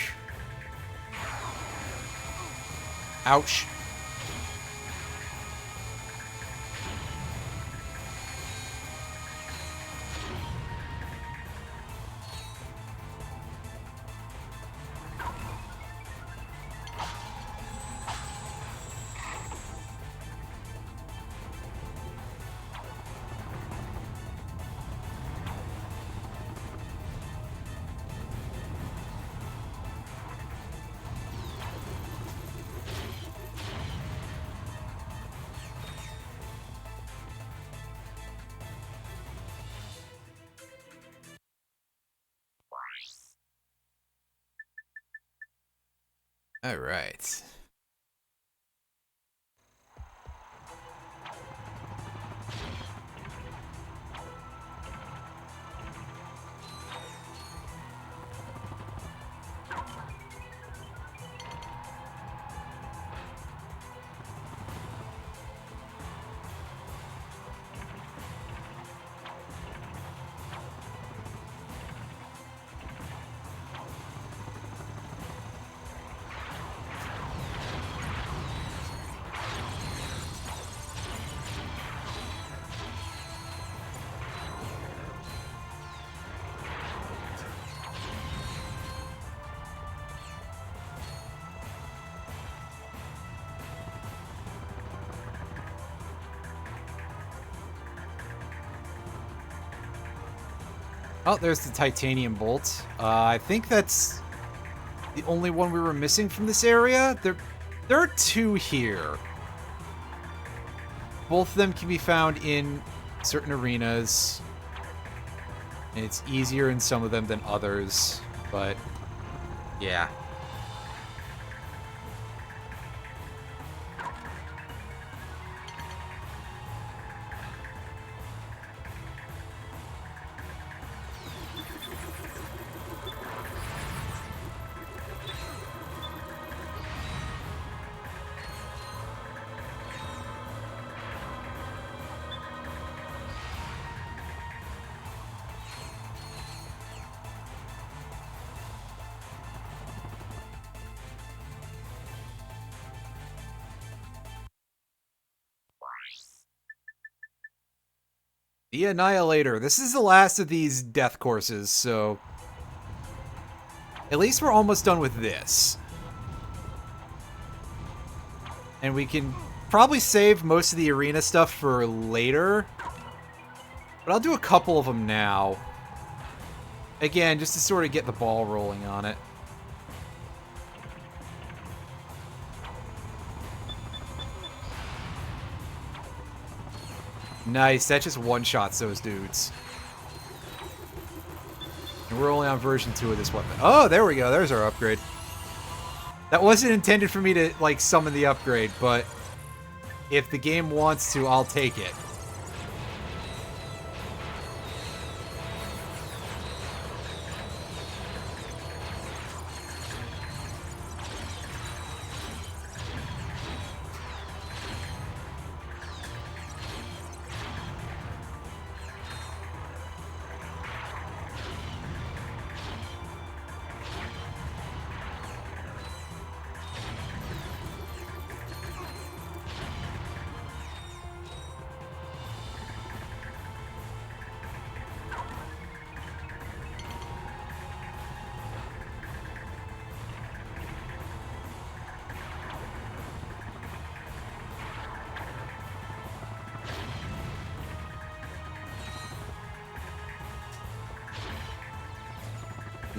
Ouch. All right. Oh, there's the titanium bolt. I think that's the only one we were missing from this area. There are two here. Both of them can be found in certain arenas. And it's easier in some of them than others. But, yeah. The Annihilator. This is the last of these death courses, so at least we're almost done with this. And we can probably save most of the arena stuff for later. But I'll do a couple of them now. Again, just to sort of get the ball rolling on it. Nice, that just one-shots those dudes. And we're only on version 2 of this weapon. Oh, there we go, there's our upgrade. That wasn't intended for me to, like, summon the upgrade, but if the game wants to, I'll take it.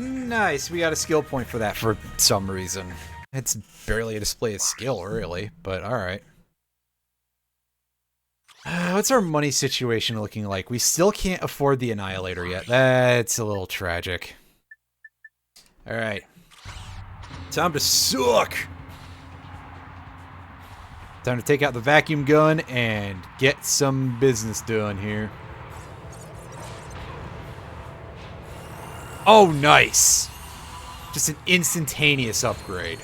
Nice, we got a skill point for that for some reason. It's barely a display of skill, really, but alright. What's our money situation looking like? We still can't afford the Annihilator yet. That's a little tragic. Alright. Time to suck! Time to take out the vacuum gun and get some business done here. Oh, nice! Just an instantaneous upgrade.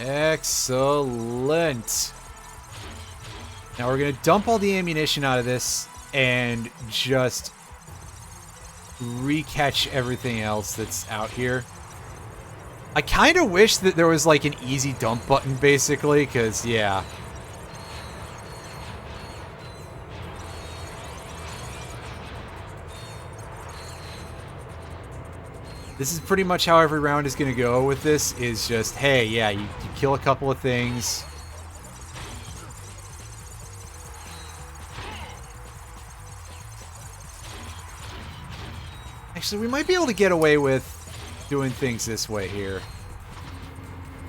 Excellent. Now we're going to dump all the ammunition out of this and just recatch everything else that's out here. I kind of wish that there was like an easy dump button, basically, because, yeah. This is pretty much how every round is going to go with this, is just, hey, yeah, you kill a couple of things. Actually, we might be able to get away with doing things this way here.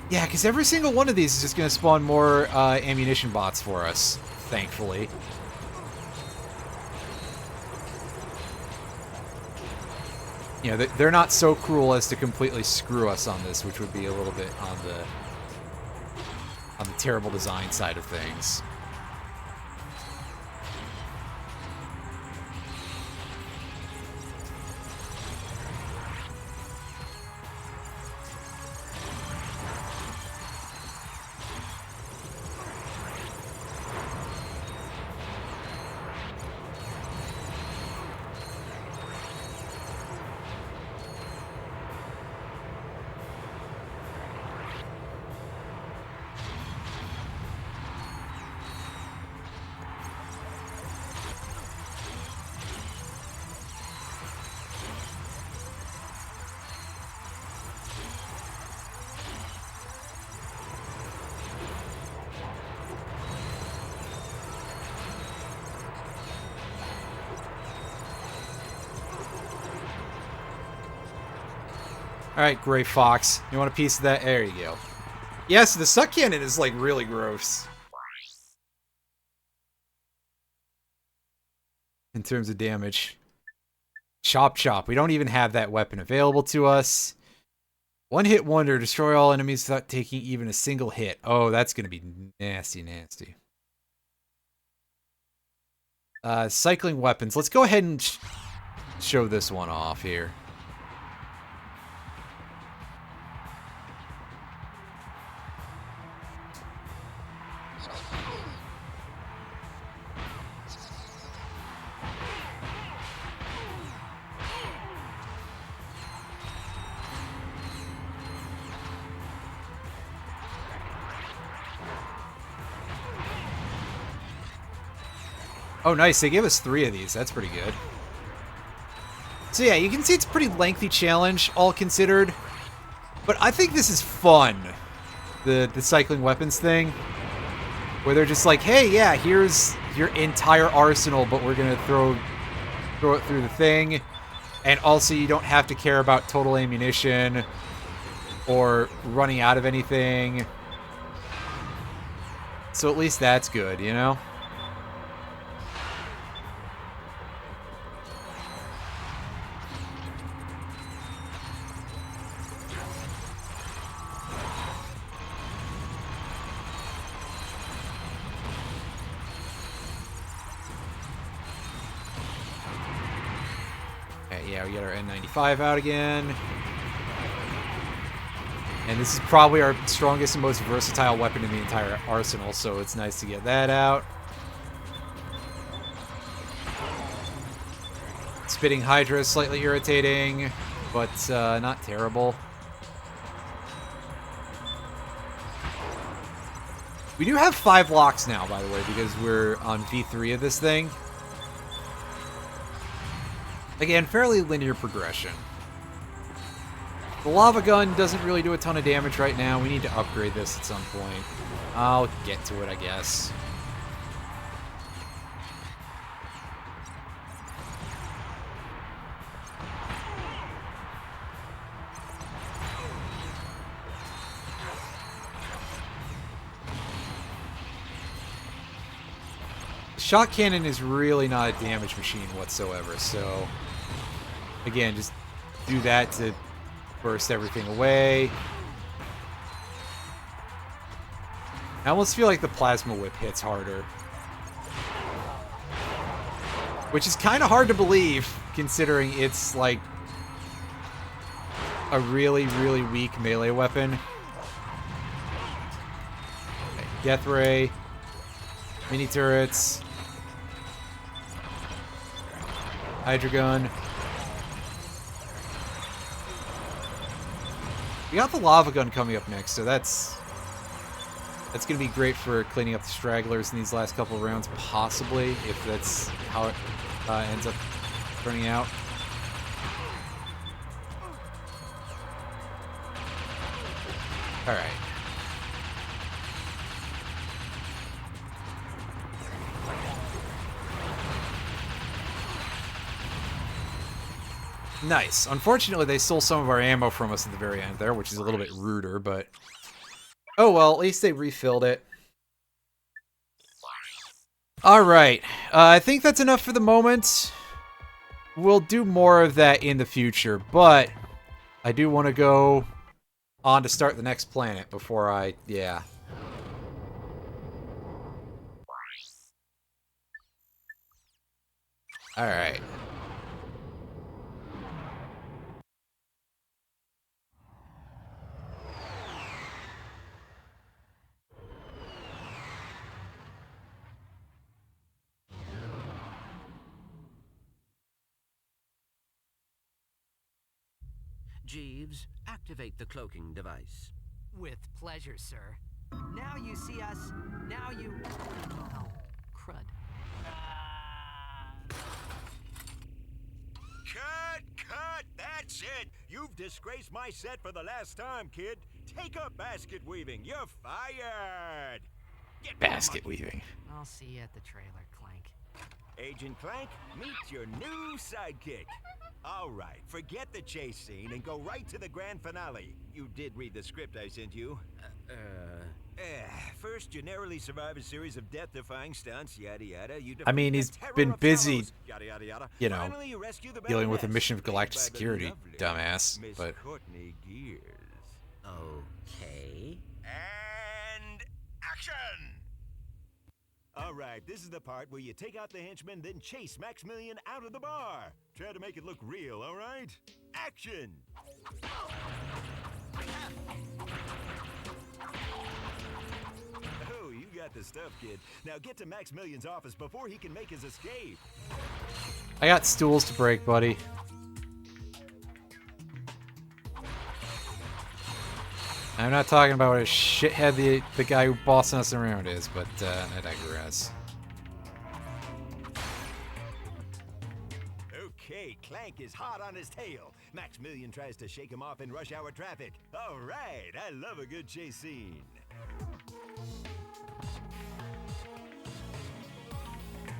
Yeah, because every single one of these is just going to spawn more ammunition bots for us, thankfully. You know, they're not so cruel as to completely screw us on this, which would be a little bit on the terrible design side of things. Alright, Gray Fox. You want a piece of that? There you go. Yes, the suck cannon is, like, really gross. In terms of damage. Chop Chop. We don't even have that weapon available to us. One-hit wonder. Destroy all enemies without taking even a single hit. Oh, that's going to be nasty, nasty. Cycling weapons. Let's go ahead and show this one off here. Oh, nice. They gave us 3 of these. That's pretty good. So yeah, you can see it's a pretty lengthy challenge, all considered. But I think this is fun. The cycling weapons thing. Where they're just like, hey, yeah, here's your entire arsenal, but we're going to throw it through the thing. And also, you don't have to care about total ammunition or running out of anything. So at least that's good, you know? Yeah, we get our N95 out again. And this is probably our strongest and most versatile weapon in the entire arsenal, so it's nice to get that out. Spitting Hydra is slightly irritating, but not terrible. We do have 5 locks now, by the way, because we're on V3 of this thing. Again, fairly linear progression. The lava gun doesn't really do a ton of damage right now. We need to upgrade this at some point. I'll get to it, I guess. Shot cannon is really not a damage machine whatsoever, so again, just do that to burst everything away. I almost feel like the plasma whip hits harder, which is kind of hard to believe considering it's like a really, really weak melee weapon. Okay, Death Ray, mini turrets, Hydra gun. We got the lava gun coming up next, so that's going to be great for cleaning up the stragglers in these last couple of rounds, possibly, if that's how it ends up turning out. All right. Nice. Unfortunately, they stole some of our ammo from us at the very end there, which is a little bit ruder, but... Oh well, at least they refilled it. Alright, I think that's enough for the moment. We'll do more of that in the future, but I do want to go on to start the next planet before I... yeah. Alright. Jeeves, activate the cloaking device. With pleasure, sir. Now you see us. Now you... Oh, crud. Cut! That's it! You've disgraced my set for the last time, kid. Take up basket weaving. You're fired! Basket weaving. I'll see you at the trailer, Clank. Agent Clank, meet your new sidekick. All right, forget the chase scene and go right to the grand finale. You did read the script I sent you. First, you narrowly survive a series of death-defying stunts, yada yada. I mean, he's been busy, you know, dealing with a mission of galactic security, dumbass, but... Courtney Gears. Okay. And action! All right, this is the part where you take out the henchman, then chase Maximilian out of the bar. Try to make it look real, all right? Action! Oh, you got the stuff, kid. Now get to Maximilian's office before he can make his escape. I got stools to break, buddy. I'm not talking about what a shithead the guy who bossing us around is, but I digress. Okay, Clank is hot on his tail. Maximilian tries to shake him off in rush hour traffic. All right, I love a good chase scene.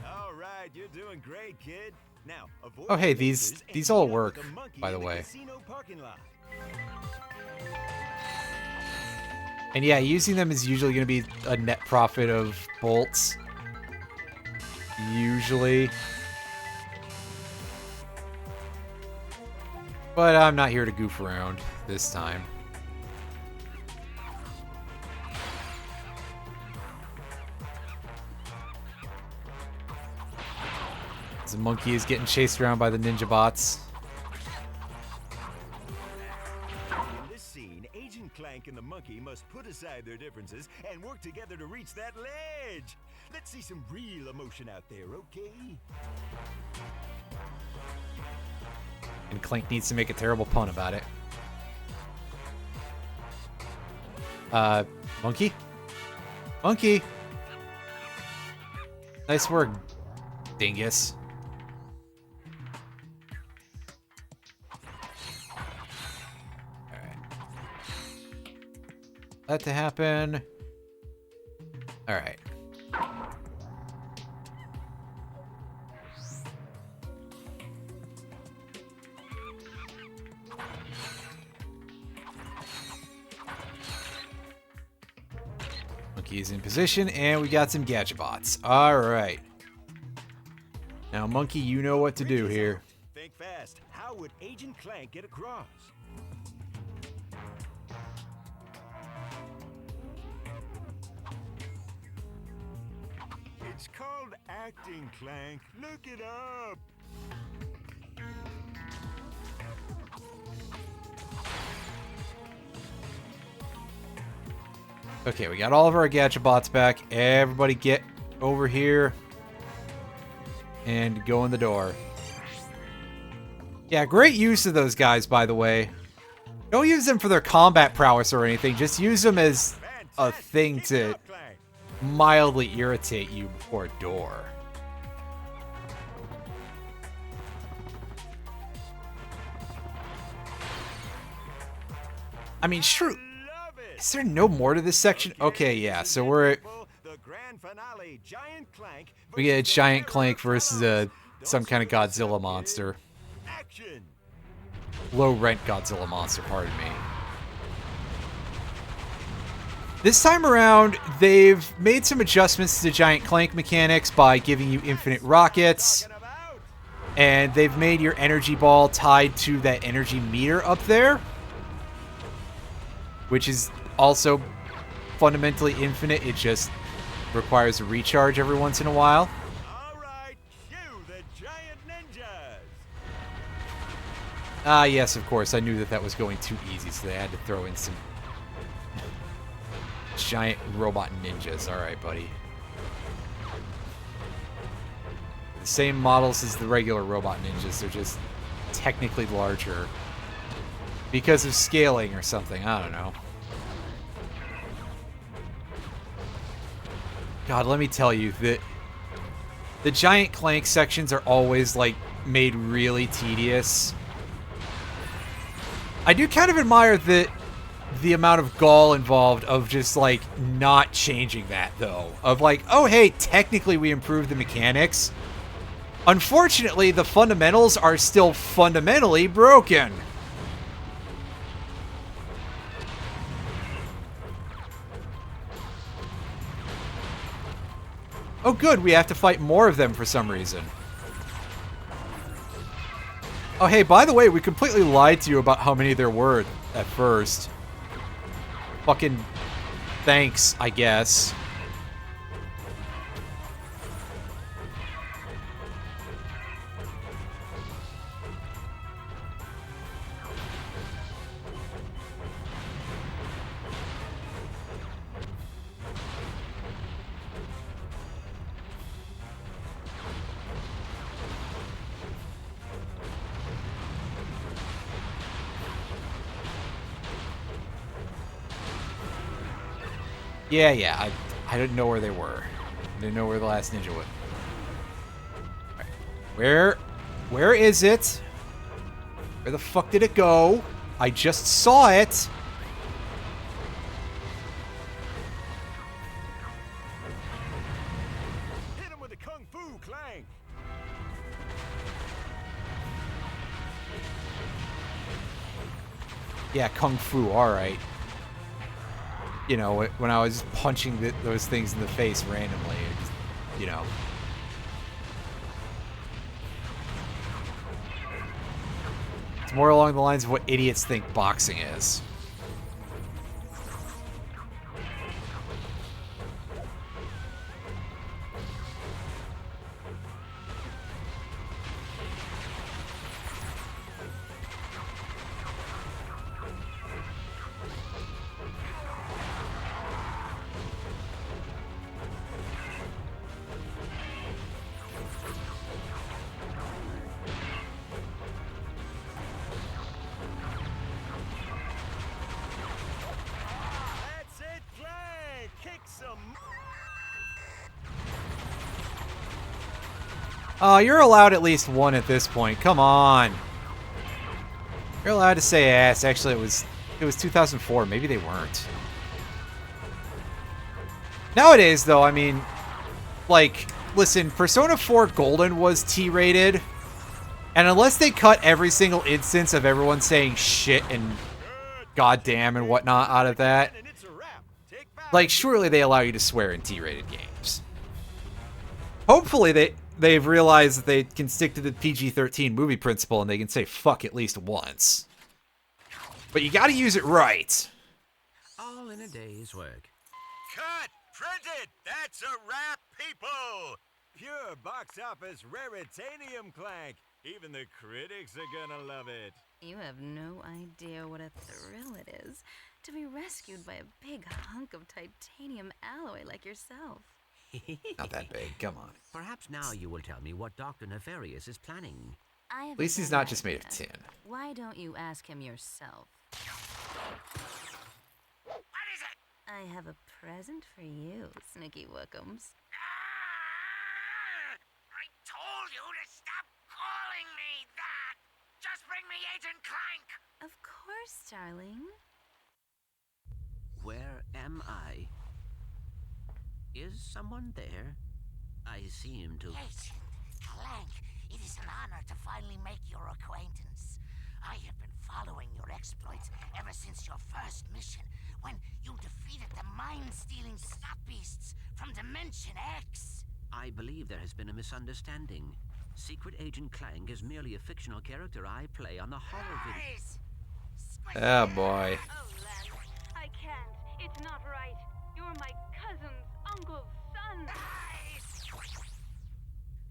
All right, you're doing great, kid. Now, avoid Oh, hey, the these mazes all and meet up work, with the monkey by the in way. casino parking lot. And yeah, using them is usually going to be a net profit of bolts. Usually. But I'm not here to goof around this time. The monkey is getting chased around by the ninja bots. In this scene, Agent Clank and the monkey must put aside their differences and work together to reach that ledge. Let's see some real emotion out there, okay? And Clank needs to make a terrible pun about it. Monkey? Monkey! Nice work, dingus. Alright. That to happen. Alright. Monkey's in position, and we got some gadget bots. Alright. Now, Monkey, you know what to do here. Think fast. How would Agent Clank get across? It's called acting, Clank. Look it up. Okay, we got all of our gadget bots back. Everybody get over here and go in the door. Yeah, great use of those guys, by the way. Don't use them for their combat prowess or anything. Just use them as a thing to mildly irritate you before a door. I mean, sure. Is there no more to this section? Okay, yeah. So we get a giant Clank versus some kind of Godzilla monster. Action. low-rent Godzilla monster, pardon me. This time around, they've made some adjustments to the giant Clank mechanics by giving you infinite rockets. And they've made your energy ball tied to that energy meter up there. Which is also fundamentally infinite. It just requires a recharge every once in a while. Alright, cue the giant ninjas! Ah, yes, of course. I knew that that was going too easy, so they had to throw in some giant robot ninjas. Alright, buddy. The same models as the regular robot ninjas. They're just technically larger. Because of scaling or something. I don't know. God, let me tell you that the giant Clank sections are always, like, made really tedious. I do kind of admire the amount of gall involved of just, like, not changing that, though. Of, like, oh, hey, technically we improved the mechanics. Unfortunately, the fundamentals are still fundamentally broken. Oh good, we have to fight more of them for some reason. Oh hey, by the way, we completely lied to you about how many there were at first. Fucking thanks, I guess. Yeah, I didn't know where they were. I didn't know where the last ninja was. Right. Where is it? Where the fuck did it go? I just saw it. Hit him with the Kung Fu, Clank! Yeah, Kung Fu, alright. You know, when I was punching those things in the face randomly, it just, you know. It's more along the lines of what idiots think boxing is. You're allowed at least one at this point. Come on. You're allowed to say ass. Actually, it was 2004. Maybe they weren't. Nowadays, though, I mean, like, listen, Persona 4 Golden was T-rated. And unless they cut every single instance of everyone saying shit and goddamn and whatnot out of that, like, surely they allow you to swear in T-rated games. Hopefully they've realized that they can stick to the PG-13 movie principle and they can say fuck at least once. But you gotta use it right. All in a day's work. Cut! Print it! That's a wrap, people! Pure box office raritanium, Clank. Even the critics are gonna love it. You have no idea what a thrill it is to be rescued by a big hunk of titanium alloy like yourself. Not that big, come on. Perhaps now you will tell me what Dr. Nefarious is planning. At least he's not just made of tin. Why don't you ask him yourself? What is it? I have a present for you, Snicky Wookums. I told you to stop calling me that! Just bring me Agent Clank! Of course, darling. Where am I? Is someone there? I seem to... Agent Clank, it is an honor to finally make your acquaintance. I have been following your exploits ever since your first mission, when you defeated the mind-stealing slot beasts from Dimension X. I believe there has been a misunderstanding. Secret Agent Clank is merely a fictional character I play on the horror video. Oh boy. Oh, Len, I can't. It's not right. You're my cousin's uncle's son.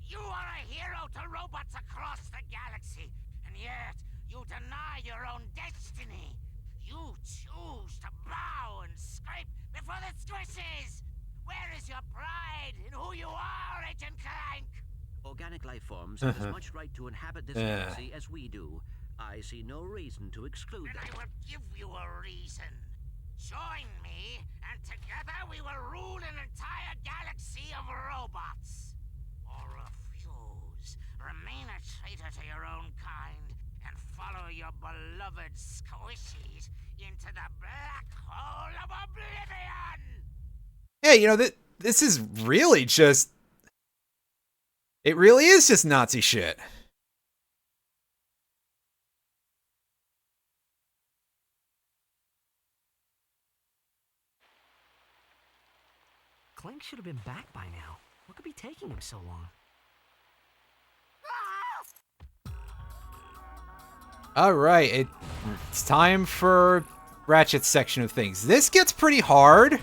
You are a hero to robots across the galaxy, and yet you deny your own destiny. You choose to bow and scrape before the squishes. Where is your pride in who you are, Agent Clank? Organic life forms have as much right to inhabit this galaxy as we do. I see no reason to exclude them. Then I will give you a reason. Join me, and together we will rule an entire galaxy of robots. Or refuse, remain a traitor to your own kind, and follow your beloved squishies into the black hole of oblivion! Yeah, you know, this is really just... It really is just Nazi shit. Clank should have been back by now. What could be taking him so long? Alright, it's time for Ratchet's section of things. This gets pretty hard.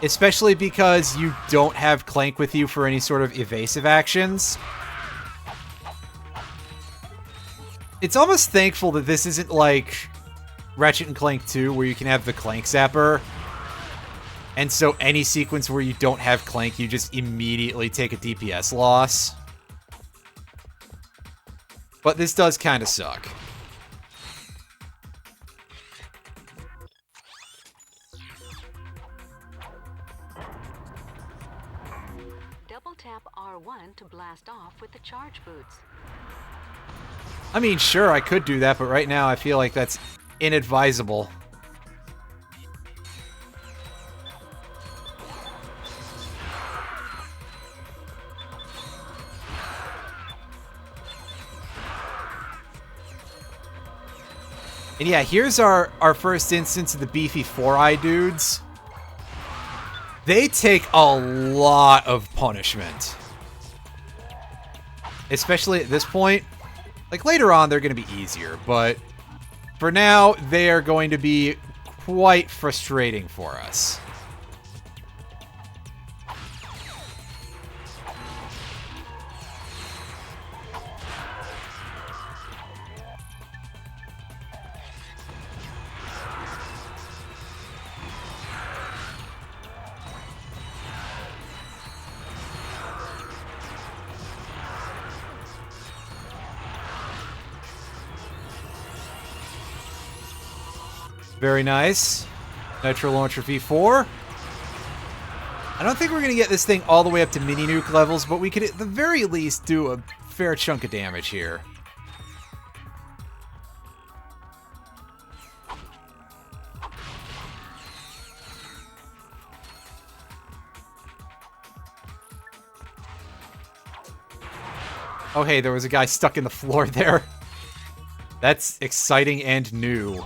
Especially because you don't have Clank with you for any sort of evasive actions. It's almost thankful that this isn't like Ratchet and Clank 2, where you can have the Clank Zapper. And so any sequence where you don't have Clank, you just immediately take a DPS loss. But this does kind of suck. Double tap R1 to blast off with the charge boots. I mean, sure, I could do that, but right now I feel like that's inadvisable. And yeah, here's our first instance of the beefy four-eye dudes. They take a lot of punishment. Especially at this point. Like, later on, they're going to be easier, but for now, they are going to be quite frustrating for us. Very nice. Nitro Launcher V4. I don't think we're going to get this thing all the way up to mini-nuke levels, but we could at the very least do a fair chunk of damage here. Oh hey, there was a guy stuck in the floor there. That's exciting and new.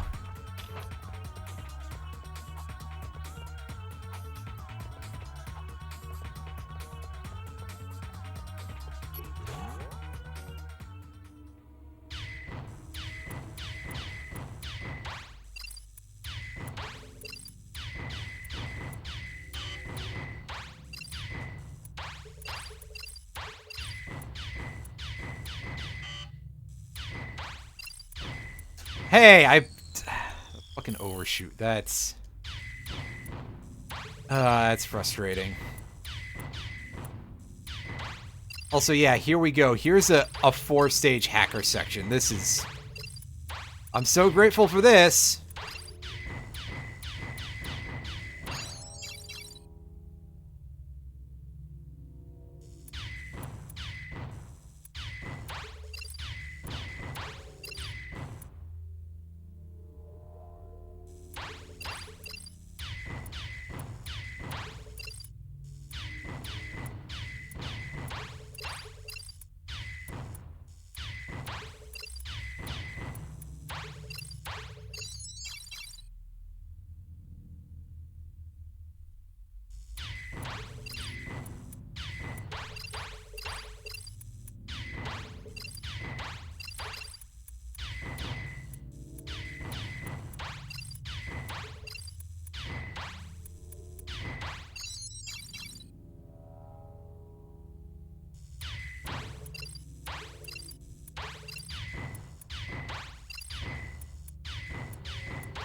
Hey, I fucking overshoot. That's frustrating. Also, yeah, here we go. Here's a 4-stage hacker section. This is... I'm so grateful for this.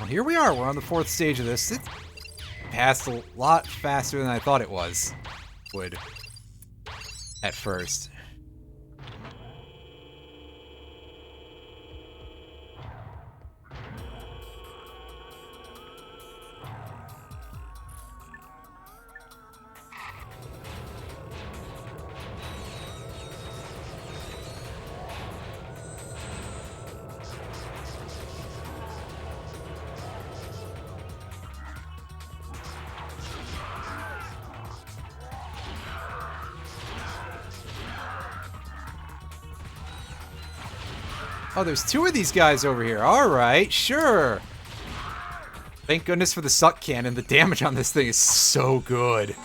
Well, here we are. We're on the 4th stage of this. It passed a lot faster than I thought it would at first. Oh, there's 2 of these guys over here. Alright, sure. Thank goodness for the suck cannon. The damage on this thing is so good.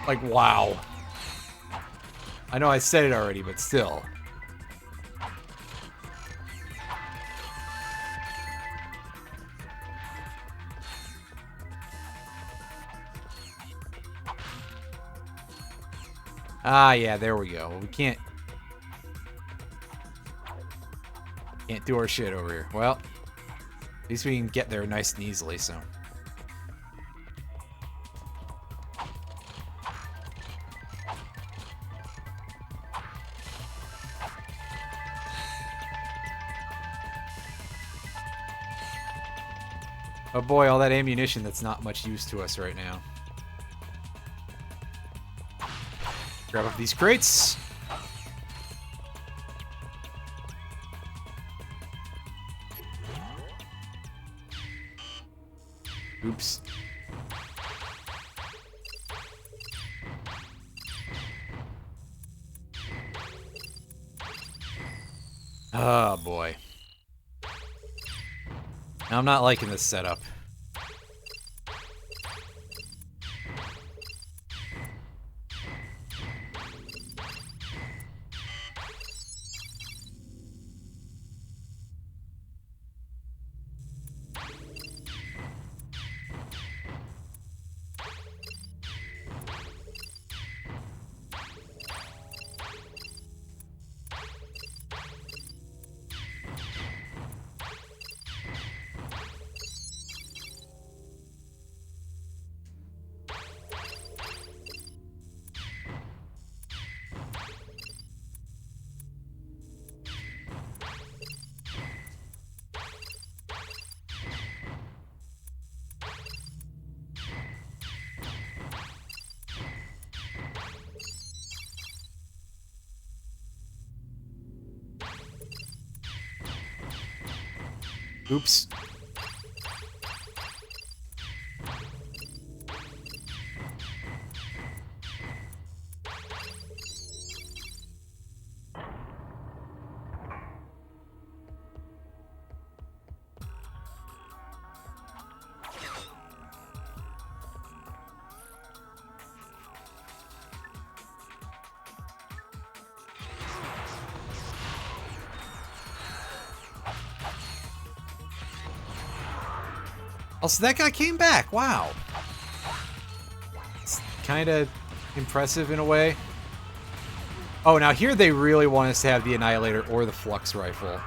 Like, wow. I know I said it already, but still. Ah, yeah, there we go. We can't do our shit over here. Well, at least we can get there nice and easily, so. Oh boy, all that ammunition that's not much use to us right now. Grab up these crates. Oops. Oh boy. I'm not liking this setup. Oops. Oh, so that guy came back. Wow. It's kind of impressive in a way. Oh, now here they really want us to have the Annihilator or the Flux Rifle.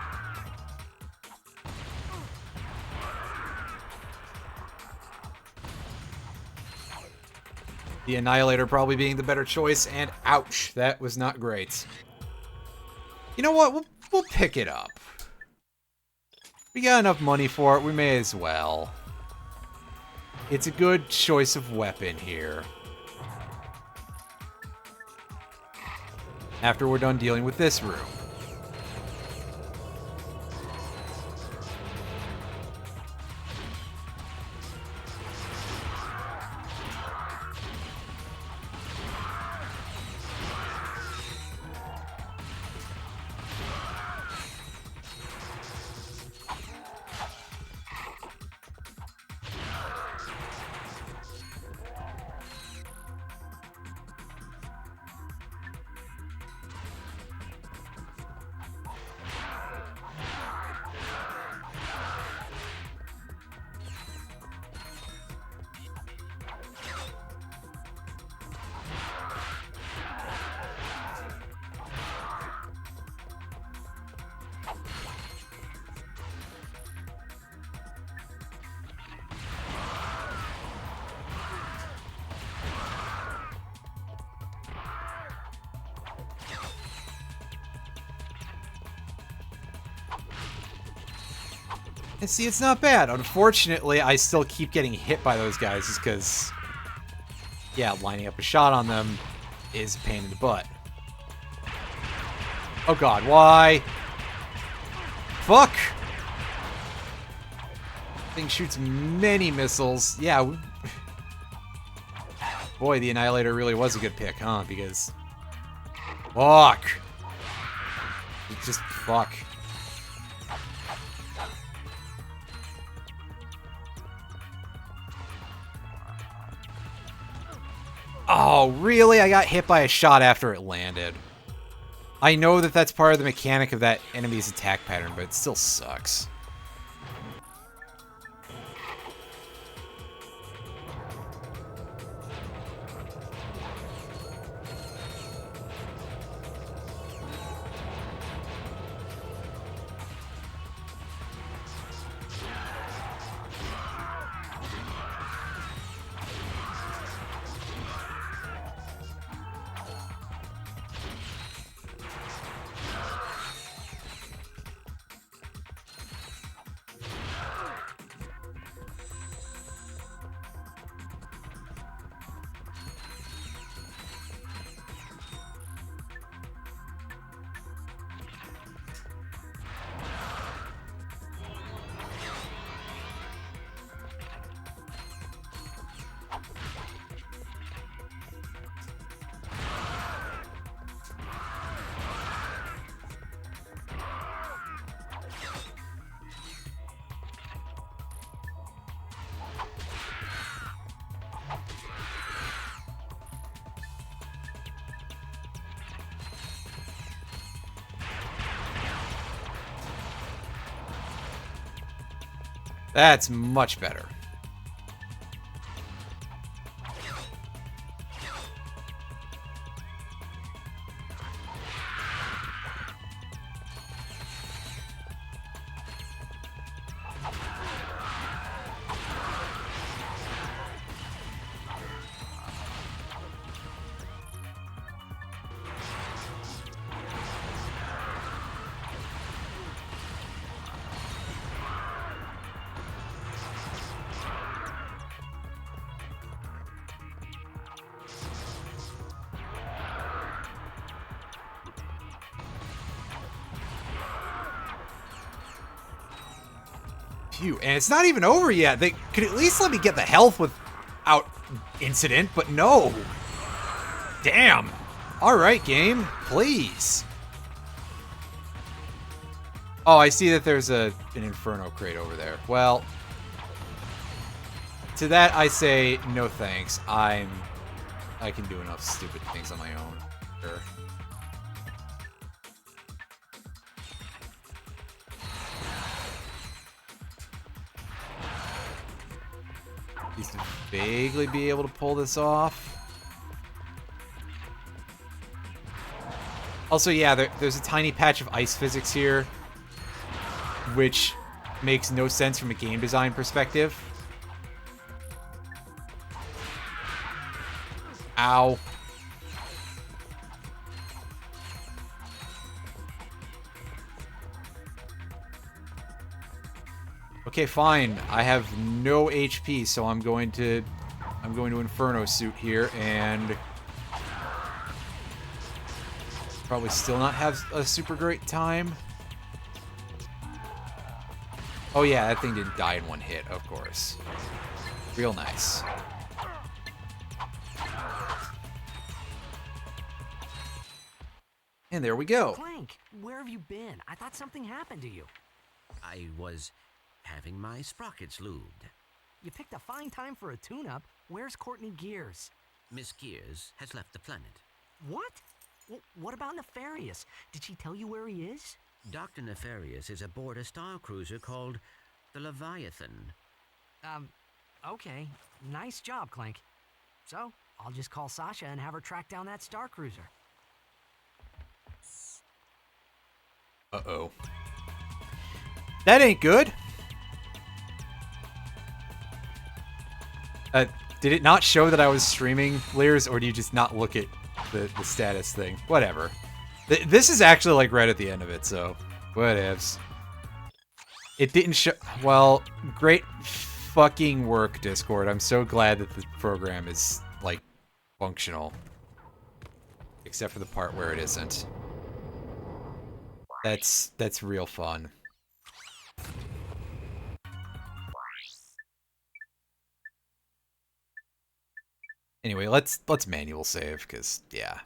The Annihilator probably being the better choice, and ouch, that was not great. You know what? We'll pick it up. We got enough money for it, we may as well. It's a good choice of weapon here. After we're done dealing with this room. And see, it's not bad. Unfortunately, I still keep getting hit by those guys just because, yeah, lining up a shot on them is a pain in the butt. Oh god, why? Fuck! Thing shoots many missiles. Yeah. Boy, the Annihilator really was a good pick, huh? Because... Fuck! Just fuck. Oh, really? I got hit by a shot after it landed. I know that that's part of the mechanic of that enemy's attack pattern, but it still sucks. That's much better. Phew, and it's not even over yet. They could at least let me get the health without incident, but no. Damn. Alright, game. Please. Oh, I see that there's an Inferno crate over there. Well, to that I say no thanks. I can do enough stupid things on my own. Sure. At least vaguely be able to pull this off. Also, yeah, there's a tiny patch of ice physics here, which makes no sense from a game design perspective. Ow. Okay, fine. I have no HP, so I'm going to Inferno suit here and probably still not have a super great time. Oh yeah, that thing didn't die in one hit, of course. Real nice. And there we go. Clank, where have you been? I thought something happened to you. I was having my sprockets lubed. You picked a fine time for a tune-up. Where's Courtney Gears? Miss Gears has left the planet. What? What about Nefarious? Did she tell you where he is? Dr. Nefarious is aboard a star cruiser called the Leviathan. Okay. Nice job, Clank. So, I'll just call Sasha and have her track down that star cruiser. Uh-oh. That ain't good. Did it not show that I was streaming, Lears, or do you just not look at the status thing? Whatever. This is actually like right at the end of it, so whatevs. It didn't show... Well, great fucking work, Discord. I'm so glad that the program is, like, functional. Except for the part where it isn't. That's real fun. Anyway, let's manual save, because, yeah.